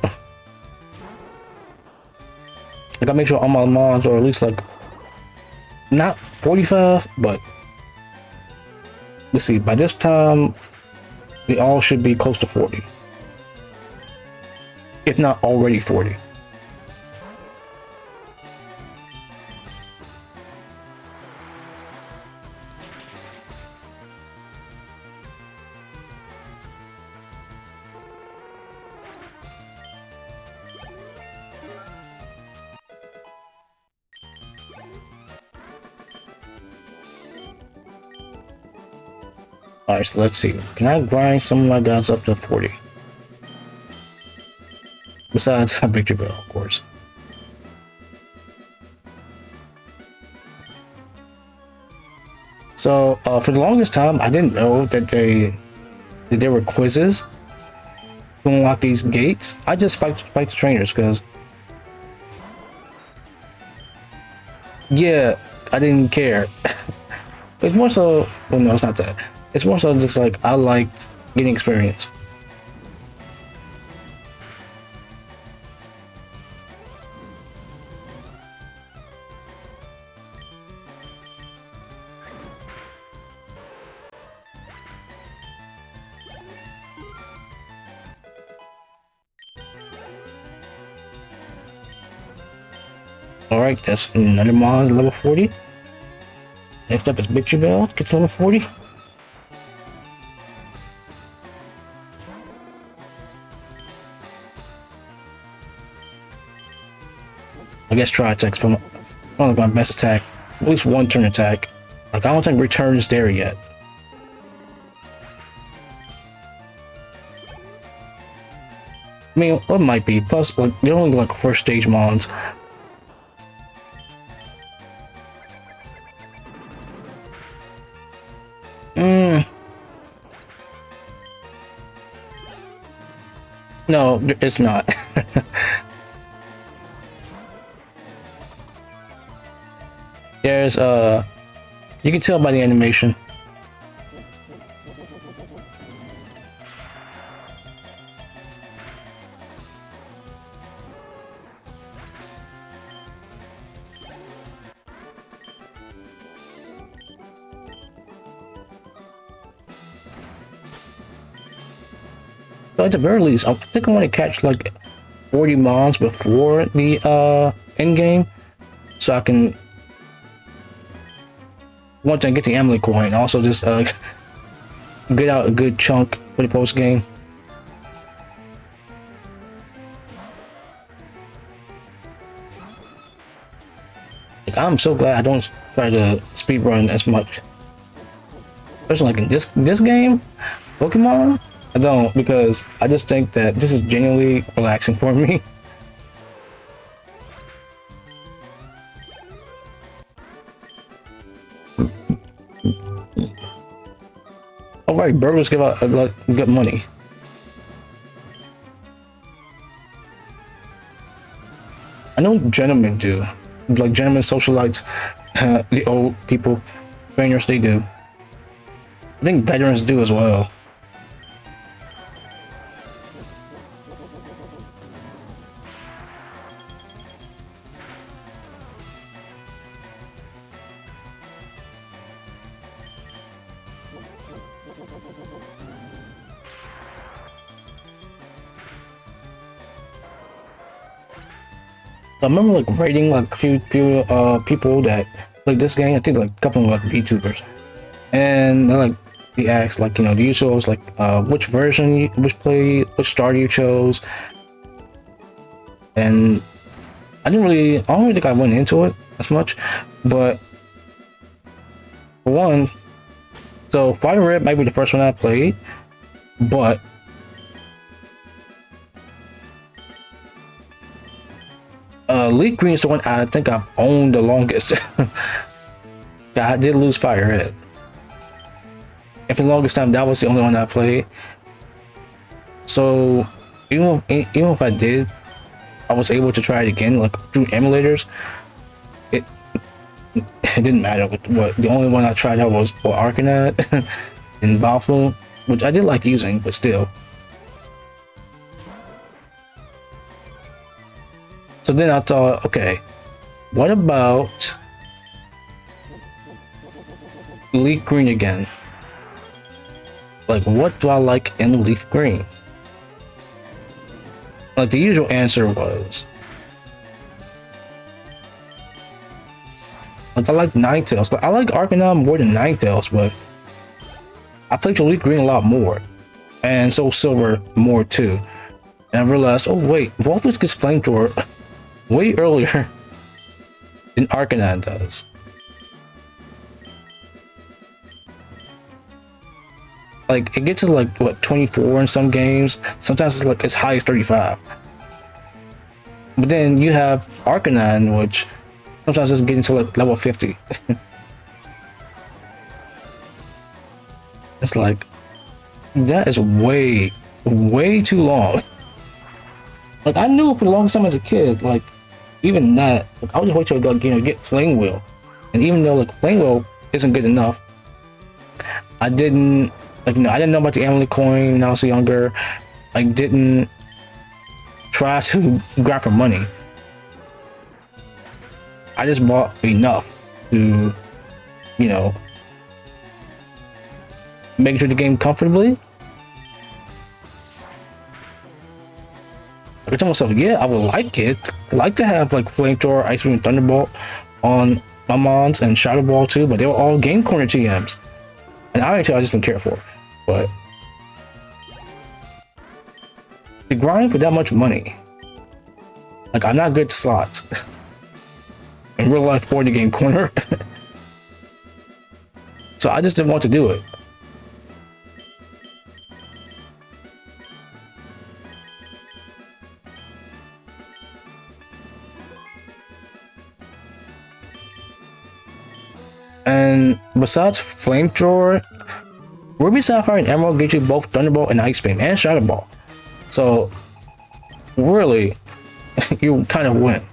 Like I make sure all my mons are at least like not 45, but let's see. By this time, they all should be close to 40, if not already 40. Alright, so let's see. Can I grind some of my guys up to 40? Besides Victorville, of course. So, for the longest time, I didn't know that there were quizzes to unlock these gates. I just fight the trainers, because... yeah, I didn't care. It's more so... well, no, it's not that. It's more so just like, I liked getting experience. Alright, that's another mod level 40. Next up is Victorville, gets level 40. I guess try attacks from one of my best attack. At least one turn attack. Like I don't think return is there yet. I mean, it might be. Plus, like they're only like first stage mons. No, it's not. There's you can tell by the animation. So at the very least, I think I want to catch like 40 mons before the end game, so I can once I get the Emily coin, also just get out a good chunk for the post game. Like, I'm so glad I don't try to speedrun as much, especially like in this game, Pokemon. I don't, because I just think that this is genuinely relaxing for me. Alright, burgers give out good money. I know gentlemen do. Like gentlemen socialites, the old people, trainers, they do. I think veterans do as well. I remember like rating like a few people that like this game. I think like a couple of like VTubers, and they're like they asked like the usuals like which version, which starter you chose, and I don't really think I went into it as much, but for one, so Fire Red might be the first one I played, but Leaf Green is the one I think I've owned the longest. I did lose Fire Red. And for the longest time, that was the only one I played. So even if I did, I was able to try it again, like through emulators. It it didn't matter what. The only one I tried out was Arcanine and Bafloom, which I did like using, but still. So then I thought, okay, what about Leaf Green again? Like, what do I like in Leaf Green? Like, the usual answer was, like, I like Ninetales, but I like Arcanine more than Ninetales, but I played Leaf Green a lot more, and Soul Silver more too. And I realized, oh wait, Vulpix gets Flamethrower way earlier than Arcanine does. Like, it gets to like what 24 in some games. Sometimes it's like as high as 35. But then you have Arcanine, which sometimes it's getting to like level 50. It's like that is way too long. Like, I knew for the longest time as a kid, like even that, like, I would just wait till get Flame Wheel, and even though like Flame Wheel isn't good enough, I didn't I didn't know about the Amulet Coin when I was younger. I didn't try to grab for money. I just bought enough to, make sure the game comfortably. I told myself, yeah, I would like it. I like to have like Flamethrower, Ice Beam, and Thunderbolt on my Mons and Shadow Ball too, but they were all Game Corner TMs. And I just didn't care for it. But to grind for that much money, like, I'm not good to slots in real life or the Game Corner. So I just didn't want to do it. And besides Flamethrower, Ruby Sapphire and Emerald get you both Thunderbolt and Ice Beam and Shadow Ball. So really, you kind of win.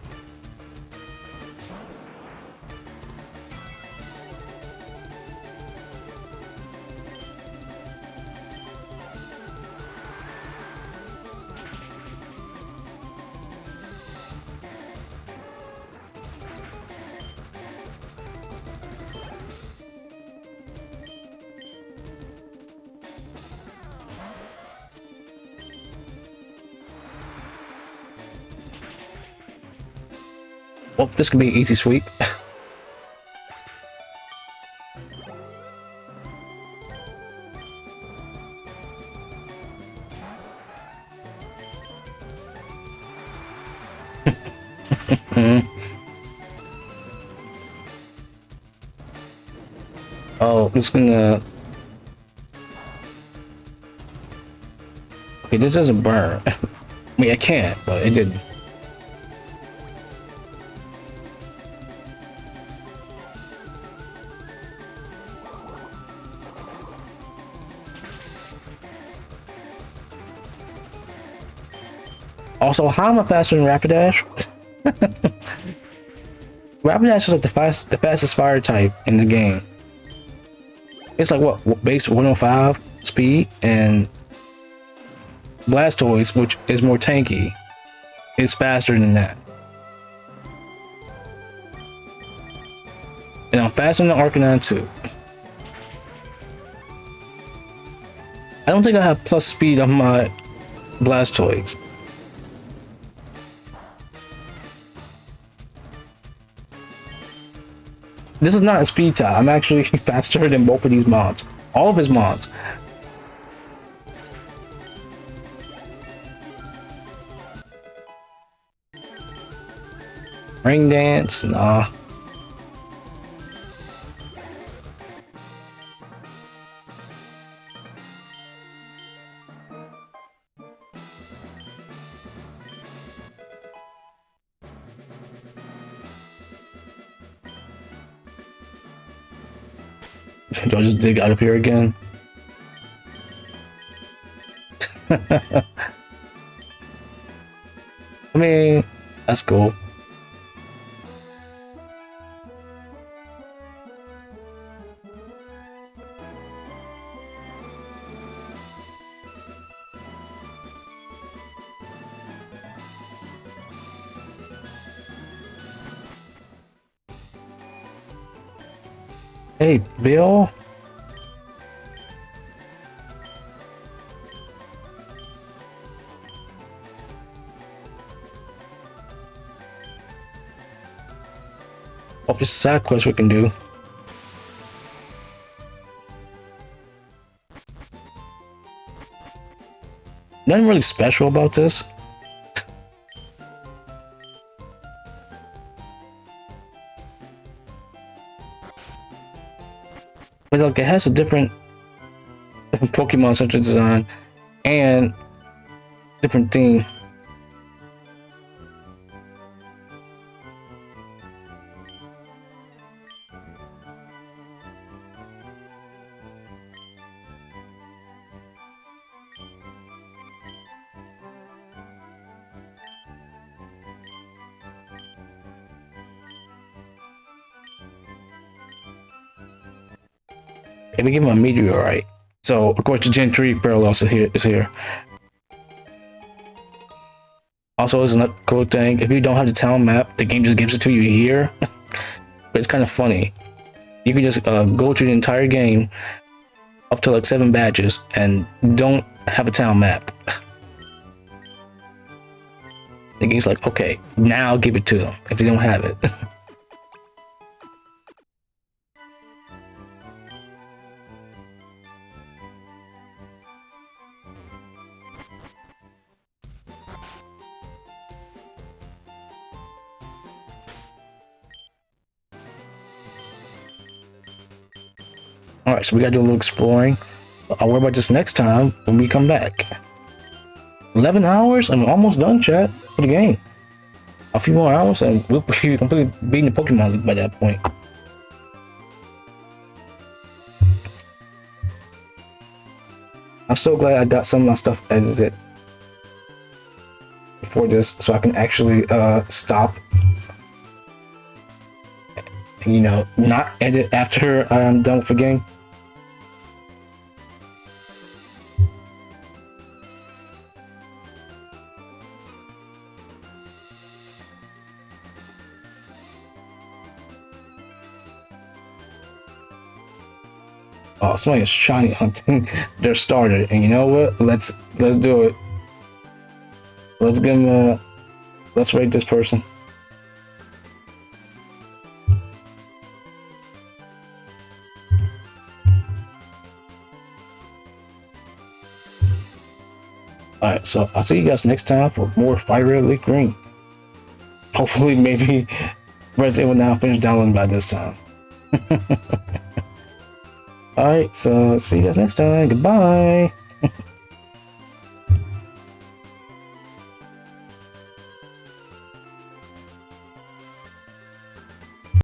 Well, this could be an easy sweep. Oh, I'm just gonna... Okay, this doesn't burn. I mean, I can't, but it didn't. Also, how am I faster than Rapidash? Rapidash is like the fastest fire type in the game. It's like what base 105 speed, and Blastoise, which is more tanky, is faster than that. And I'm faster than Arcanine too. I don't think I have plus speed on my Blastoise. This is not a speed tie. I'm actually faster than both of these mods. All of his mods. Ring dance? Nah. Do I just dig out of here again? I mean, that's cool. Hey, Bill. Oh, there's a side quest we can do. Nothing really special about this. But like, it has a different Pokemon Center design and different theme. Let me give him a meteorite. So, of course, the Gen 3 Parallels is here. Also, it's another cool thing. If you don't have the town map, the game just gives it to you here. But it's kind of funny. You can just go through the entire game up to like 7 badges and don't have a town map. The game's like, okay, now give it to them if they don't have it. Alright, so we gotta do a little exploring. I'll worry about this next time when we come back. 11 hours? I'm almost done, chat, for the game. A few more hours and we'll be completely beating the Pokemon League by that point. I'm so glad I got some of my stuff edited before this so I can actually stop and, you know, not edit after I'm done with the game. Oh, somebody is shiny hunting their starter, and you know what? Let's do it. Let's give him a. Let's rate this person. Alright, so I'll see you guys next time for more Fire Red Leaf Green. Hopefully, maybe Resident Evil now finished downloading by this time. Alright, so see you guys next time. Goodbye.